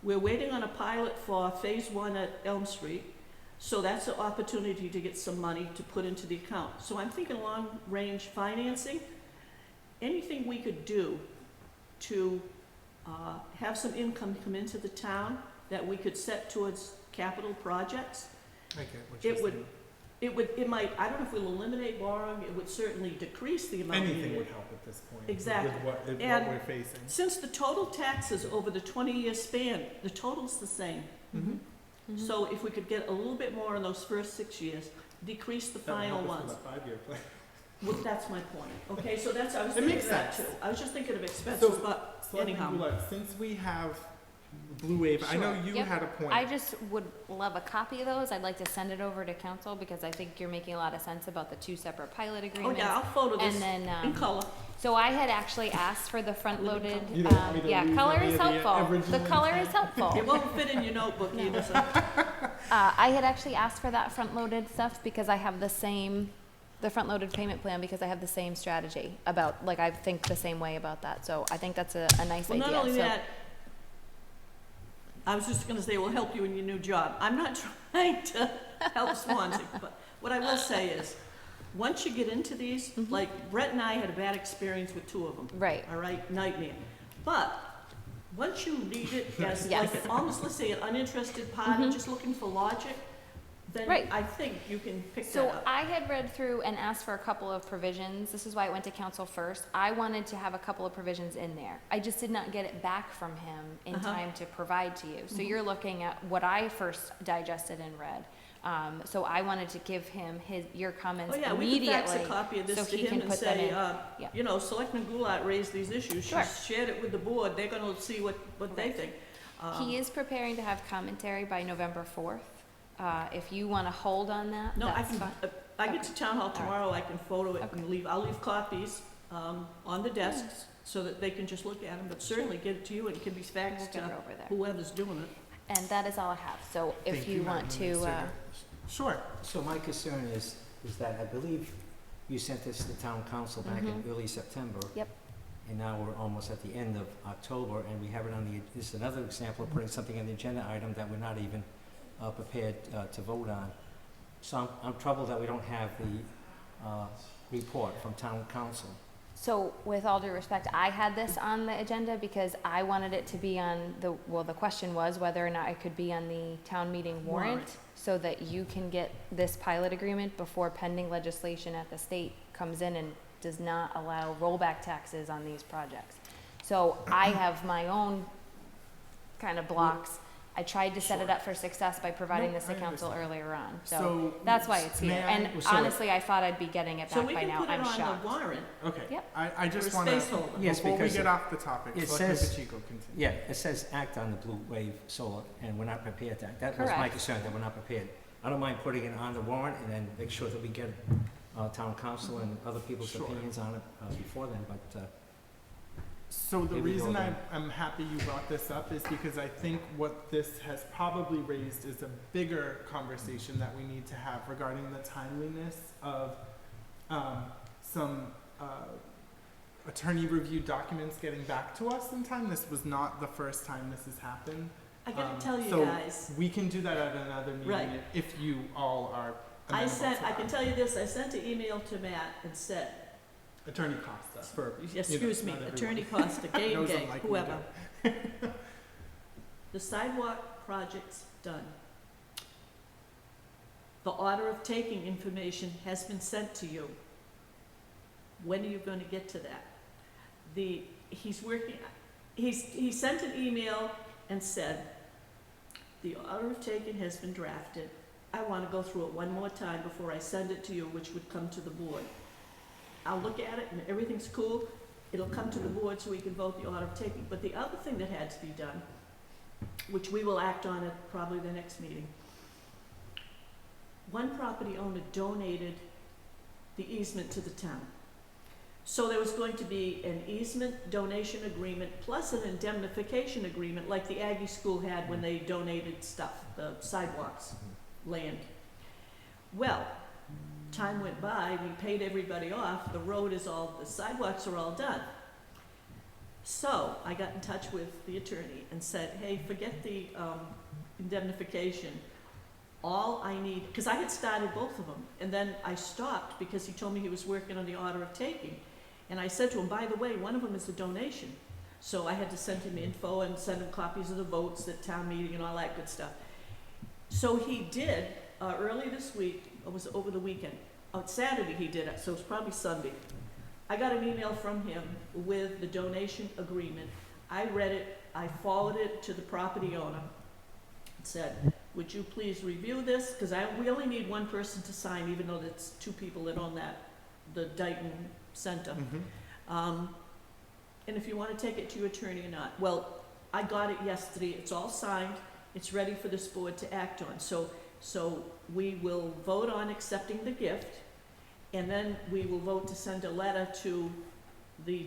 We're waiting on a pilot for phase 1 at Elm Street. So that's an opportunity to get some money to put into the account. So I'm thinking long-range financing, anything we could do to have some income come into the town that we could set towards capital projects. I get what you're saying. It might, I don't know if we'll eliminate borrowing, it would certainly decrease the amount Anything needed. would help at this point. Exactly. With what And we're facing. Since the total taxes over the 20-year span, the total's the same. So if we could get a little bit more in those first 6 years, decrease the final ones. That would help us with a 5-year plan. Well, that's my point, okay? So that's, I was It thinking makes of that too. sense. I was just thinking of expenses, So, but Selectman anyhow. Goulart, since we have Blue Wave, I know Sure. you Yep. had a point. I just would love a copy of those. I'd like to send it over to council because I think you're making a lot of sense about the 2 separate pilot Oh, agreements. yeah, I'll photo this And then, in color. so I had actually asked for the front-loaded, You don't want me to read color any is of the helpful. The original color is intent? helpful. It won't fit in your notebook either, so. I had actually asked for that front-loaded stuff because I have the front-loaded payment plan because I have the same strategy about, like, I think the same way about that. So I think that's a nice Well, idea. not only So- that, I was just gonna say, we'll help you in your new job. I'm not trying to help Swansea, but what I will say is, once you get into these, like Brett and I had a bad experience with 2 of them. Right. All right, nightmare. But once you read it as Yes. like, almost, let's say, an uninterested party, just looking for logic, then Right. I think you can pick that So up. I had read through and asked for a couple of provisions. This is why it went to council first. I wanted to have a couple of provisions in there. I just did not get it back from him in time to provide to you. So you're looking at what I first digested and read. So I wanted to give him your comments Oh, yeah, immediately. we can fax a copy of so this to he him can and put that say, in. Yeah. you know, Selectman Goulart raised these issues. Sure. She shared it with the board. They're gonna see what they think. He is preparing to have commentary by November 4th. If you want to hold on that, No, I that's can, fine. I get to town hall All right. tomorrow, I can photo it Okay. and leave, I'll leave copies, on the desks so that they can just look at them, but certainly get it to you and it can be We'll faxed get to it over there. whoever's doing it. And that is all I have. So if Thank you want Madam to, Administrator. Sure. So my concern is that I believe you sent this to town council back in early September. Yep. And now we're almost at the end of October, and we have it on this is another example of putting something on the agenda item that we're not even prepared to vote on. So I'm troubled that we don't have the report from town council. So with all due respect, I had this on the agenda because I wanted it to be on the question was whether or not it could be on the town meeting warrant so that you can get this pilot agreement before pending legislation at the state comes in and does not allow rollback taxes on these projects. So I have my own kind of blocks. I tried to set it up for success by providing this to council earlier on. So that's why it's here. may I- And honestly, I thought I'd be getting it So back we by can now. put it I'm on shocked. the warrant. Okay. Yep. I just For want to, spaceholder. Yes, before we because get off the topic, it Selectman says- Pacheco, continue. Yeah, it says act on the Blue Wave Solar, and we're not prepared to act. That was my Correct. concern, that we're not prepared. I don't mind putting it on the warrant and then make sure that we get town council and other people's Sure. opinions on it before then, but So the Maybe reason hold on. I'm happy you brought this up is because I think what this has probably raised is a bigger conversation that we need to have regarding the timeliness of some attorney-reviewed documents getting back to us in time. This was not the first time this has happened. I gotta tell you so guys, we can do that at another meeting Right. if you all are I amenable to can that. tell you this, I sent an email to Matt and said, Attorney Costa for excuse me, not everyone. Attorney Costa, Gang Knows Gang, them like we whoever. do. The sidewalk project's done. The order of taking information has been sent to you. When are you gonna get to that? He's working, he sent an email and said, the order of taking has been drafted. I wanna go through it one more time before I send it to you, which would come to the board. I'll look at it and everything's cool, it'll come to the board so we can vote the order of taking. But the other thing that had to be done, which we will act on at probably the next meeting, one property owner donated the easement to the town. So there was going to be an easement donation agreement plus an indemnification agreement like the Aggie School had when they donated stuff, the sidewalks, land. Well, time went by, we paid everybody off, the road is all, the sidewalks are all done. So I got in touch with the attorney and said, hey, forget the indemnification. All I need, because I had started both of them, and then I stopped because he told me he was working on the order of taking. And I said to him, by the way, one of them is a donation. So I had to send him info and send him copies of the votes at town meeting and all that good stuff. So he did, early this week, or was it over the weekend? On Saturday he did it, so it was probably Sunday. I got an email from him with the donation agreement. I read it, I forwarded it to the property owner. It said, would you please review this? Because we only need one person to sign, even though it's two people that own that, the Dayton Center. And if you want to take it to your attorney or not. Well, I got it yesterday, it's all signed, it's ready for this board to act on. So we will vote on accepting the gift, and then we will vote to send a letter to the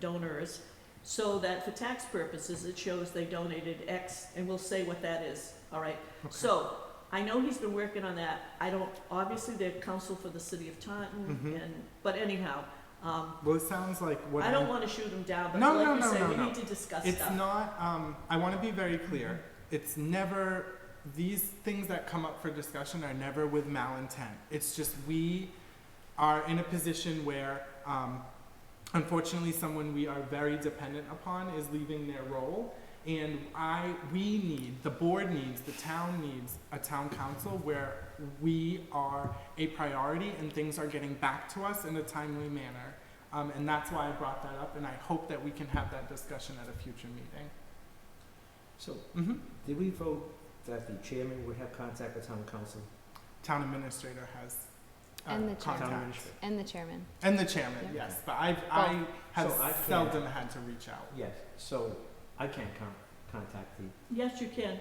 donors, so that for tax purposes, it shows they donated X, and we'll say what that is, all right? Okay. So, I know he's been working on that. I don't, obviously, they're counsel for the city of Taunton, but anyhow, Well, it sounds like what I don't wanna shoot him down, but No, like no, you no, say, no, we no. need to discuss It's stuff. not, I want to be very clear. It's never, these things that come up for discussion are never with malintent. It's just we are in a position where, unfortunately, someone we are very dependent upon is leaving their role. And the board needs, the town needs a town council where we are a priority and things are getting back to us in a timely manner. And that's why I brought that up, and I hope that we can have that discussion at a future meeting. So, did we vote that the chairman would have contact with town council? Town administrator has And the chairman. contact. And the chairman. And the chairman, Yeah. yes, but I have So I can't- seldom had to reach out. Yes, so I can't contact the, Yes, you can,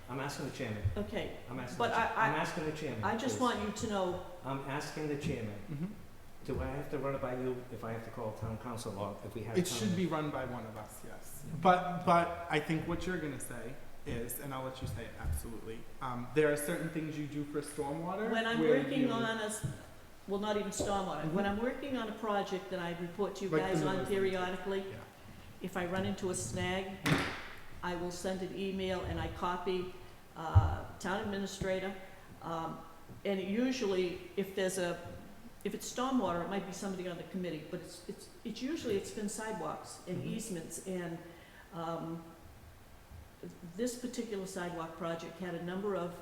I'm asking the chairman. okay. I'm asking, But I'm asking the chairman. I just please. want you to know, I'm asking the chairman, Mhm. do I have to run it by you if I have to call town council or if we have? It should be run by one of us, yes. But I think what you're gonna say is, and I'll let you say it absolutely, there are certain things you do for stormwater. when I'm where working you- on well, not even stormwater, when I'm working on a project that I report to you Like guys the on noise. periodically, Yeah. if I run into a snag, I will send an email and I copy, town administrator, and usually, if it's stormwater, it might be somebody on the committee, but it's usually, it's been sidewalks and easements, and, this particular sidewalk project had a number of,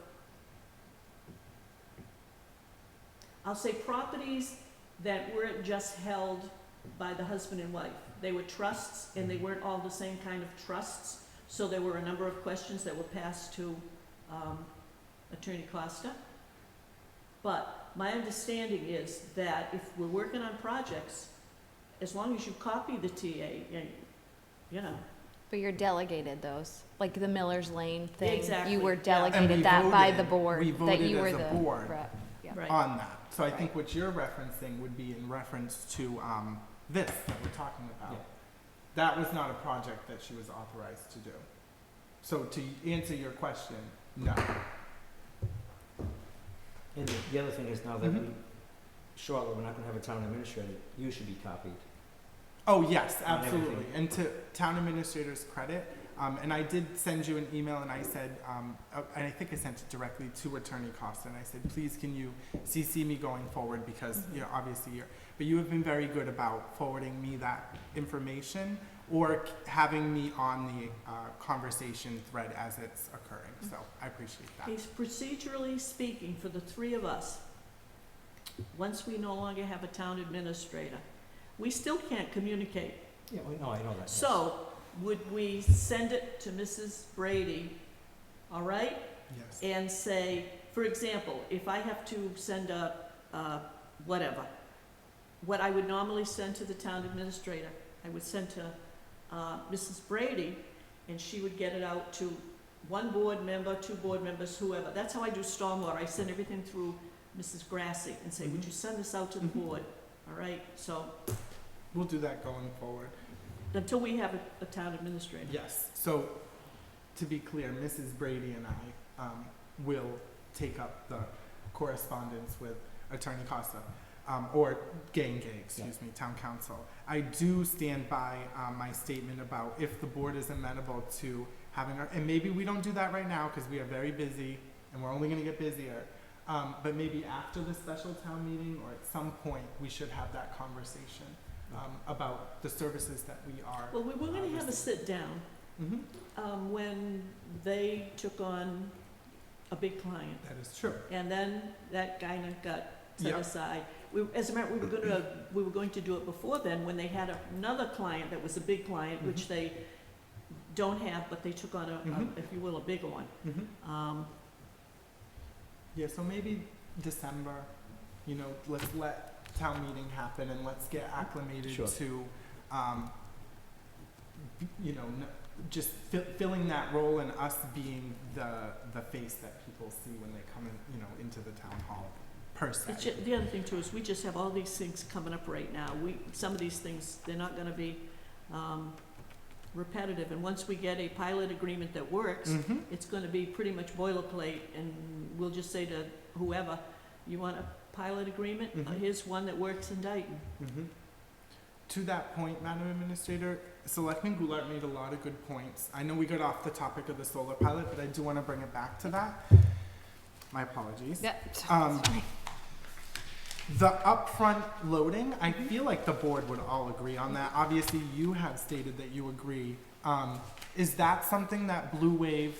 I'll say, properties that weren't just held by the husband and wife. They were trusts, and they weren't all the same kind of trusts, so there were a number of questions that were passed to Attorney Costa. But my understanding is that if we're working on projects, as long as you copy the TA, you know. But you're delegated those, like the Miller's Lane thing. Exactly, You were yeah. And delegated we that by voted- the board, we that voted you were as a the board. rep. Yeah. Right. On that. So I think Right. what you're referencing would be in reference to this that we're talking about. That was not a project that she was authorized to do. So to answer your question, no. And the other thing is now that Mhm. shortly, we're not gonna have a town administrator, you should be copied. Oh, yes, On absolutely. everything. And to town administrator's credit, and I did send you an email and I said, and I think I sent it directly to Attorney Costa, and I said, please can you CC me going forward because, you know, obviously but you have been very good about forwarding me that information or having me on the conversation thread as it's occurring. So I appreciate that. Okay, procedurally speaking, for the three of us, once we no longer have a town administrator, we still can't communicate. Yeah, well, no, I know that. yes. So, would we send it to Mrs. Brady, all right? Yes. And say, for example, if I have to send whatever, what I would normally send to the town administrator, I would send to Mrs. Brady, and she would get it out to one board member, two board members, whoever. That's how I do stormwater. I send everything through Mrs. Grassy and say, would you send this out to the board? All right, so We'll do that going forward. until we have a town administrator. Yes, so to be clear, Mrs. Brady and I will take up the correspondence with Attorney Costa, or Gay, excuse me, Town Council. I do stand by my statement about if the board is amenable to having our, and maybe we don't do that right now because we are very busy and we're only gonna get busier, but maybe after the special town meeting or at some point, we should have that conversation about the services that we are. Well, we were gonna have a sit-down Mm-hmm. when they took on a big client. That is true. And then that kind of got set Yep. aside. As a matter, we were going to do it before then, when they had another client that was a big client, which they don't have, but they took on if you will, a bigger one. Yeah, so maybe December, you know, let's let town meeting happen and let's get acclimated Sure. to, you know, just filling that role and us being the face that people see when they come in, you know, into the town hall, per se. The other thing too is we just have all these things coming up right now. Some of these things, they're not gonna be, repetitive, and once we get a pilot agreement that works, it's gonna be pretty much boilerplate, and we'll just say to whoever, you want a pilot agreement? Here's one that works in Dayton. To that point, Madam Administrator, Selectman Goulart made a lot of good points. I know we got off the topic of the solar pilot, but I do want to bring it back to that. My apologies. The upfront loading, I feel like the board would all agree on that. Obviously, you have stated that you agree. Is that something that Blue Wave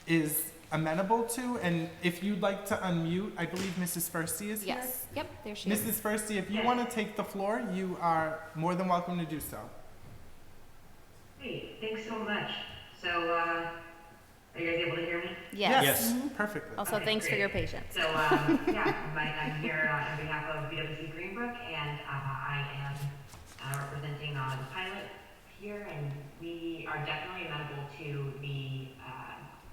is amenable to? And if you'd like to unmute, I believe Mrs. Firsty is here. Yes, yep, there she is. Mrs. Firsty, if you want to take the floor, you are more than welcome to do so. Great, thanks so much. So, are you guys able to hear me? Yes. Perfectly. Also, Okay, thanks for great. your patience. So, I'm here on behalf of BWC Greenbrook, and I am representing the pilot here, and we are definitely amenable to the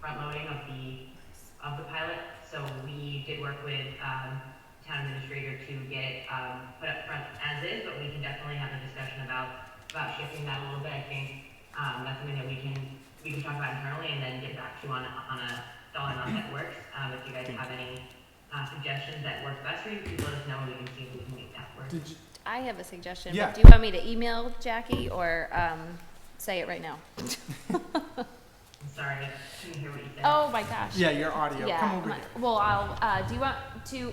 front loading of the pilot. So we did work with town administrator to get it put up front as is, but we can definitely have a discussion about shifting that a little bit. I think that's something that we can talk about internally and then get back to on a dollar amount that works. If you guys have any suggestions that work best for you, please let us know and we can see if we can make that work. I have a suggestion. Yeah. But do you want me to email Jackie or say it right now? I'm sorry, I couldn't hear what you said. Oh my gosh. Yeah, your audio. Yeah. Come over here. Well, I'll. Do you want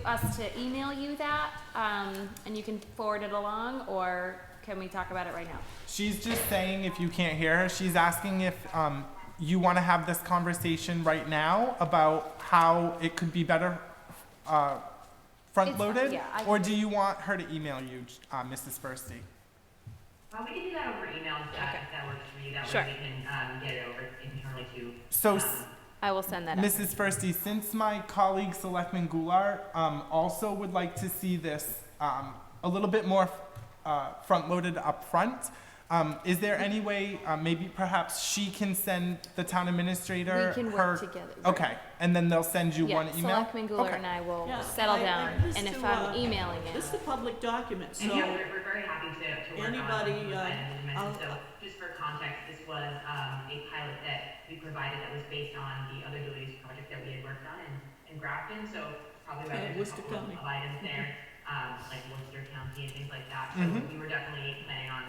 us to email you that, and you can forward it along, or can we talk about it right now? She's just saying, if you can't hear her, she's asking if you want to have this conversation right now about how it could be better front-loaded, yeah, or do you want her to email you, Mrs. Firsty? We can do that over email if that works for you. That Sure. way we can get it over internally too. So, I will send that out. Mrs. Firsty, since my colleague Selectman Goulart also would like to see this a little bit more front-loaded up front, is there any way maybe perhaps she can send the town administrator We can work together. Okay, and then they'll send you Yeah, one email? Selectman Goulart Okay. and I will Yeah, settle down, this and if to, I'm emailing it. This is a public document, so And yeah, we're very happy to work anybody, on items you mentioned. So just for context, this was a pilot that we provided that was based on the other duties project that we had worked on in Grafton, so probably why there's a Worcester couple County. of items there, like Worcester County and things like that. So Mhm. we were definitely planning on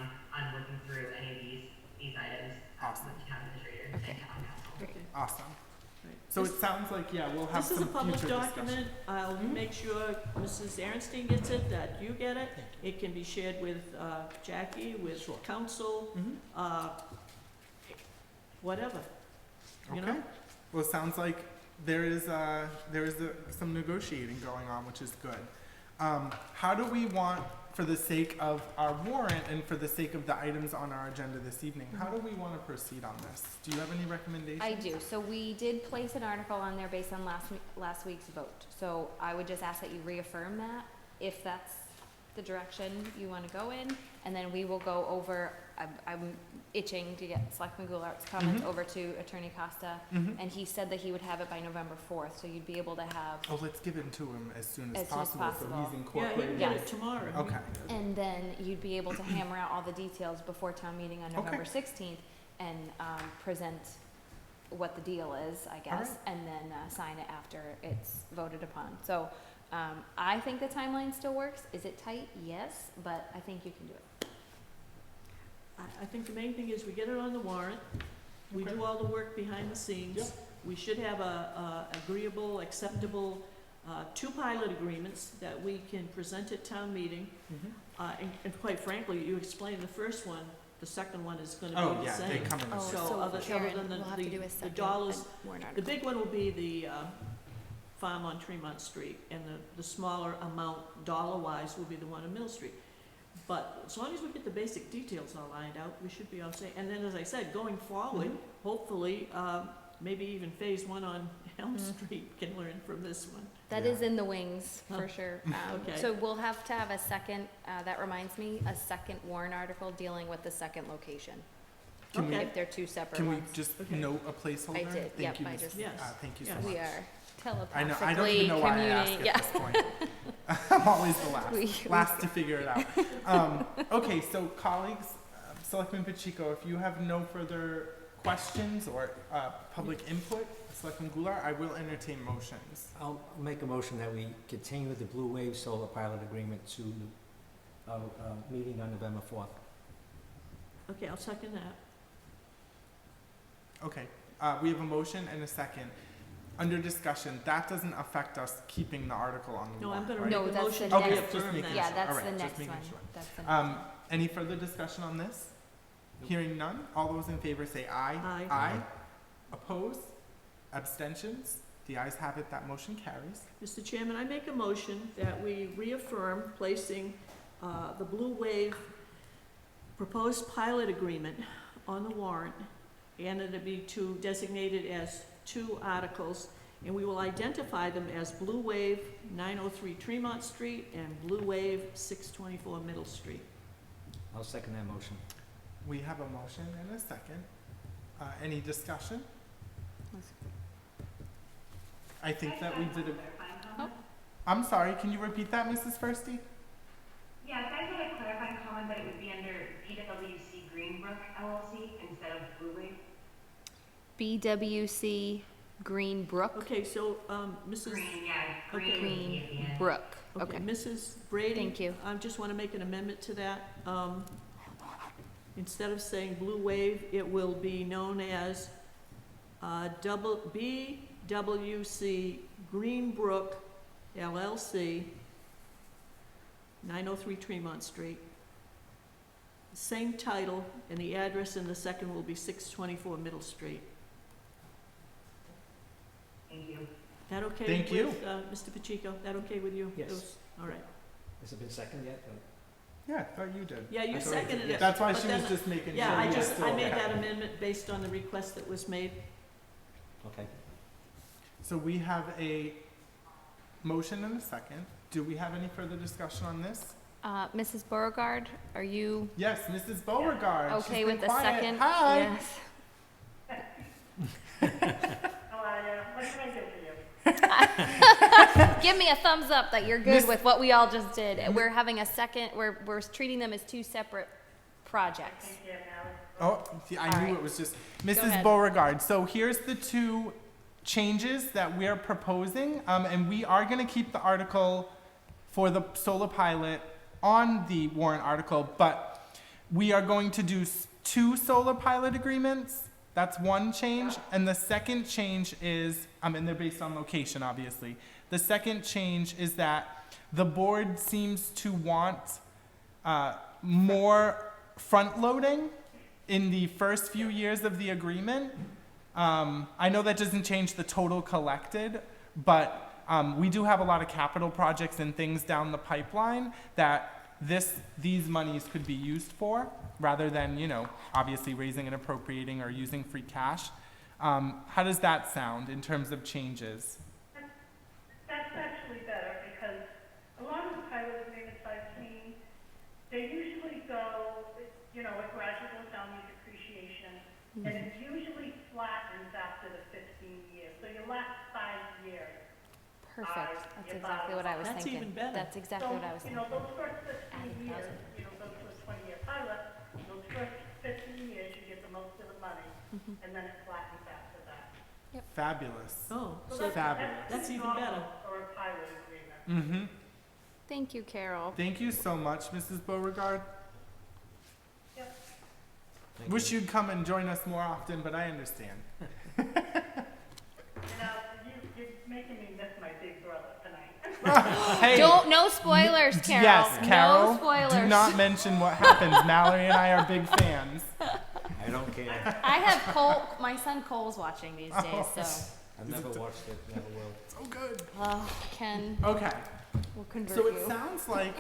working through any of these items Awesome. with the town administrator Okay. and town council. Okay. Awesome. Right. So it sounds like, yeah, we'll have This is a some public future discussion. document. I'll make sure Mrs. Aaronstein gets it, that you get it. It can be shared with Jackie, with Sure. council, Mhm. whatever. You Okay. know? Well, it sounds like there is some negotiating going on, which is good. How do we want, for the sake of our warrant and for the sake of the items on our agenda this evening, how do we want to proceed on this? Do you have any recommendations? I do. So we did place an article on there based on last week's vote. So I would just ask that you reaffirm that, if that's the direction you want to go in, and then we will go over, I'm itching to get Selectman Goulart's comments Mhm. over to Attorney Costa, Mhm. and he said that he would have it by November 4th, so you'd be able to have, Oh, let's give it to him as soon as As soon as possible, so possible. he's Yeah, he incorporated. can get Yes. it tomorrow. Okay. and then you'd be able to hammer out all the details before town meeting on Okay. November 16th, and present what the deal is, I guess, right. and then sign it after it's voted upon. So I think the timeline still works. Is it tight? Yes, but I think you can do it. I think the main thing is we get it on the warrant, we Okay. do all the work behind the scenes. Yep. We should have a agreeable, acceptable, 2 pilot agreements that we can present at town meeting. Mhm. And quite frankly, you explained the first one, the second one is gonna Oh, be the yeah, same. they come in the Oh, same. So other Karen, than we'll have to do a the second dollars, warrant the article. big one will be the farm on Tremont Street, and the smaller amount dollar-wise will be the one on Mill Street. But as long as we get the basic details all lined out, we should be on safe. And then, as I said, going forward, Mhm. hopefully, maybe even phase 1 on Elm Mhm. Street can learn from this one. That Yeah. is in the wings, for Oh, sure. okay. So we'll have to have a second, that reminds me, a second warrant article dealing with the second location, Can we, Okay. if they're two separate can we ones. just Okay. note a placeholder? I did, Thank yep, you, I Ms. just- Yes. Thank you so Yes. much. We are I don't telepathically even know why I ask communicating, at this point. I'm always the last, We- last to figure it out. Okay, so colleagues, Selectman Pacheco, if you have no further questions or public input, Selectman Goulart, I will entertain motions. I'll make a motion that we continue with the Blue Wave Solar Pilot Agreement to our meeting on November 4th. Okay, I'll second that. Okay, we have a motion and a second. Under discussion, that doesn't affect us keeping the article on the No, I'm warrant, gonna right? make No, a that's motion the to Okay, next- just reaffirm making that. Yeah, sure. that's Alright, the just next making one. sure. That's the next one. Any further discussion on this? Nope. Hearing none, all those in favor say aye. Aye. Aye. Opposed? Abstentions? The ayes have it, that motion carries. Mr. Chairman, I make a motion that we reaffirm placing the Blue Wave proposed pilot agreement on the warrant, and it'll be designated as 2 articles, and we will identify them as Blue Wave 903 Tremont Street and Blue Wave 624 Middle Street. I'll second that motion. We have a motion and a second. Any discussion? I think that we did a, Oh. I'm sorry, can you repeat that, Mrs. Firsty? Yeah, if I had a clarifying comment that it would be under PWC Greenbrook LLC instead of Blue Wave. BWC Greenbrook, Okay, so, Mrs. Green, yeah, green Okay. with an E at the end. Brook, Okay, okay. Mrs. Brady? Thank you. I just want to make an amendment to that. Instead of saying Blue Wave, it will be known as BWC Greenbrook LLC, 903 Tremont Street. Same title, and the address in the second will be 624 Middle Street. Thank you. That okay Thank you. with, Mr. Pacheco? That okay with you? Yes. Those- All right. Has it been seconded yet? Yeah, I thought you did. Yeah, you I thought I did, seconded yes. it. That's why but she was then- just making sure. Yeah, I we were just, still I made okay. that amendment based on the request that was made. Okay. So we have a motion and a second. Do we have any further discussion on this? Mrs. Beauregard, are you Yes, Mrs. Beauregard. She's okay been with the quiet. second? Hi. Yes. What can I do for you? Give me a thumbs up that you're good Miss- with what we all just did. We're having a second, we're treating them as 2 separate projects. Thank you, Alex. Oh, see, I All knew right. it was just Go Mrs. ahead. Beauregard. So here's the two changes that we're proposing, and we are going to keep the article for the solar pilot on the warrant article, but we are going to do two solar pilot agreements. That's one change, and the second change is, and they're based on location, obviously. The second change is that the board seems to want more front loading in the first few years of the agreement. I know that doesn't change the total collected, but we do have a lot of capital projects and things down the pipeline that these monies could be used for, rather than, obviously raising and appropriating or using free cash. How does that sound in terms of changes? That's actually better, because a lot of the pilot agreements I've seen, they usually go, it gradually goes down with depreciation, and it usually flattens after the 15 years. So your last 5 years. Perfect. That's exactly what I was That's thinking. even better. That's exactly what I was thinking. Those first 15 years, go to a 20-year pilot, those first 15 years, you get the most of the money, and then it flattens after that. Fabulous. Oh, So so Fabulous. that's even normal better. for a pilot agreement. Mm-hmm. Thank you, Carol. Thank you so much, Mrs. Beauregard. Yep. Wish you'd come and join us more often, but I understand. You're making me miss my big brother tonight. Hey, No spoilers, Carol. yes, Carol. No spoilers. Do not mention what happens. Mallory and I are big fans. I don't care. I have Cole, my son Cole's watching these days, so. I've never watched it, never will. So good. Ken Okay. will convert So you. it sounds like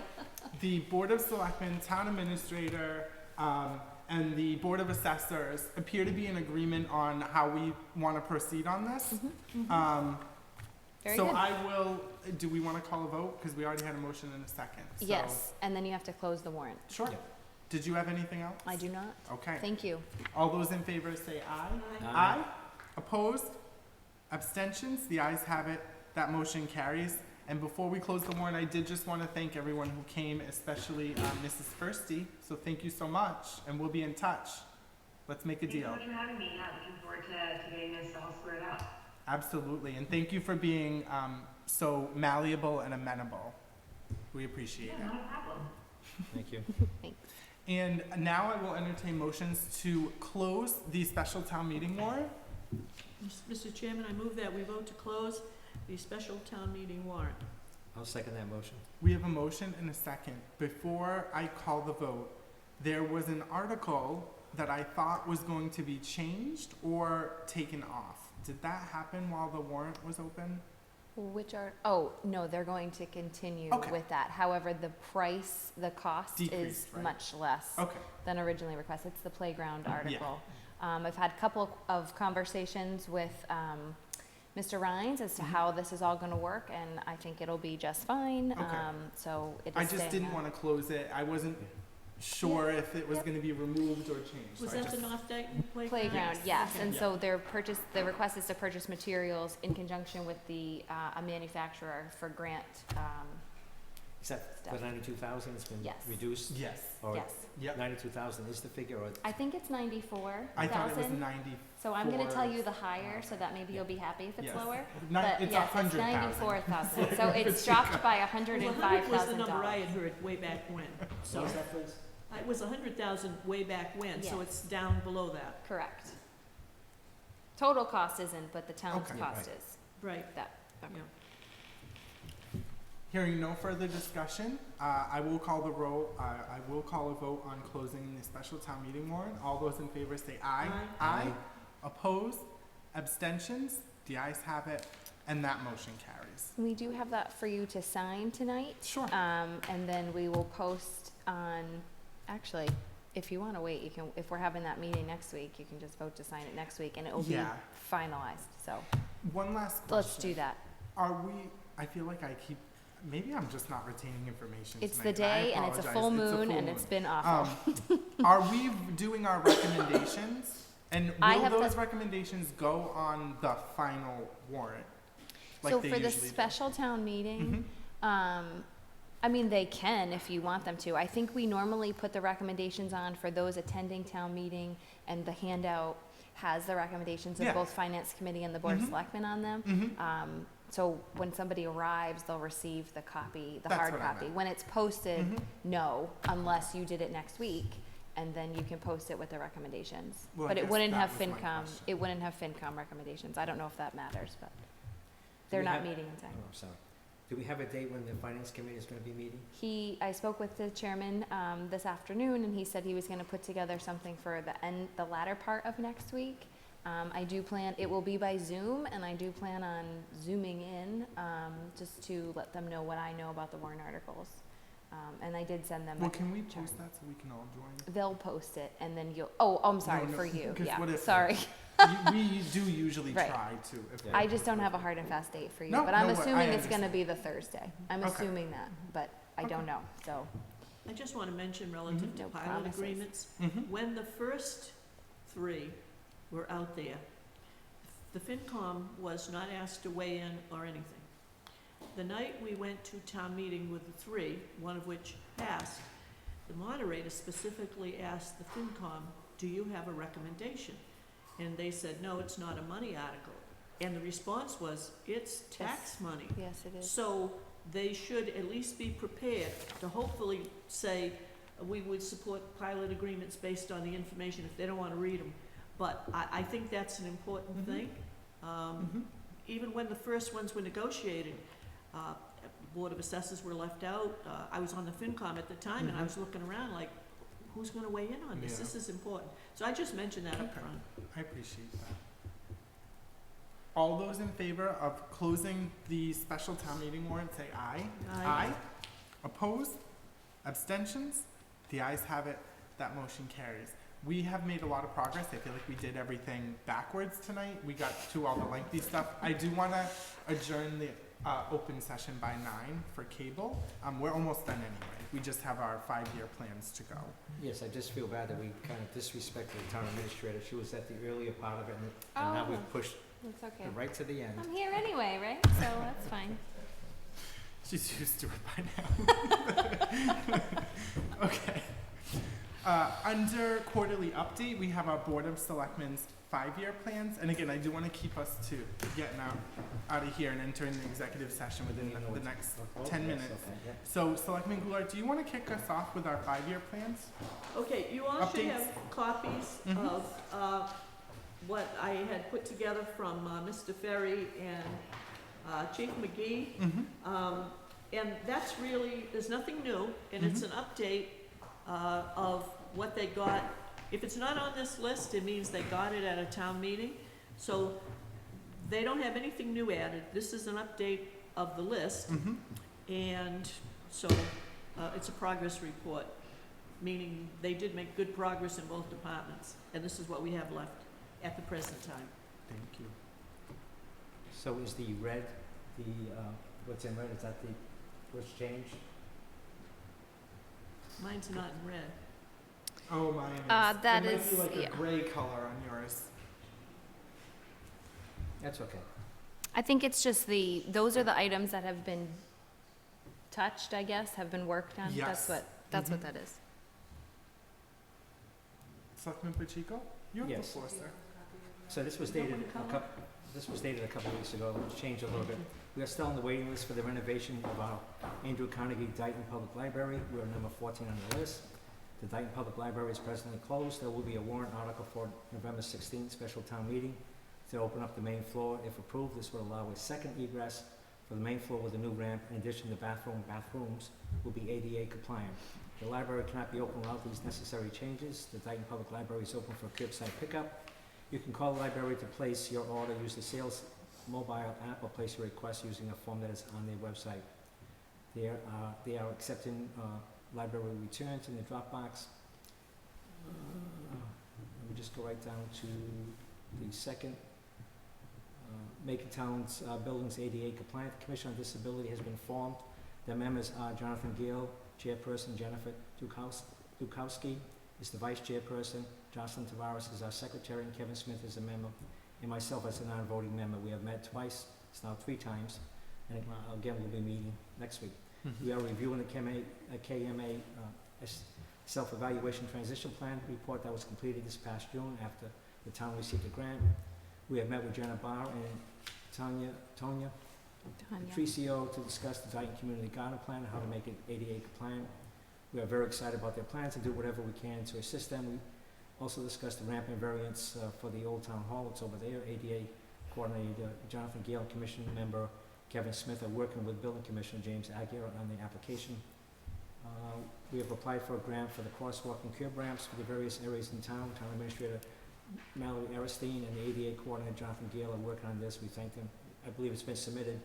the Board of Selectmen, Town Administrator, and the Board of Assessors appear to be in agreement on how we want to proceed on this. Very So good. do we want to call a vote? Because we already had a motion in a second. So- Yes, and then you have to close the warrant. Sure. Yeah. Did you have anything else? I do not. Okay. Thank you. All those in favor say aye. Aye. Opposed? Abstentions? The ayes have it. That motion carries. And before we close the warrant, I did just want to thank everyone who came, especially Mrs. Firsty. So thank you so much, and we'll be in touch. Let's make a Thank you deal. so much for having me. Yeah, looking forward to getting this all squared out. Absolutely. And thank you for being so malleable and amenable. We appreciate Yeah, it. not a problem. Thank you. And now I will entertain motions to close the special town meeting warrant. Mr. Chairman, I move that we vote to close the special town meeting warrant. I'll second that motion. We have a motion and a second. Before I call the vote, there was an article that I thought was going to be changed or taken off. Did that happen while the warrant was open? Which are, oh, no, they're going to continue Okay. with that. However, the cost is Decreased, right? much less Okay. than originally requested. It's the playground article. I've had a couple of conversations with Mr. Rhines as to how this is all gonna work, and I think it'll be just fine. Okay. So it is I just staying didn't on. want to close it. I wasn't sure if it was going to be removed or changed. Was so I that the just- North Dayton playground? Playground, yes, Okay. and so the request is to purchase materials in conjunction with a manufacturer for grant, Is that Stuff. the 92,000 has been Yes. reduced? Yes. Or yes. Yep. 92,000 is the figure, or I think it's 94,000. I thought it was 90. So I'm gonna tell you the higher, so that maybe you'll be happy if it's Yes. lower. It's But yes, it's 100,000. 94,000, so it's dropped by Well, 100 was the $105,000. number I had heard way back when, so. what was that, please? It was 100,000 way back when, so Yes. it's down below that. Correct. Total cost isn't, but the town's Okay. cost Right. is. Right. That, okay. Yeah. Hearing no further discussion, I will call the roll. I will call a vote on closing the special town meeting warrant. All those in favor say aye. Aye. Aye. Opposed? Abstentions? The ayes have it, and that motion carries. We do have that for you to sign tonight. Sure. And then we will post on, actually, if you wanna wait, you can, if we're having that meeting next week, you can just vote to sign it next week, and it will be Yeah. finalized, so One last question. let's do that. Are we, I feel like maybe I'm just not retaining information It's tonight. the day, and it's a full moon, and it's been awful. Are we doing our recommendations? And I will have those the- recommendations go on the final warrant? So they for the usually do? special town meeting, Mhm. I mean, they can if you want them to. I think we normally put the recommendations on for those attending town meeting, and the handout has the recommendations of Yeah. both Finance Committee and the Board of Mhm. Selectmen on them. Mhm. So when somebody arrives, they'll receive the copy, the That's hard what I copy. meant. When it's posted, Mhm. no, unless you did it next week, and then you can post it with the recommendations. Well, I But it guess wouldn't that have was my FinCom, question. it wouldn't have FinCom recommendations. I don't know if that matters, but Do they're we not have- meeting in time. Oh, I'm sorry. Do we have a date when the finance committee is gonna be meeting? I spoke with the chairman, this afternoon, and he said he was gonna put together something for the latter part of next week. I do plan, it will be by Zoom, and I do plan on Zooming in, just to let them know what I know about the warrant articles. And I did send them. Well, can we post that so we can all join? They'll post it, and then I'm sorry, No, for you, 'cause yeah, what if- sorry. We do usually Right. try to. If I just don't have a hard and fast date for you, No, but I'm no, assuming I it's gonna understand. be the Thursday. I'm Okay. assuming that, but I don't Okay. know, so. I just want to mention relative to No pilot promises. agreements, Mhm. when the first three were out there, the FinCom was not asked to weigh in or anything. The night we went to town meeting with the three, one of which passed, the moderator specifically asked the FinCom, do you have a recommendation? And they said, no, it's not a money article. And the response was, it's tax money. Yes, it is. So they should at least be prepared to hopefully say, we would support pilot agreements based on the information if they don't wanna read them. But I think that's an important Mhm. thing. Even when the first ones were negotiated, Board of Assessors were left out. I was on the FinCom at the time, and I Mhm. was looking around like, who's gonna weigh in on this? Yeah. This is important. So I just mentioned that up Okay. front. I appreciate that. All those in favor of closing the special town meeting warrant, say aye. Aye. Opposed? Abstentions? The ayes have it. That motion carries. We have made a lot of progress. I feel like we did everything backwards tonight. We got to all the lengthy stuff. I do want to adjourn the open session by 9 for cable. We're almost done anyway. We just have our 5-year plans to go. Yes, I just feel bad that we kind of disrespected the town administrator. She was at the earlier part of it, and now Oh. we've pushed It's okay. it right to the end. I'm here anyway, right? So that's fine. She's used to it by now. Okay. Under quarterly update, we have our Board of Selectmen's 5-year plans. And again, I do want to keep us to getting out of here and entering the executive session within the next 10 minutes. Okay, yeah. So Selectman Goulart, do you want to kick us off with our 5-year plans? Okay, you all should Updates? have copies Mhm. of what I had put together from Mr. Ferry and Chief McGee. Mm-hmm. And that's really, there's nothing new, and it's an update of what they got. If it's not on this list, it means they got it at a town meeting. So they don't have anything new added. This is an update of the list. Mm-hmm. And so it's a progress report, meaning they did make good progress in both departments. And this is what we have left at the present time. Thank you. So is the red, what's in red, is that what's changed? Mine's not in red. Oh, mine is. That it might is- be like yeah. a gray color on yours. That's okay. I think it's just those are the items that have been touched, I guess, have been worked on. Yes. That's what Mhm. that is. Selectman Pacheco? You have the Yes. floor, sir. So this was Is that dated one the color? this was dated a couple of weeks ago, it's changed a little bit. We are still on the waiting list for the renovation of our Andrew Carnegie Dayton Public Library. We are number 14 on the list. The Dayton Public Library is presently closed. There will be a warrant article for November 16th special town meeting to open up the main floor. If approved, this would allow a second egress for the main floor with a new ramp. In addition, the bathrooms will be ADA compliant. The library cannot be open without these necessary changes. The Dayton Public Library is open for curbside pickup. You can call the library to place your order, use the sales mobile app, or place your request using a form that is on their website. They are accepting library returns in the Dropbox. Let me just go right down to the second. Making Town's buildings ADA compliant. The Commission on Disability has been formed. The members are Jonathan Gill, Chairperson, Jennifer Dukowski is the Vice Chairperson, Jocelyn Tavares is our Secretary, and Kevin Smith is a member, and myself as a non-voting member. We have met twice, it's now 3 times, and again, we'll be meeting next week. We are reviewing the KMA self-evaluation transition plan report that was completed this past June after the town received a grant. We have met with Jenna Barr and Tonya Patricio to discuss the Dayton Community Garden Plan and how to make it ADA compliant. We are very excited about their plans and do whatever we can to assist them. We also discussed the ramp and variance for the Old Town Hall. It's over there. ADA Coordinator Jonathan Gale and Commission Member Kevin Smith are working with Building Commissioner James Aguirre on the application. We have applied for a grant for the crosswalk and curb ramps for the various areas in town. Town Administrator Mallory Aristine and the ADA Coordinator Jonathan Gale are working on this. We thank them. I believe it's been submitted,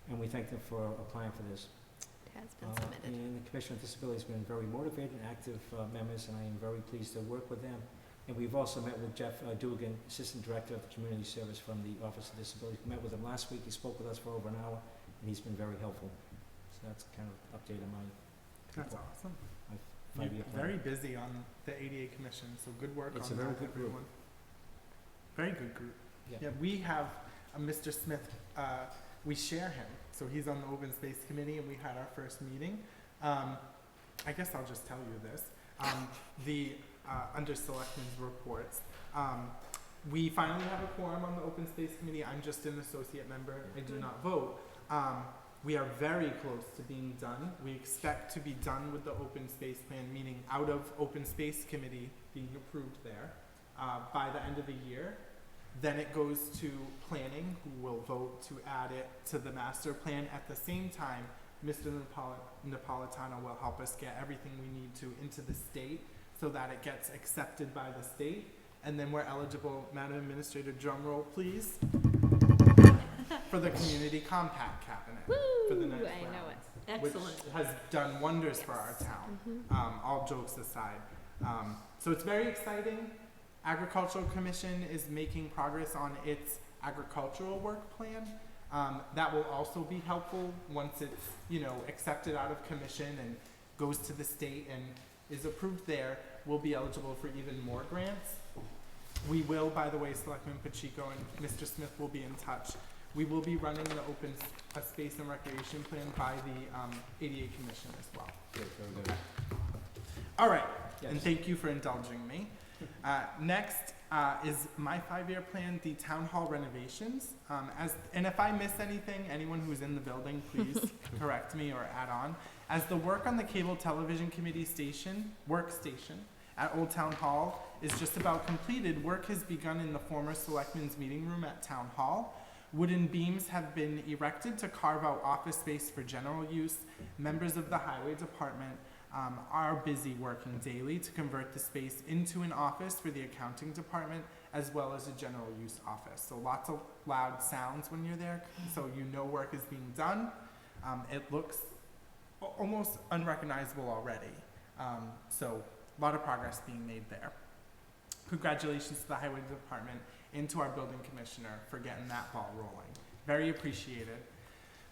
and we thank them for applying for this. It has been submitted. And the Commission on Disability has been very motivated and active members, and I am very pleased to work with them. And we've also met with Jeff Dugan, Assistant Director of the Community Service from the Office of Disability. We met with him last week. He spoke with us for over an hour, and he's been very helpful. So that's kind of update on my. That's awesome. my You're 5-year plan. very busy on the ADA Commission, so good work It's on a very that, good group. everyone. Very good group. Yeah. Yeah, we have Mr. Smith, we share him, so he's on the Open Space Committee, and we had our first meeting. I guess I'll just tell you this. Under Selectmen's reports, we finally have a quorum on the Open Space Committee. I'm just an associate member. I do not vote. We are very close to being done. We expect to be done with the Open Space Plan, meaning out of Open Space Committee being approved there by the end of the year. Then it goes to planning, who will vote to add it to the master plan. At the same time, Mr. Napolitano will help us get everything we need to into the state so that it gets accepted by the state. And then we're eligible, Madam Administrator, drum roll please, for the Community Compact Cabinet for the next round. I know it. Excellent. Which has done wonders for our town, all jokes aside. So it's very exciting. Agricultural Commission is making progress on its agricultural work plan. That will also be helpful once it's, accepted out of commission and goes to the state and is approved there. We'll be eligible for even more grants. We will, by the way, Selectman Pacheco and Mr. Smith will be in touch. We will be running the Open Space and Recreation Plan by the ADA Commission as well. Good, very good. All right, Yes. and thank you for indulging me. Next is my 5-year plan, the town hall renovations. And if I miss anything, anyone who's in the building, please correct me or add on. As the work on the Cable Television Committee workstation at Old Town Hall is just about completed, work has begun in the former Selectmen's meeting room at Town Hall. Wooden beams have been erected to carve out office space for general use. Members of the Highway Department are busy working daily to convert the space into an office for the accounting department as well as a general use office. So lots of loud sounds when you're there, so work is being done. It looks almost unrecognizable already. So a lot of progress being made there. Congratulations to the Highway Department and to our building commissioner for getting that ball rolling. Very appreciated.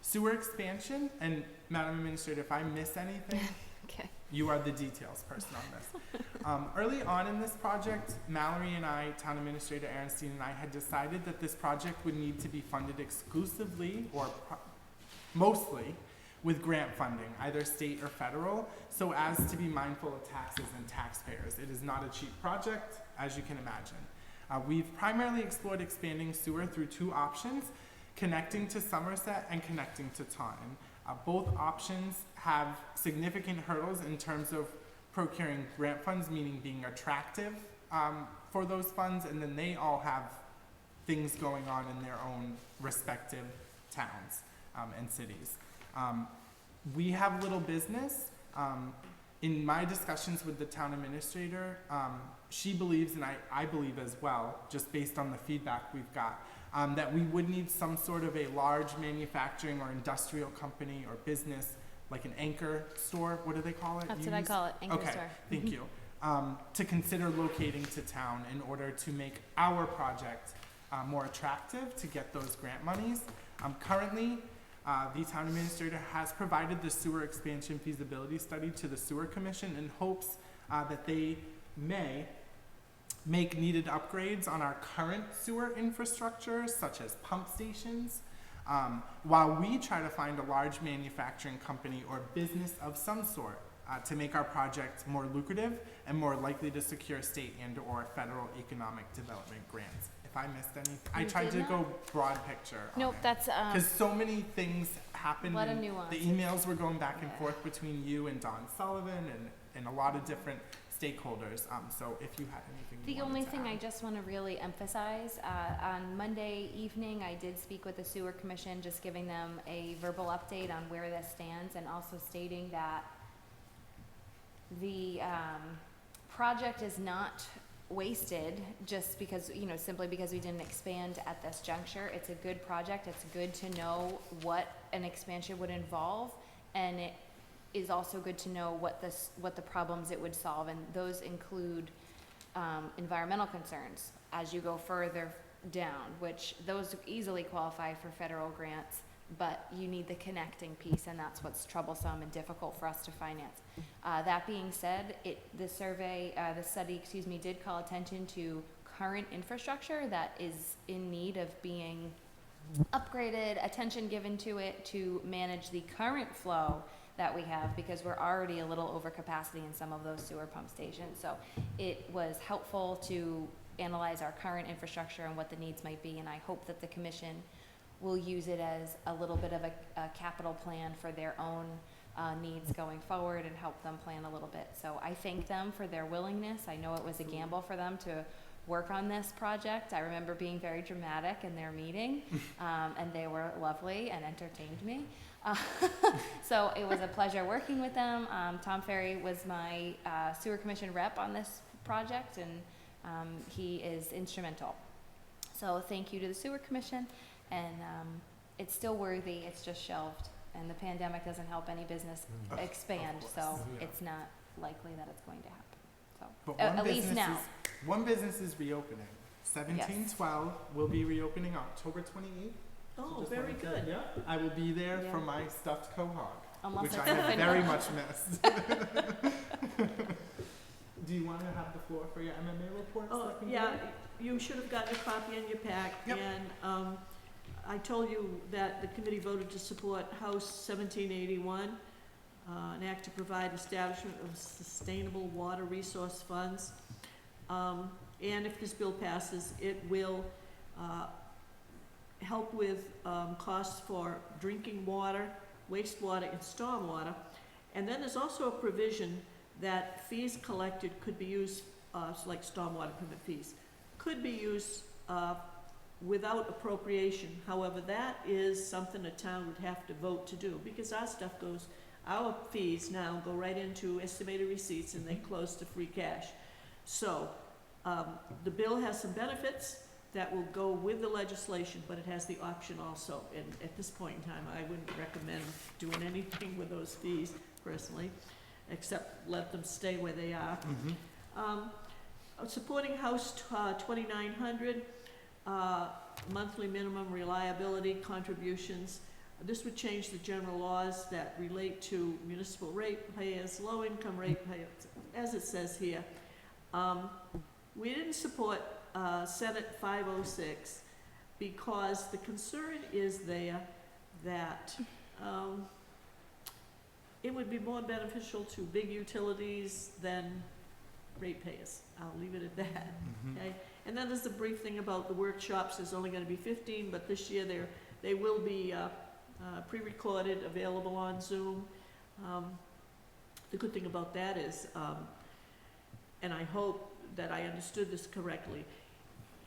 Sewer expansion, and Madam Administrator, if I miss anything, Okay. you are the details person on this. Early on in this project, Mallory and I, Town Administrator Aaronstein and I had decided that this project would need to be funded exclusively or mostly with grant funding, either state or federal, so as to be mindful of taxes and taxpayers. It is not a cheap project, as you can imagine. We've primarily explored expanding sewer through 2 options, connecting to Somerset and connecting to Taunton. Both options have significant hurdles in terms of procuring grant funds, meaning being attractive for those funds, and then they all have things going on in their own respective towns and cities. We have little business. In my discussions with the town administrator, she believes, and I believe as well, just based on the feedback we've got, that we would need some sort of a large manufacturing or industrial company or business, like an anchor store. What do they call it? That's what I call it, anchor store. Okay, thank you. To consider locating to town in order to make our project more attractive to get those grant monies. Currently, the town administrator has provided the sewer expansion feasibility study to the sewer commission in hopes that they may make needed upgrades on our current sewer infrastructure, such as pump stations, while we try to find a large manufacturing company or business of some sort to make our project more lucrative and more likely to secure state and or federal economic development grants. If I missed any, I You tried did to go not? broad picture on Nope, it. that's, Because so many things happened. lot of and nuances. The emails were going back and Yeah. forth between you and Don Sullivan and a lot of different stakeholders. So if you had anything you The wanted only to thing I add. just want to really emphasize, on Monday evening, I did speak with the sewer commission, just giving them a verbal update on where this stands, and also stating that the project is not wasted just because, simply because we didn't expand at this juncture. It's a good project. It's good to know what an expansion would involve, and it is also good to know what the problems it would solve, and those include environmental concerns as you go further down, which those easily qualify for federal grants, but you need the connecting piece, and that's what's troublesome and difficult for us to finance. That being said, the study, did call attention to current infrastructure that is in need of being upgraded, attention given to it to manage the current flow that we have, because we're already a little over capacity in some of those sewer pump stations. So it was helpful to analyze our current infrastructure and what the needs might be, and I hope that the commission will use it as a little bit of a capital plan for their own needs going forward and help them plan a little bit. So I thank them for their willingness. I know it was a gamble for them to work on this project. I remember being very dramatic in their meeting, and they were lovely and entertained me. So it was a pleasure working with them. Tom Ferry was my sewer commission rep on this project, and he is instrumental. So thank you to the sewer commission, and it's still worthy, it's just shelved, and the pandemic doesn't help any business expand, so Yeah. it's not likely that it's going to happen. So But at least now. One business is reopening. 1712 will be reopening October 28th. Oh, just very wanted to- good. Yeah, I will be there for Yeah. my stuffed quahog, Unless which it's I have open. very much missed. Do you want to have the floor for your MMA reports? Oh, Selectman yeah, Goulart? you should have gotten a copy in your pack. Yep. And I told you that the committee voted to support House 1781, an act to provide establishment of sustainable water resource funds. And if this bill passes, it will help with costs for drinking water, wastewater, and stormwater. And then there's also a provision that fees collected could be used, like stormwater permit fees, could be used without appropriation. However, that is something a town would have to vote to do, because our fees now go right into estimated receipts and they close to free cash. So, the bill has some benefits that will go with the legislation, but it has the option also. And at this point in time, I wouldn't recommend doing anything with those fees personally, except let them stay where they are. Supporting House 2900, monthly minimum reliability contributions. This would change the general laws that relate to municipal ratepayers, low-income ratepayers, as it says here. We didn't support Senate 506 because the concern is there that it would be more beneficial to big utilities than ratepayers. I'll leave it at that, okay? And then there's a brief thing about the workshops. There's only gonna be 15, but this year they will be pre-recorded, available on Zoom. The good thing about that is, and I hope that I understood this correctly,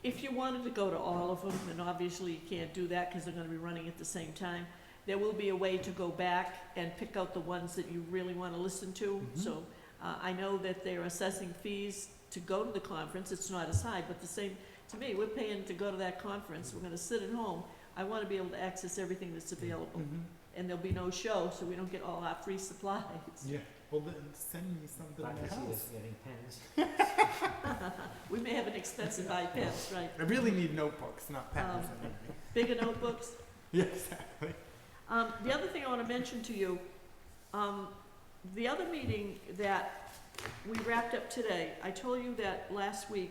if you wanted to go to all of them, and obviously you can't do that because they're gonna be running at the same time, there will be a way to go back and pick out the ones that you really wanna listen to. So I know that they're assessing fees to go to the conference. It's not a side, but the same, to me, we're paying to go to that conference. We're gonna sit at home. I wanna be able to access everything that's available. And there'll be no show, so we don't get all our free supplies. Yeah. Well, then send me something Glad in to the see house. us getting pens. We may have an expensive iPads, right? I really need notebooks, not pens. Bigger notebooks. Yeah, exactly. The other thing I want to mention to you, the other meeting that we wrapped up today, I told you that last week,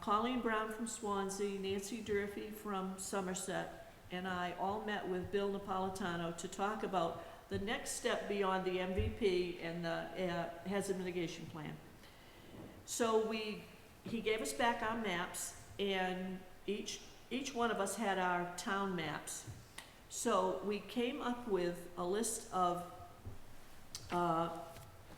Colleen Brown from Swansea, Nancy Durfee from Somerset, and I all met with Bill Napolitano to talk about the next step beyond the MVP and the hazard mitigation plan. So he gave us back our maps, and each one of us had our town maps. So we came up with a list of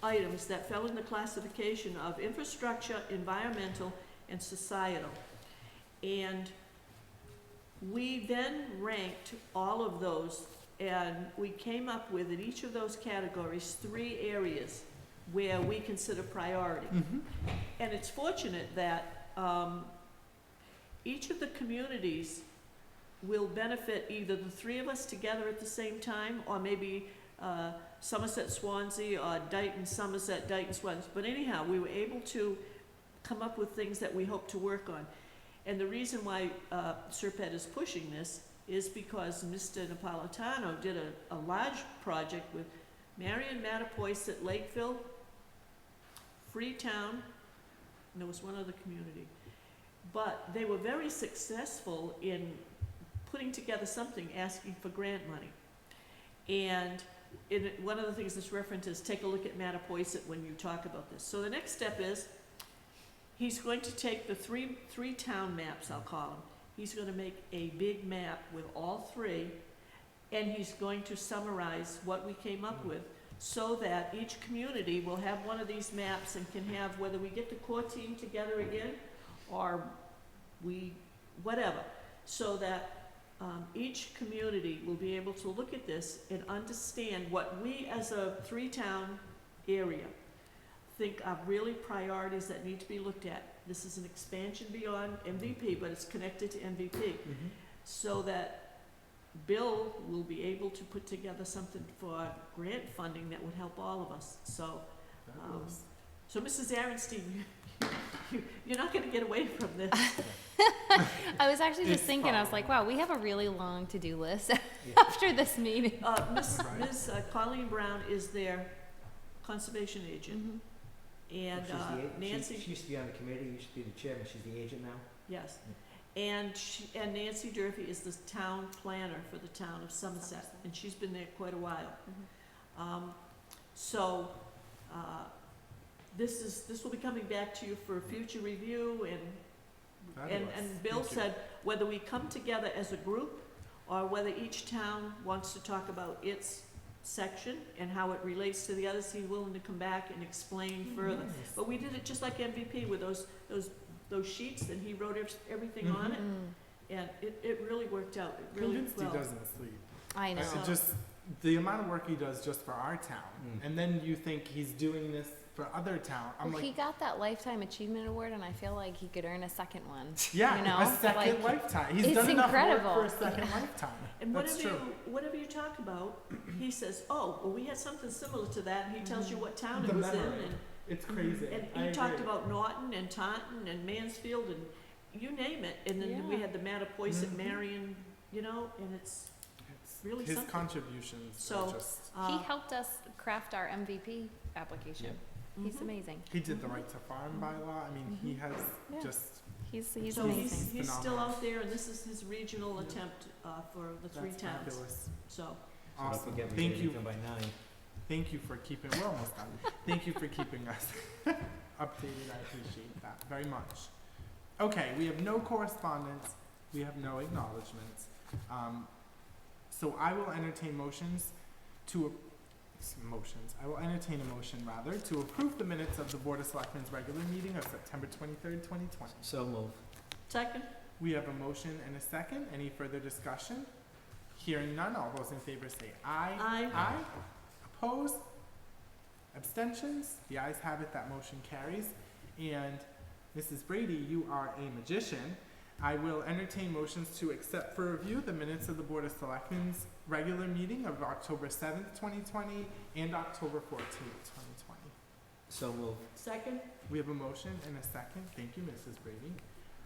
items that fell in the classification of infrastructure, environmental, and societal. And we then ranked all of those, and we came up with, in each of those categories, 3 areas where we consider priority. And it's fortunate that each of the communities will benefit either the 3 of us together at the same time, or maybe Somerset, Swansea, or Dayton, Somerset, Dayton, Swansea. But anyhow, we were able to come up with things that we hope to work on. And the reason why Serpent is pushing this is because Mr. Napolitano did a large project with Marion, Mattapoisett, Lakeville, Freetown, and there was one other community. But they were very successful in putting together something asking for grant money. And one of the things that's referenced is take a look at Mattapoisett when you talk about this. So the next step is he's going to take the three town maps, I'll call them. He's going to make a big map with all 3, and he's going to summarize what we came up with, so that each community will have one of these maps and can have, whether we get the core team together again or whatever, so that each community will be able to look at this and understand what we as a 3-town area think are really priorities that need to be looked at. This is an expansion beyond MVP, but it's connected to MVP. So that Bill will be able to put together something for grant funding that would help all of us. So, so Mrs. Aaronstein, you're not gonna get away from this. I was actually just thinking, I was like, wow, we have a really long to-do list after this meeting. Ms. Colleen Brown is their conservation agent. And Nancy. She used to be on the committee, used to be the chairman, she's the agent now? Yes. And Nancy Durfee is the town planner for the town of Somerset, and she's been there quite a while. This will be coming back to you for future review, and Bill said whether we come together as a group or whether each town wants to talk about its section and how it relates to the others, he's willing to come back and explain further. But we did it just like MVP with those sheets, and he wrote everything on it, and it really worked out. It really Convinced well. he doesn't sleep. I know. Just the amount of work he does just for our town, and then you think he's doing this for other towns. He got that Lifetime Achievement Award, and I feel like he could earn a second one. Yeah, you know? a second lifetime. He's it's done enough incredible. work for a second lifetime. And That's whatever you talk about, he says, oh, well, we had something similar to that, and he tells you what town The it was memory. in, and It's crazy. And I he talked agree. about Norton and Taunton and Mansfield and you name it. And then we had the Mattapoisett, Marion, you know, and it's really his something. contributions So, are just. He helped us craft our MVP application. He's amazing. He did the right to farm bylaw. I mean, he has just. He's So amazing. he's still out there, and this is his regional attempt for the 3 That's towns. fabulous. So, Awesome. Don't forget, we Thank gotta you. be done by 9. Thank you for keeping. We're almost done. Thank you for keeping us updated. I appreciate that very much. Okay, we have no correspondence. We have no acknowledgements. So I will entertain I will entertain a motion rather to approve the minutes of the Board of Selectmen's regular meeting of September 23rd, 2020. So move. second? We have a motion and a second. Any further discussion? Hearing none, all those in favor say aye. Aye. Aye. Opposed? Abstentions? The ayes have it, that motion carries. And Mrs. Brady, you are a magician. I will entertain motions to accept for review the minutes of the Board of Selectmen's regular meeting of October 7th, 2020 and October 14th, 2020. So move. Second? We have a motion and a second. Thank you, Mrs. Brady.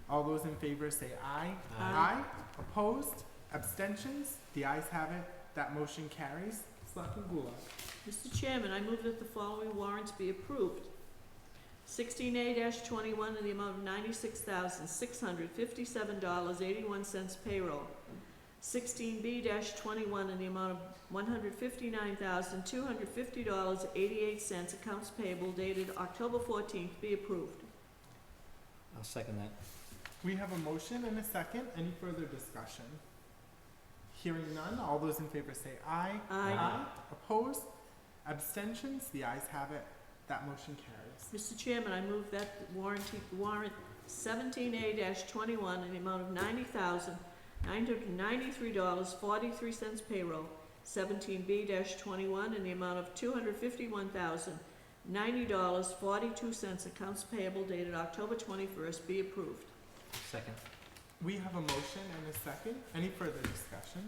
All those in favor say aye. Aye. Opposed? Abstentions? The ayes have it. That motion carries. Selectman Goulart. Mr. Chairman, I move that the following warrants be approved. 16A-21 in the amount of $96,657.81 payroll. 16B-21 in the amount of $159,250.88, accounts payable dated October 14th, be approved. I'll second that. We have a motion and a second. Any further discussion? Hearing none, all those in favor say aye. Aye. Opposed? Abstentions? The ayes have it. That motion carries. Mr. Chairman, I move that warrant 17A-21 in the amount of $90,993.43 payroll, 17B-21 in the amount of $251,090.42 accounts payable dated October 21st be approved. Second. We have a motion and a second. Any further discussion?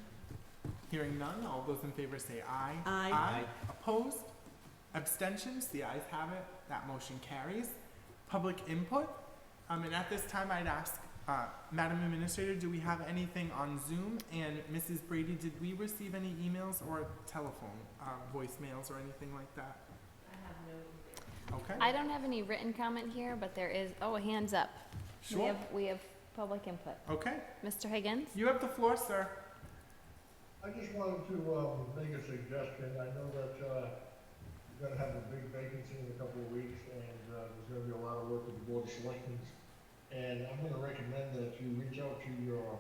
Hearing none, all those in favor say aye. Aye. Opposed? Abstentions? The ayes have it. That motion carries. Public input. And at this time, I'd ask, Madam Administrator, do we have anything on Zoom? And Mrs. Brady, did we receive any emails or telephone, voicemails or anything like that? I have no. Okay. I don't have any written comment here, but there is, a hands up. Sure. We have public input. Okay. Mr. Higgins? You have the floor, sir. I just wanted to, make a suggestion. I know that, you're gonna have a big vacancy in a couple of weeks, and, there's gonna be a lot of work with the Board of Selectmen. And I'm gonna recommend that you reach out to your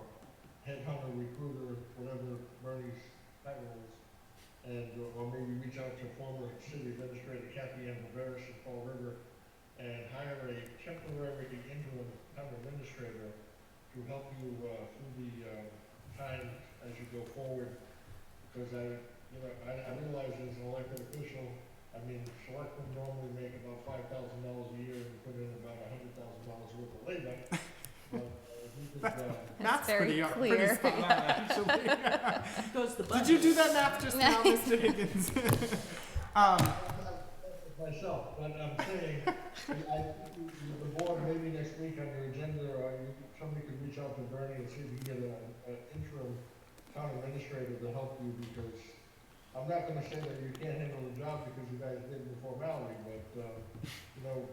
headhunter, recruiter, whatever Bernie's title is, and, or maybe reach out to former city administrator Kathy Ann Viveris in Fall River, and hire a temporary interim town administrator to help you, through the, time as you go forward. Because I realize as an elected official, I mean, selectmen normally make about $5,000 a year and put in about $100,000 worth of labor. But you could, That's very pretty clear. spot on, actually. Goes the Did you do that math just now, Mr. Higgins? myself, but I'm saying, the board, maybe next week on your agenda, or somebody could reach out to Bernie and see if you can get an interim town administrator to help you, because I'm not gonna say that you can't handle the job because you guys did before Mallory, but, you know,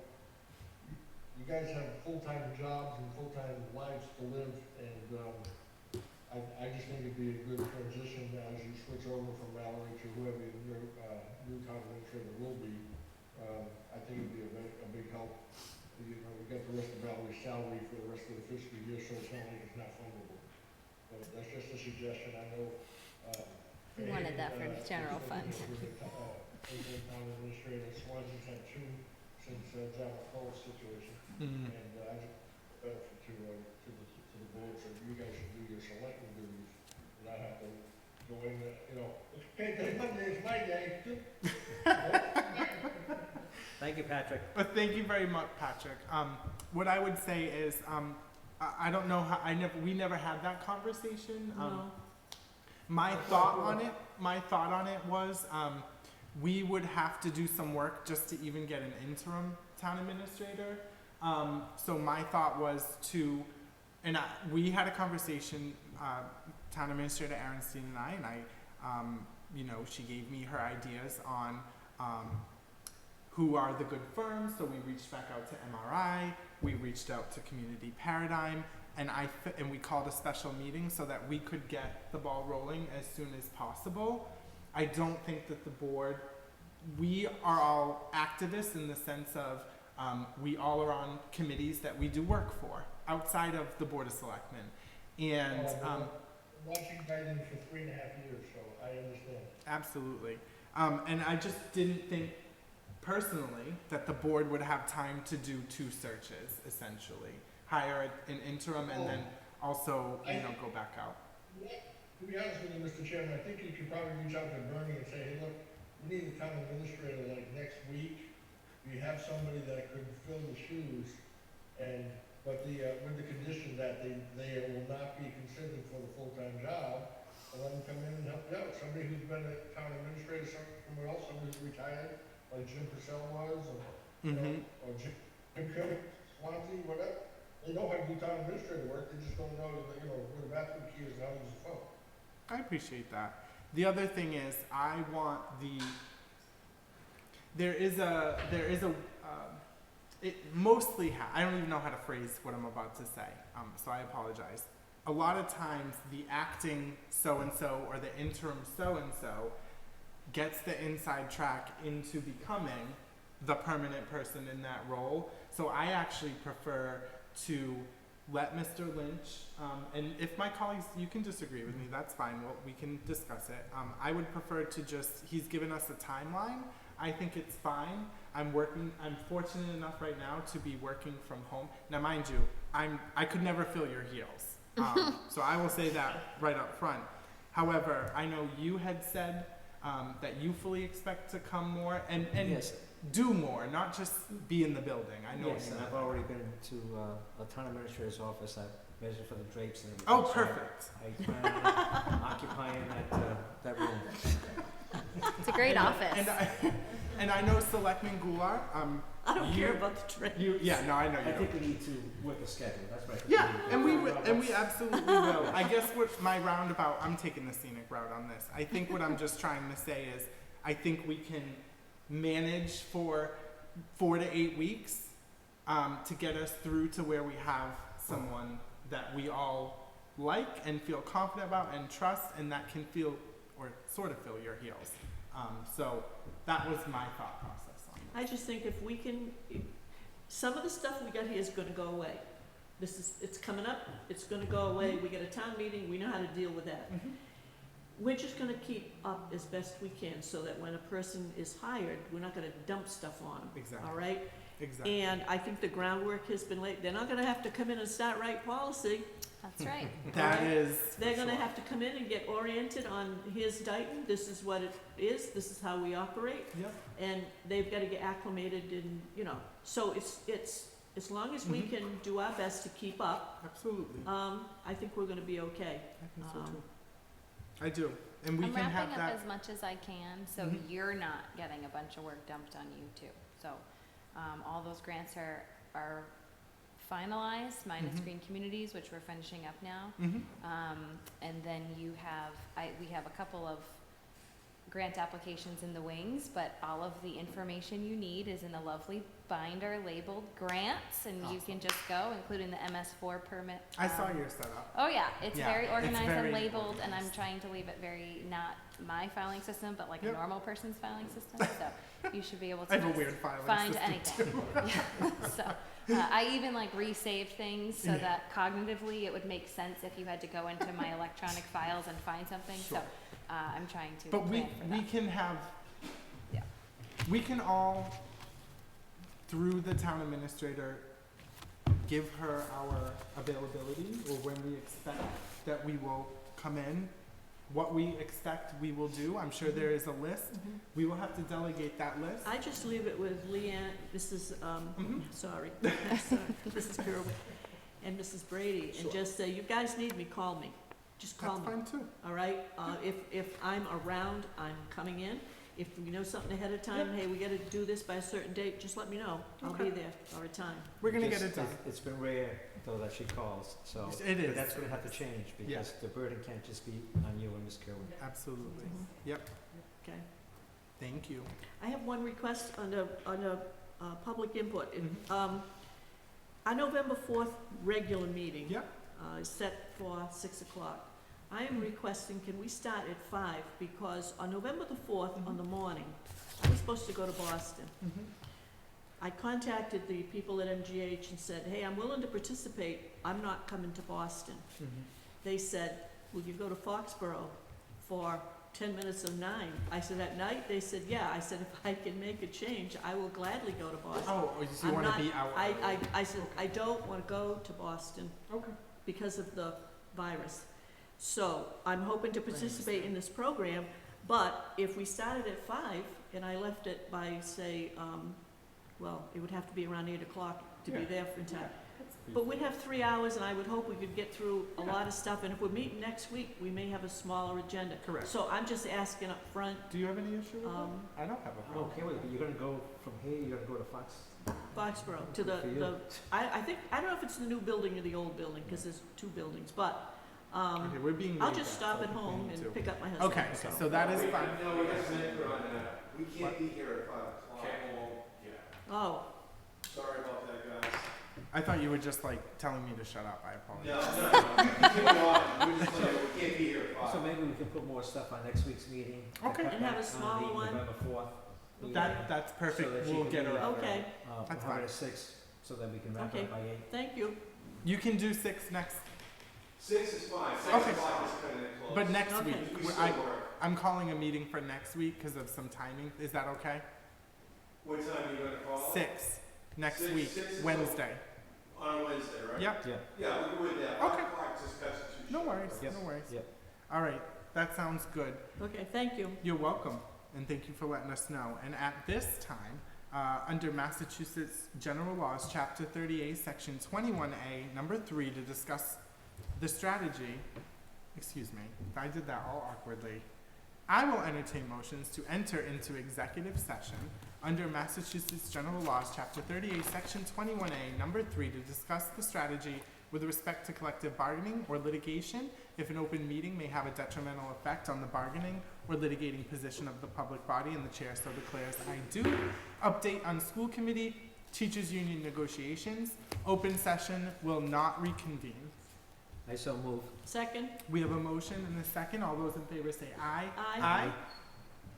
you guys have full-time jobs and full-time lives to live, and, I just think it'd be a good transition as you switch over from Mallory to whoever your, new town administrator will be. I think it'd be a big help. You know, we got the rest of Mallory's salary for the rest of the fiscal year, so it's not like it's not fundable. But that's just a suggestion. I know, We wanted that for general fund. Town administrator, Swanson's had two since, John McCall's situation. And, I just, benefit to the board, so you guys should do your selecting duties, and not have to go in, you know, okay, Monday is my day. Thank you, Patrick. But thank you very much, Patrick. What I would say is, I don't know how, we never had that conversation. No. My thought on it was, we would have to do some work just to even get an interim town administrator. So my thought was we had a conversation, town administrator Aaronstein and I, you know, she gave me her ideas on, who are the good firms. So we reached back out to MRI, we reached out to Community Paradigm, and we called a special meeting so that we could get the ball rolling as soon as possible. I don't think that the board, we are all activists in the sense of, we all are on committees that we do work for outside of the Board of Selectmen. And, Watching Biden for 3.5 years, so I understand. Absolutely. And I just didn't think personally that the board would have time to do two searches, essentially. Hire an interim and then also, you know, go back out. To be honest with you, Mr. Chairman, I think you should probably reach out to Bernie and say, hey, look, we need a town administrator like next week. We have somebody that could fill the shoes, but with the condition that they will not be considered for the full-time job, and let them come in and help you out. Somebody who's been a town administrator somewhere else, somebody who's retired, like Jim Purcell was, or, you know, or Jim Kirk, Swansea, whatever. They know how to do town administrator work, they just don't know, you know, where the bathroom key is and how to use the phone. I appreciate that. The other thing is, I want it mostly I don't even know how to phrase what I'm about to say, so I apologize. a lot of times the acting so-and-so or the interim so-and-so gets the inside track into becoming the permanent person in that role. So I actually prefer to let Mr. Lynch, and if my colleagues, you can disagree with me, that's fine, we can discuss it. I would prefer to just, he's given us a timeline. I think it's fine. I'm fortunate enough right now to be working from home. Now mind you, I could never fill your heels. So I will say that right up front. However, I know you had said that you fully expect to come more and Yes. do more, not just be in the building. I know Yes, what you and meant. I've already been to a town administrator's office. I measured for the drapes and everything. Oh, so perfect. I plan on occupying that room. It's a great office. And I know Selectmen Goulart. I don't care about the trade. No, I know you I don't. think we need to work a schedule. That's right. Yeah, and we absolutely will. I guess what my roundabout, I'm taking the scenic route on this. I think what I'm just trying to say is, I think we can manage for 4 to 8 weeks to get us through to where we have someone that we all like and feel confident about and trust, and that can feel or sort of fill your heels. So that was my thought process on it. I just think if we can, some of the stuff we got here is gonna go away. It's coming up, it's gonna go away, we get a town meeting, we know how to deal with that. We're just gonna keep up as best we can so that when a person is hired, we're not gonna dump stuff on them. Exactly. All right? Exactly. And I think the groundwork has been laid. They're not gonna have to come in and start write policy. That's right. That is. They're gonna sure. have to come in and get oriented on, here's Dayton, this is what it is, this is how we operate. Yep. And they've gotta get acclimated and, so it's, as long as we can do our best to keep up, Absolutely. I think we're gonna be okay. I think so too. I do. And we I'm can have wrapping that. up as much as I can, so you're not getting a bunch of work dumped on you too. So, all those grants are finalized, minus Green Communities, which we're finishing up now. And then we have a couple of grant applications in the wings, but all of the information you need is in a lovely binder labeled grants, and you can just go, including the MS4 permit. I saw your setup. Oh yeah, it's Yeah, very it's organized very and labeled, organized. and I'm trying to leave it very not my filing system, but like a Yep. normal person's filing system. So you should be able to I have a just weird filing find system anything. Yeah. So I even like resaved things so that cognitively it would make sense if you had to go into my electronic files and find something. Sure. So I'm trying to. But we plan for that. can have. Yeah. We can all, through the town administrator, give her our availability or when we expect that we will come in. What we expect we will do. I'm sure there is a list. We will have to delegate that list. I just leave it with Leanne, Mrs., Mrs. Kerwin, and Mrs. Brady, and just say, you guys need me, call me. Just call me. That's fine too. All right? If I'm around, I'm coming in. If we know something ahead of time, hey, we gotta do this by a certain date, just let me know. I'll be there or a time. We're gonna get it done. It's been rare though that she calls, so. It is. But that's gonna have to change because Yeah. the burden can't just be on you and Ms. Kerwin. Absolutely. Yep. Okay. Thank you. I have one request on a public input. Our November 4th regular meeting is set for 6 o'clock. I am requesting, can we start at 5? Because on November the 4th, on the morning, I was supposed to go to Boston. I contacted the people at MGH and said, hey, I'm willing to participate, I'm not coming to Boston. They said, will you go to Foxborough for 10 minutes of 9? I said, at night? They said, yeah. I said, if I can make a change, I will gladly go to Boston. Oh, so you want to be out? I said, I don't want to go to Boston because of the virus. So I'm hoping to participate in this program, but if we started at 5 and I left it by, say, it would have to be around 8 o'clock to be there in time. But we'd have 3 hours, and I would hope we could get through a lot of stuff. And if we're meeting next week, we may have a smaller agenda. Correct. So I'm just asking up front. Do you have any issue with that? I don't have a problem. Okay, wait, but you're gonna go from here, you're gonna go to Foxborough to For you. I think, I don't know if it's the new building or the old building, because there's 2 buildings, but, Okay, we're being I'll laid just back, stop so at we home need and to. pick up my husband. Okay, so that is fine. No, we got Samantha on that. We can't be here at 5 o'clock. Oh, Sorry about that, guys. I thought you were just like telling me to shut up. I No, apologize. no, continue on, we're just, we can't be here at So 5. maybe we can put more stuff on next week's meeting. Okay. And have a smaller one? On the November 4th. meeting, That's perfect. so that she We'll can get her leave, out. Okay, That's we'll have fine. it at 6, so that we can wrap it Okay. up by 8. thank you. You can do 6 next, 6 is fine, 6 Okay. o'clock is kind of close. but next Okay. week. We I, still work. I'm calling a meeting for next week because of some timing. Is that okay? What time are you gonna call? 6 next 6, week, 6 is Wednesday. On Wednesday, right? Yep. Yeah. Yeah, we can do it that. Okay. 5 o'clock just cuts it too No short. worries. Yep. No worries. Yep. All right. That sounds good. Okay, thank you. You're welcome, and thank you for letting us know. And at this time, under Massachusetts General Laws, Chapter 30A, Section 21A, Number 3, to discuss the strategy, excuse me, I did that all awkwardly. I will entertain motions to enter into executive session under Massachusetts General Laws, Chapter 38, Section 21A, Number 3, to discuss the strategy with respect to collective bargaining or litigation if an open meeting may have a detrimental effect on the bargaining or litigating position of the public body, and the chair so declares I do. Update on school committee, teachers union negotiations. Open session will not reconvene. I so move. Second? We have a motion and a second. All those in favor say aye. Aye.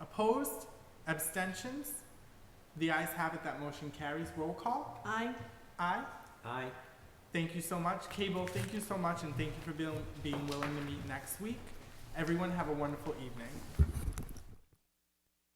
Opposed? Abstentions? The ayes have it. That motion carries. Roll call. Aye. Aye. Aye. Thank you so much. Cable, thank you so much, and thank you for being willing to meet next week. Everyone have a wonderful evening.